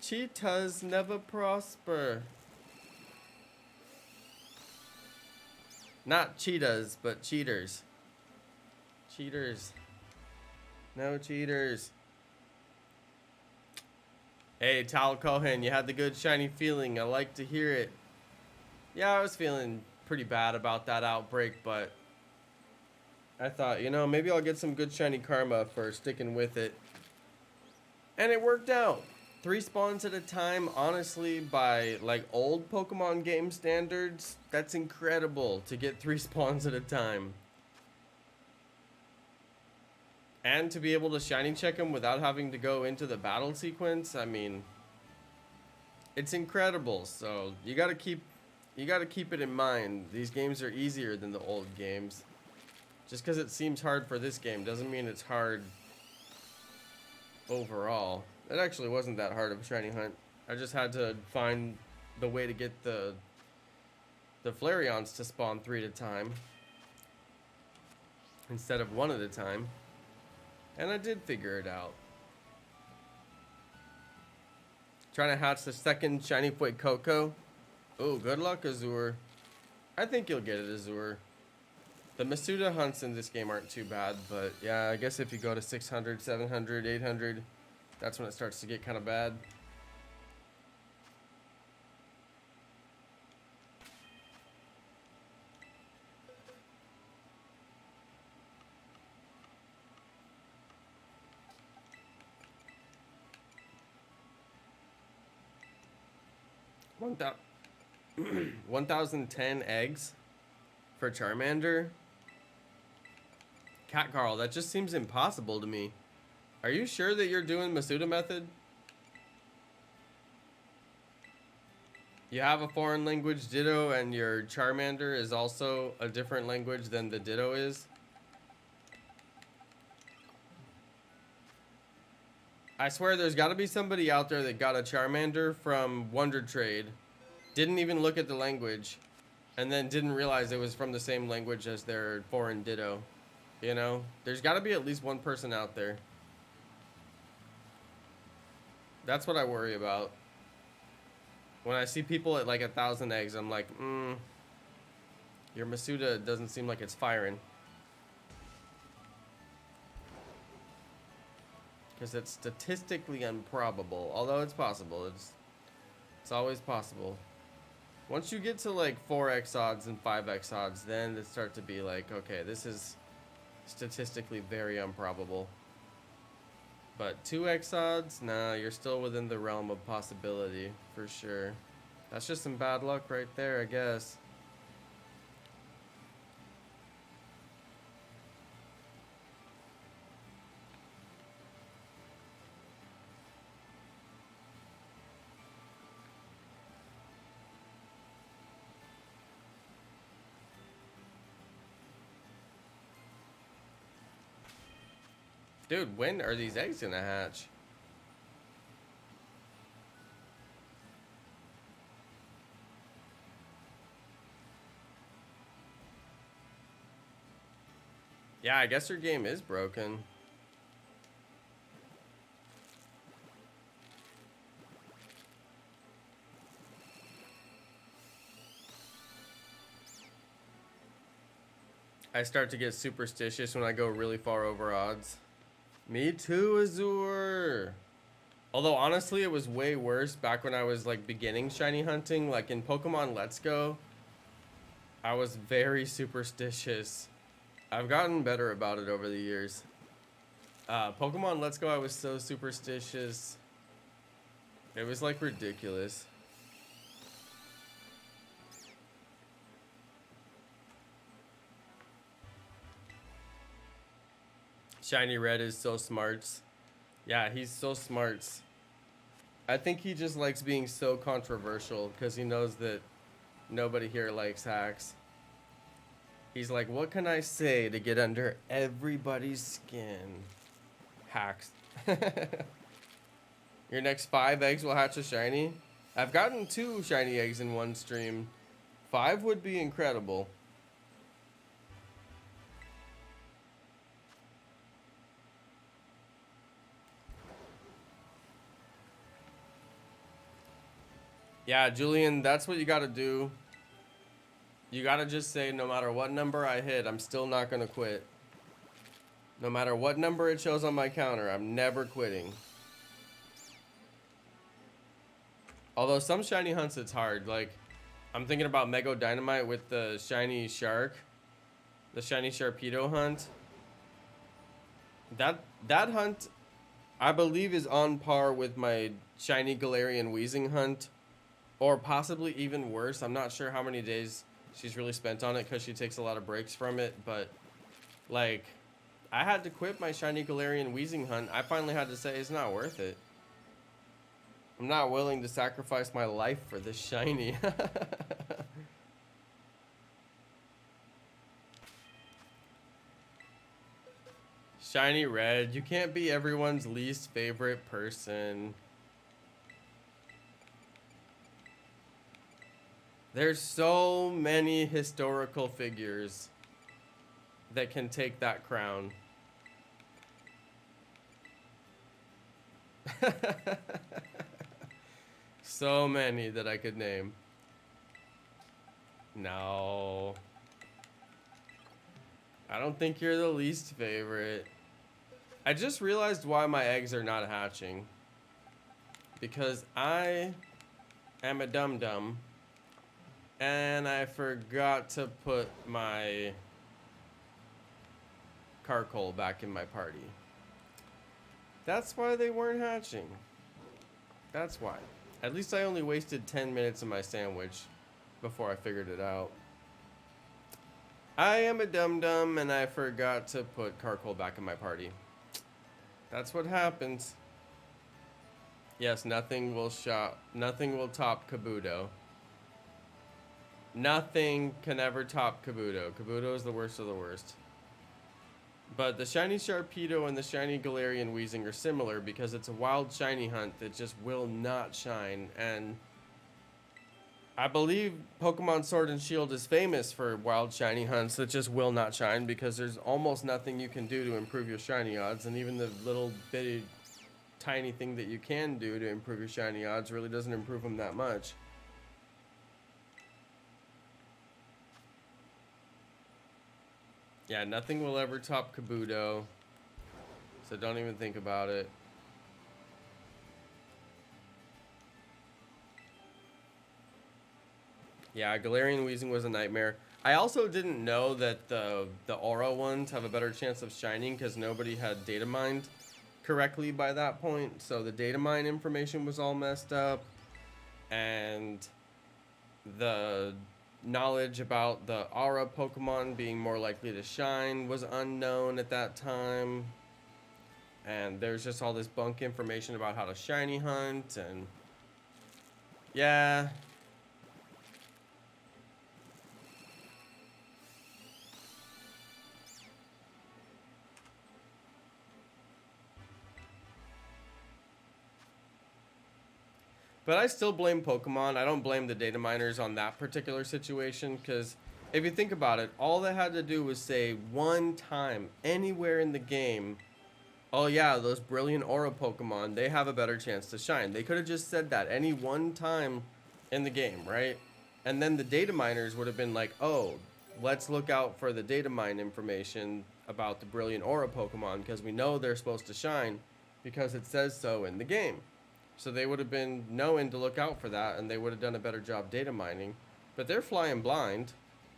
Cheetahs never prosper. Not cheetahs, but cheaters. Cheaters. No cheaters. Hey, Tal Cohen, you had the good shiny feeling. I like to hear it. Yeah, I was feeling pretty bad about that outbreak, but I thought, you know, maybe I'll get some good shiny karma for sticking with it. And it worked out. 3 spawns at a time, honestly, by like old Pokemon game standards, that's incredible to get 3 spawns at a time. And to be able to shiny check them without having to go into the battle sequence, I mean, it's incredible. So you gotta keep it in mind. These games are easier than the old games. Just because it seems hard for this game doesn't mean it's hard overall. It actually wasn't that hard of a shiny hunt. I just had to find the way to get the Flareons to spawn 3 at a time instead of 1 at a time. And I did figure it out. Trying to hatch the second shiny Fuecoco. Oh, good luck, Azure. I think you'll get it, Azure. The Masuda hunts in this game aren't too bad, but yeah, I guess if you go to 600, 700, 800, that's when it starts to get kind of bad. One 1,010 eggs for Charmander. Cat Carl, that just seems impossible to me. Are you sure that you're doing Masuda method? You have a foreign language Ditto and your Charmander is also a different language than the Ditto is? I swear there's got to be somebody out there that got a Charmander from Wonder Trade, didn't even look at the language, and then didn't realize it was from the same language as their foreign Ditto. You know? There's got to be at least one person out there. That's what I worry about. When I see people at like 1,000 eggs, I'm like, your Masuda doesn't seem like it's firing. Because it's statistically improbable. Although it's possible. It's always possible. Once you get to like 4x odds and 5x odds, then it starts to be like, okay, this is statistically very improbable. But 2x odds, nah, you're still within the realm of possibility, for sure. That's just some bad luck right there, I guess. Dude, when are these eggs gonna hatch? Yeah, I guess your game is broken. I start to get superstitious when I go really far over odds. Me too, Azure. Although honestly, it was way worse back when I was like beginning shiny hunting. Like in Pokemon Let's Go, I was very superstitious. I've gotten better about it over the years. Pokemon Let's Go, I was so superstitious. It was like ridiculous. Shiny Red is so smart. Yeah, he's so smart. I think he just likes being so controversial because he knows that nobody here likes hacks. He's like, what can I say to get under everybody's skin? Hacks. Your next 5 eggs will hatch a shiny? I've gotten 2 shiny eggs in one stream. 5 would be incredible. Yeah, Julian, that's what you gotta do. You gotta just say, no matter what number I hit, I'm still not gonna quit. No matter what number it shows on my counter, I'm never quitting. Although some shiny hunts, it's hard. Like, I'm thinking about Mego Dynamite with the shiny shark. The shiny Sharpedo hunt. That hunt, I believe, is on par with my shiny Galarian Weezing hunt. Or possibly even worse. I'm not sure how many days she's really spent on it because she takes a lot of breaks from it. But, like, I had to quit my shiny Galarian Weezing hunt. I finally had to say it's not worth it. I'm not willing to sacrifice my life for this shiny. Shiny Red. You can't be everyone's least favorite person. There's so many historical figures that can take that crown. So many that I could name. No. I don't think you're the least favorite. I just realized why my eggs are not hatching. Because I am a dum-dum. And I forgot to put my Carkol back in my party. That's why they weren't hatching. That's why. At least I only wasted 10 minutes of my sandwich before I figured it out. I am a dum-dum and I forgot to put Carkol back in my party. That's what happens. Yes, nothing will top Kabuto. Nothing can ever top Kabuto. Kabuto is the worst of the worst. But the shiny Sharpedo and the shiny Galarian Weezing are similar because it's a wild shiny hunt that just will not shine. And I believe Pokemon Sword and Shield is famous for wild shiny hunts that just will not shine because there's almost nothing you can do to improve your shiny odds. And even the little bitty tiny thing that you can do to improve your shiny odds really doesn't improve them that much. Yeah, nothing will ever top Kabuto, so don't even think about it. Yeah, Galarian Weezing was a nightmare. I also didn't know that the Aura ones have a better chance of shining because nobody had data mined correctly by that point, so the data mine information was all messed up, and the knowledge about the Aura Pokemon being more likely to shine was unknown at that time. And there's just all this bunk information about how to shiny hunt, and yeah. But I still blame Pokemon. I don't blame the data miners on that particular situation because If you think about it, all they had to do was say one time anywhere in the game, oh yeah, those brilliant aura Pokemon, they have a better chance to shine. They could have just said that any one time in the game, right? And then the data miners would have been like, oh, let's look out for the data mine information about the brilliant aura Pokemon because we know they're supposed to shine because it says so in the game. So they would have been knowing to look out for that, and they would have done a better job data mining. But they're flying blind.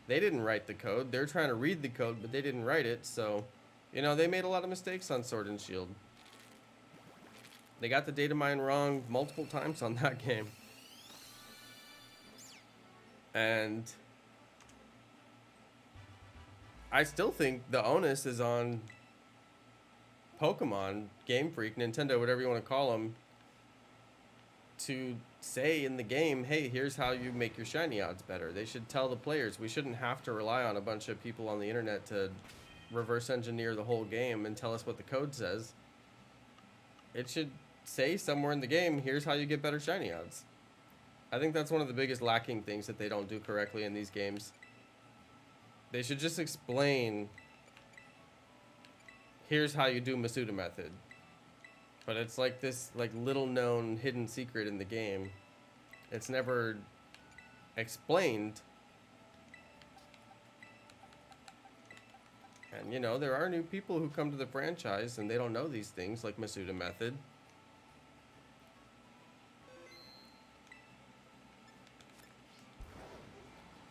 They didn't write the code. They're trying to read the code, but they didn't write it. So, you know, they made a lot of mistakes on Sword and Shield. They got the data mine wrong multiple times on that game. And I still think the onus is on Pokemon, Game Freak, Nintendo, whatever you want to call them, to say in the game, hey, here's how you make your shiny odds better. They should tell the players. We shouldn't have to rely on a bunch of people on the internet to reverse engineer the whole game and tell us what the code says. It should say somewhere in the game, here's how you get better shiny odds. I think that's one of the biggest lacking things that they don't do correctly in these games. They should just explain, here's how you do Masuda method. But it's like this little known hidden secret in the game. It's never explained. And you know, there are new people who come to the franchise and they don't know these things like Masuda method.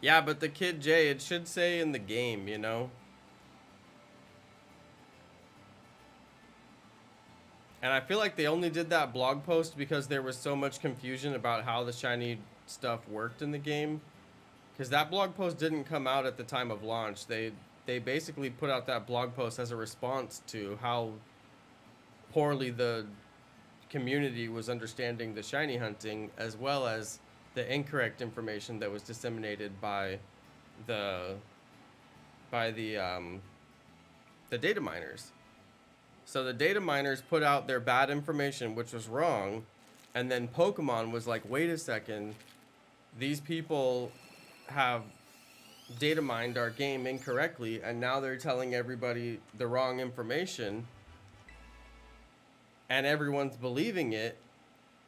Yeah, but the Kid J, it should say in the game, you know? And I feel like they only did that blog post because there was so much confusion about how the shiny stuff worked in the game. Because that blog post didn't come out at the time of launch. They basically put out that blog post as a response to how poorly the community was understanding the shiny hunting, as well as the incorrect information that was disseminated by the data miners. So the data miners put out their bad information, which was wrong, and then Pokemon was like, wait a second, these people have data mined our game incorrectly, and now they're telling everybody the wrong information, and everyone's believing it,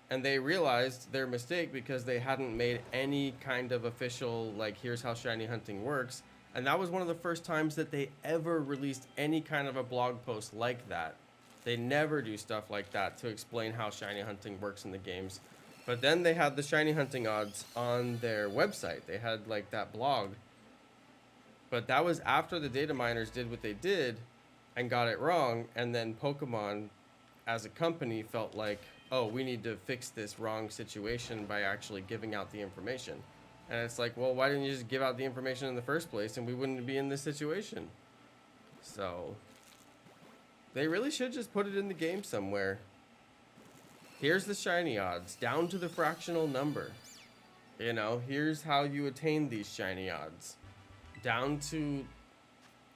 and they realized their mistake because they hadn't made any kind of official, like, here's how shiny hunting works. And that was one of the first times that they ever released any kind of a blog post like that. They never do stuff like that to explain how shiny hunting works in the games. But then they had the shiny hunting odds on their website. They had like that blog. But that was after the data miners did what they did and got it wrong. And then Pokemon as a company felt like, oh, we need to fix this wrong situation by actually giving out the information. And it's like, well, why didn't you just give out the information in the first place and we wouldn't be in this situation? So they really should just put it in the game somewhere. Here's the shiny odds, down to the fractional number. You know, here's how you attain these shiny odds. Down to,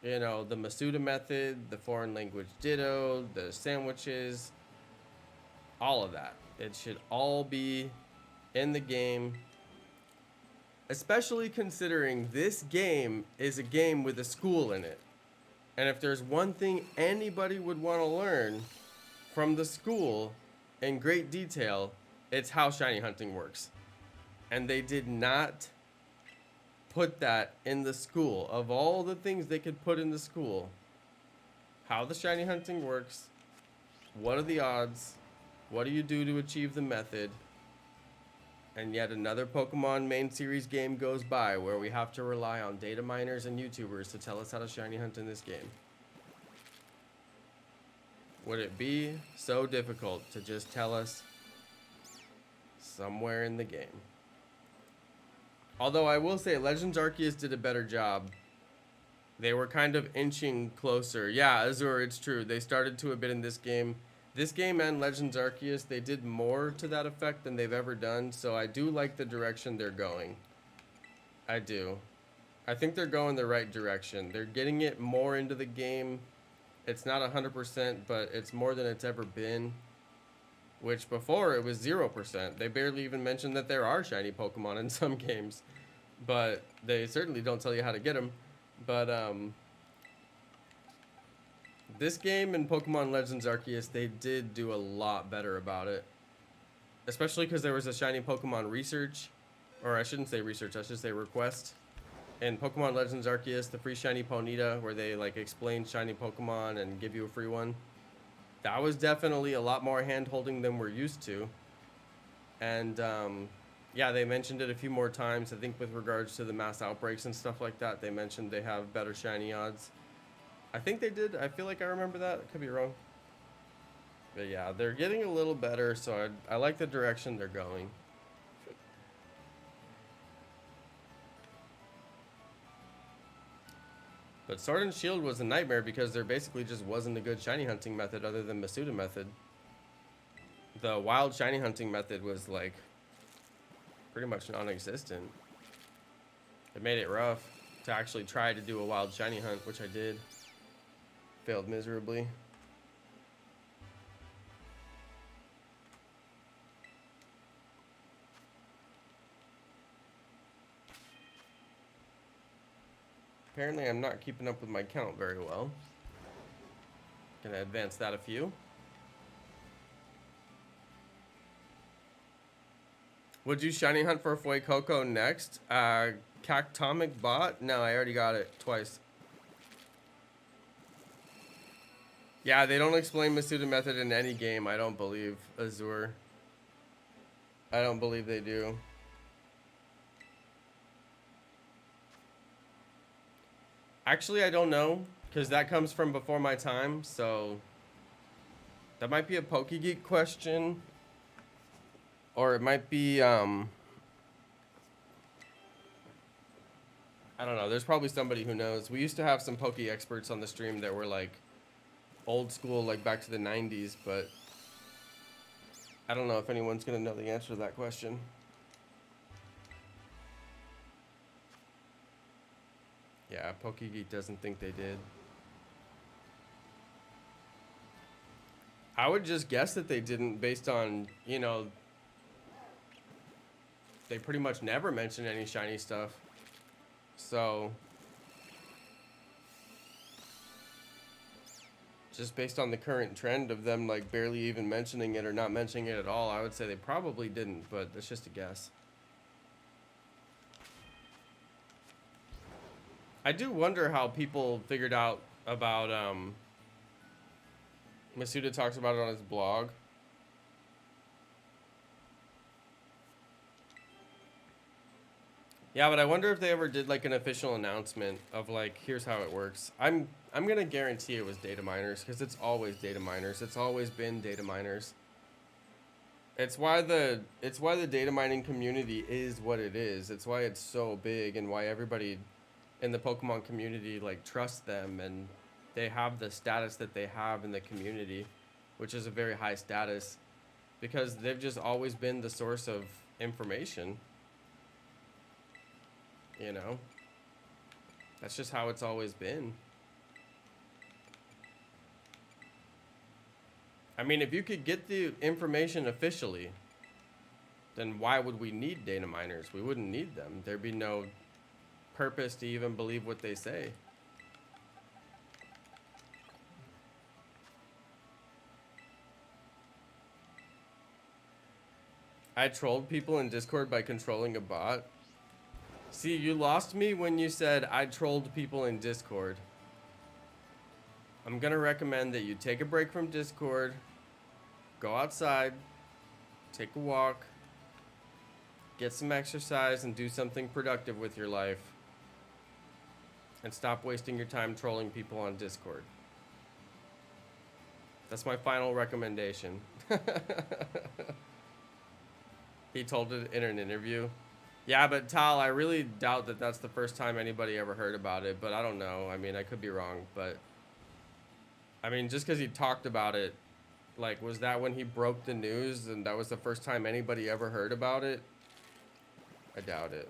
you know, the Masuda method, the foreign language ditto, the sandwiches, all of that. It should all be in the game. Especially considering this game is a game with a school in it. And if there's one thing anybody would want to learn from the school in great detail, it's how shiny hunting works. And they did not put that in the school. Of all the things they could put in the school, how the shiny hunting works, what are the odds, what do you do to achieve the method, and yet another Pokemon main series game goes by where we have to rely on data miners and YouTubers to tell us how to shiny hunt in this game. Would it be so difficult to just tell us somewhere in the game? Although I will say Legends Arceus did a better job. They were kind of inching closer. Yeah, Azure, it's true. They started to a bit in this game. This game and Legends Arceus, they did more to that effect than they've ever done, so I do like the direction they're going. I do. I think they're going the right direction. They're getting it more into the game. It's not 100%, but it's more than it's ever been. Which before, it was 0%. They barely even mentioned that there are shiny Pokemon in some games. but they certainly don't tell you how to get them. But this game and Pokemon Legends Arceus, they did do a lot better about it. Especially because there was a shiny Pokemon research, or I shouldn't say research, I should say request. In Pokemon Legends Arceus, the free shiny Ponyta, where they like explain shiny Pokemon and give you a free one. That was definitely a lot more hand-holding than we're used to. And yeah, they mentioned it a few more times. I think with regards to the mass outbreaks and stuff like that, they mentioned they have better shiny odds. I think they did. I feel like I remember that. I could be wrong. But yeah, they're getting a little better, so I like the direction they're going. But Sword and Shield was a nightmare because there basically just wasn't a good shiny hunting method other than Masuda method. The wild shiny hunting method was like pretty much non-existent. It made it rough to actually try to do a wild shiny hunt, which I did. Failed miserably. Apparently I'm not keeping up with my count very well. Gonna advance that a few. Would you shiny hunt for Fuecoco next? Cactomic bot? No, I already got it twice. Yeah, they don't explain Masuda method in any game, I don't believe, Azure. I don't believe they do. Actually, I don't know, because that comes from before my time, so that might be a PokeGeek question. Or it might be, I don't know. There's probably somebody who knows. We used to have some Poke experts on the stream that were like old school, like back to the 90s, but I don't know if anyone's going to know the answer to that question. Yeah, PokeGeek doesn't think they did. I would just guess that they didn't based on, you know, they pretty much never mention any shiny stuff. So just based on the current trend of them like barely even mentioning it or not mentioning it at all, I would say they probably didn't, but that's just a guess. I do wonder how people figured out about Masuda talks about it on his blog. Yeah, but I wonder if they ever did like an official announcement of like, here's how it works. I'm gonna guarantee it was data miners because it's always data miners. It's always been data miners. It's why the data mining community is what it is. It's why it's so big and why everybody in the Pokemon community like trusts them and they have the status that they have in the community, which is a very high status because they've just always been the source of information. You know, that's just how it's always been. I mean, if you could get the information officially, then why would we need data miners? We wouldn't need them. There'd be no purpose to even believe what they say. I trolled people in Discord by controlling a bot. See, you lost me when you said I trolled people in Discord. I'm gonna recommend that you take a break from Discord, go outside, take a walk, get some exercise, and do something productive with your life. And stop wasting your time trolling people on Discord. That's my final recommendation. He told it in an interview. Yeah, but Tal, I really doubt that that's the first time anybody ever heard about it, but I don't know. I mean, I could be wrong, but I mean, just because he talked about it, like, was that when he broke the news and that was the first time anybody ever heard about it? I doubt it.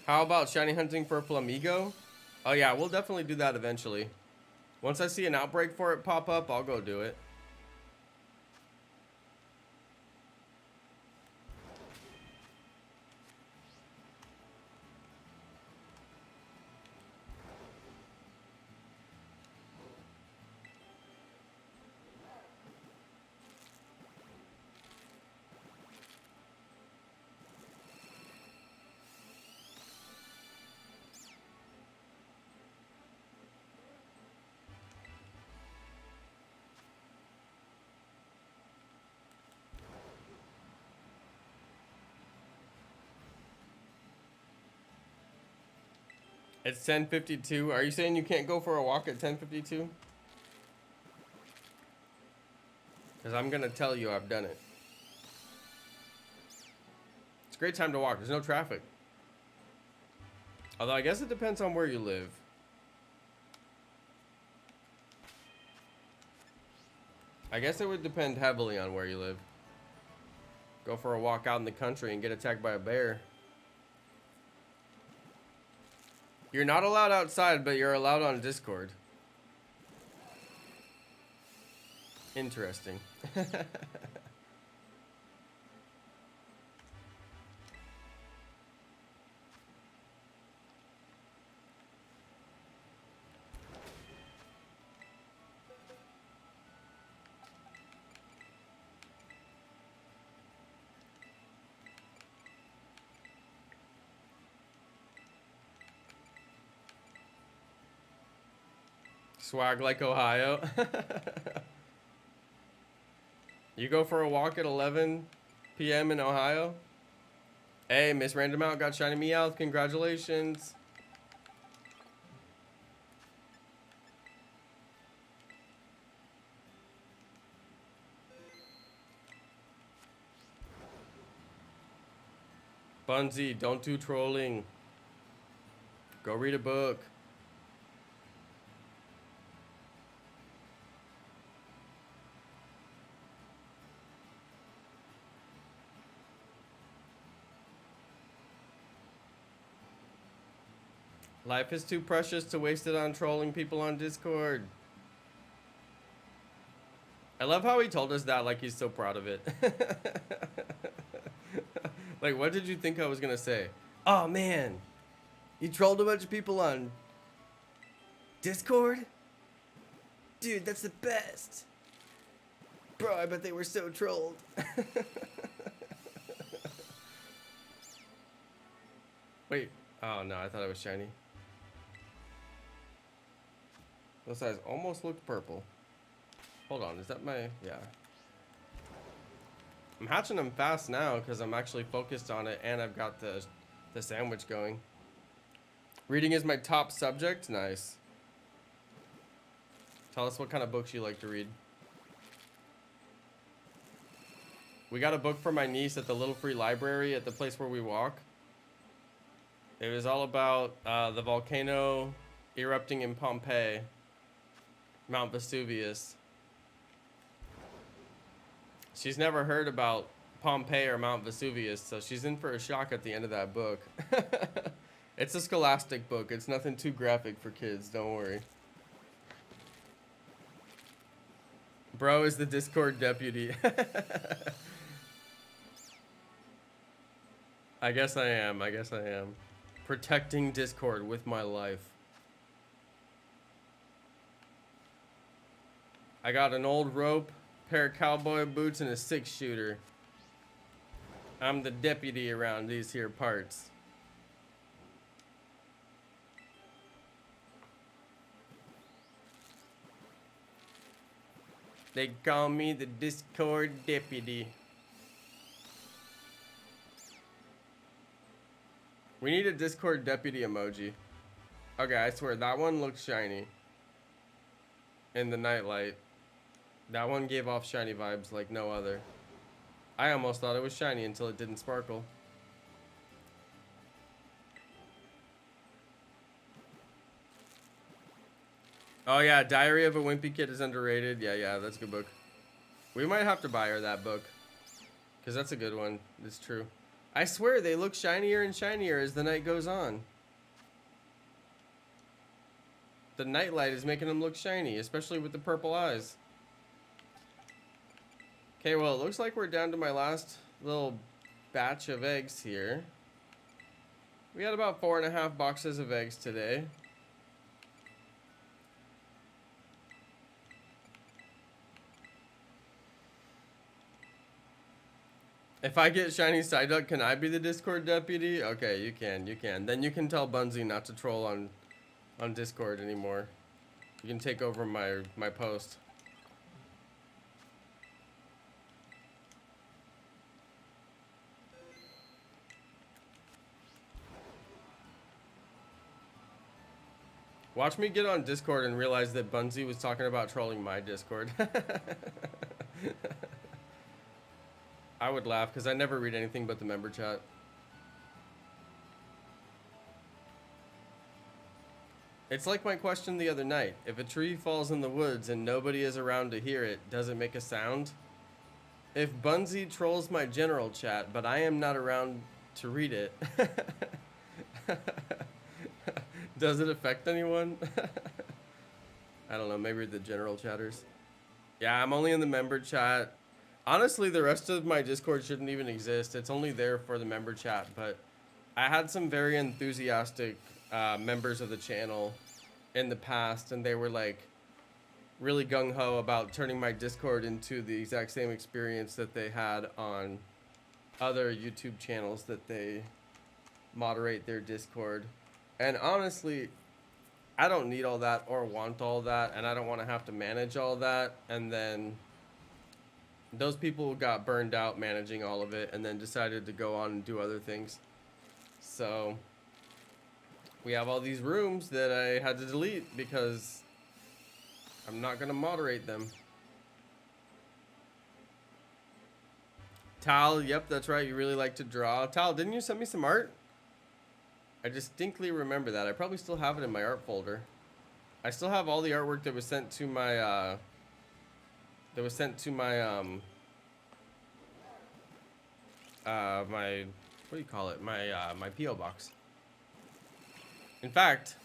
How about shiny hunting for Flamigo? Oh yeah, we'll definitely do that eventually. Once I see an outbreak for it pop up, I'll go do it. It's 10:52. Are you saying you can't go for a walk at 10:52? Because I'm going to tell you I've done it. It's a great time to walk. There's no traffic. Although I guess it depends on where you live. I guess it would depend heavily on where you live. Go for a walk out in the country and get attacked by a bear. You're not allowed outside, but you're allowed on Discord. Interesting. Swag like Ohio. You go for a walk at 11 p.m. in Ohio? Hey, Miss Random Out got shiny Meowth. Congratulations. Bunzy, don't do trolling. Go read a book. Life is too precious to waste it on trolling people on Discord. I love how he told us that like he's so proud of it. Like, what did you think I was gonna say? Oh man, you trolled a bunch of people on Discord? Dude, that's the best. Bro, I bet they were so trolled. Wait, oh no, I thought it was shiny. Those eyes almost looked purple. Hold on, is that my... yeah. I'm hatching them fast now because I'm actually focused on it and I've got the sandwich going. Reading is my top subject? Nice. Tell us what kind of books you like to read. We got a book for my niece at the Little Free Library at the place where we walk. It was all about the volcano erupting in Pompeii. Mount Vesuvius. She's never heard about Pompeii or Mount Vesuvius, so she's in for a shock at the end of that book. It's a scholastic book. It's nothing too graphic for kids, don't worry. Bro is the Discord deputy. I guess I am. I guess I am. Protecting Discord with my life. I got an old rope, pair of cowboy boots, and a 6-shooter. I'm the deputy around these here parts. They call me the Discord deputy. We need a Discord deputy emoji. Okay, I swear, that one looks shiny. In the nightlight. That one gave off shiny vibes like no other. I almost thought it was shiny until it didn't sparkle. Oh yeah, Diary of a Wimpy Kid is underrated. Yeah, that's a good book. We might have to buy her that book. Because that's a good one. It's true. I swear they look shinier and shinier as the night goes on. The nightlight is making them look shiny, especially with the purple eyes. Okay, well, it looks like we're down to my last little batch of eggs here. We had about 4.5 boxes of eggs today. If I get shiny Psyduck, can I be the Discord deputy? Okay, you can. Then you can tell Bunzy not to troll on Discord anymore. You can take over my post. Watch me get on Discord and realize that Bunzy was talking about trolling my Discord. I would laugh because I never read anything but the member chat. It's like my question the other night. If a tree falls in the woods and nobody is around to hear it, does it make a sound? If Bunzy trolls my general chat, but I am not around to read it, does it affect anyone? I don't know, maybe the general chatters. Yeah, I'm only in the member chat. Honestly, the rest of my Discord shouldn't even exist. It's only there for the member chat, but I had some very enthusiastic members of the channel in the past, and they were like really gung-ho about turning my Discord into the exact same experience that they had on other YouTube channels that they moderate their Discord. And honestly, I don't need all that or want all that, and I don't want to have to manage all that. And then those people got burned out managing all of it and then decided to go on and do other things. So we have all these rooms that I had to delete because I'm not going to moderate them. Tal, yep, that's right. You really like to draw. Tal, didn't you send me some art? I distinctly remember that. I probably still have it in my art folder. I still have all the artwork that was sent to my my, what do you call it? My P.O. box. In fact,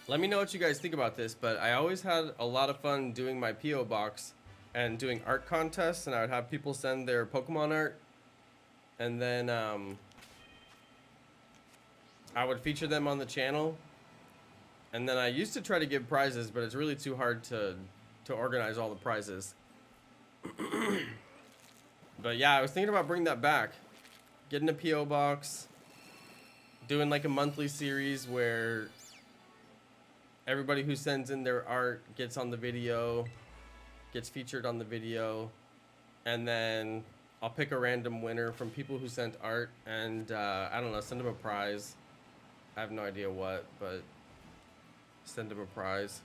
let me know what you guys think about this, but I always had a lot of fun doing my P.O. box and doing art contests, and I would have people send their Pokemon art, and then I would feature them on the channel, and then I used to try to give prizes, but it's really too hard to organize all the prizes. But yeah, I was thinking about bringing that back. Getting a P.O. box. Doing like a monthly series where everybody who sends in their art gets on the video. Gets featured on the video. And then I'll pick a random winner from people who sent art. And I don't know, send them a prize. I have no idea what, but send them a prize.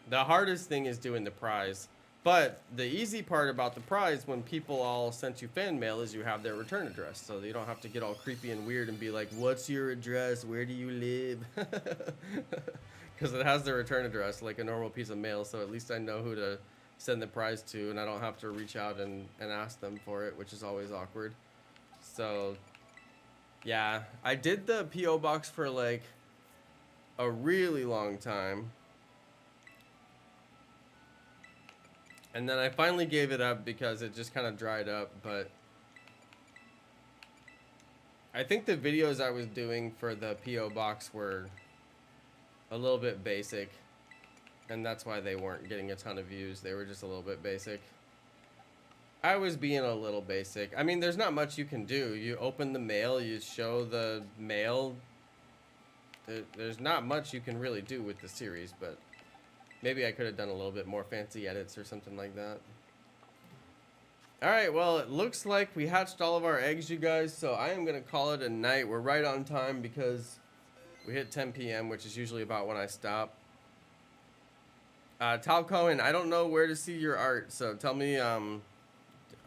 The hardest thing is doing the prize. But the easy part about the prize when people all sent you fan mail is you have their return address. So you don't have to get all creepy and weird and be like, what's your address? Where do you live? Because it has their return address like a normal piece of mail. So at least I know who to send the prize to, and I don't have to reach out and ask them for it, which is always awkward. So yeah, I did the P.O. box for like a really long time. And then I finally gave it up because it just kind of dried up, but I think the videos I was doing for the P.O. box were a little bit basic, and that's why they weren't getting a ton of views. They were just a little bit basic. I was being a little basic. I mean, there's not much you can do. You open the mail, you show the mail. There's not much you can really do with the series, but maybe I could have done a little bit more fancy edits or something like that. Alright, well, it looks like we hatched all of our eggs, you guys, so I am going to call it a night. We're right on time because we hit 10 p.m., which is usually about when I stop. Tal Cohen, I don't know where to see your art, so tell me, are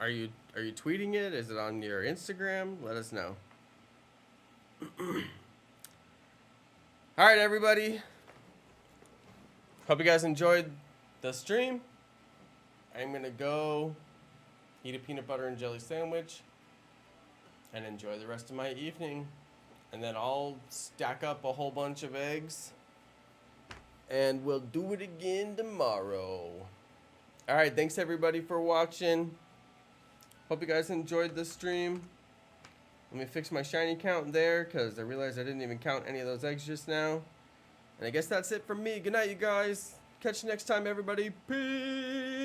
you tweeting it? Is it on your Instagram? Let us know. Alright, everybody. Hope you guys enjoyed the stream. I'm gonna go eat a peanut butter and jelly sandwich. and enjoy the rest of my evening. And then I'll stack up a whole bunch of eggs. And we'll do it again tomorrow. Alright, thanks everybody for watching. Hope you guys enjoyed the stream. Let me fix my shiny count there, because I realized I didn't even count any of those eggs just now. And I guess that's it from me. Good night, you guys. Catch you next time, everybody. Peace.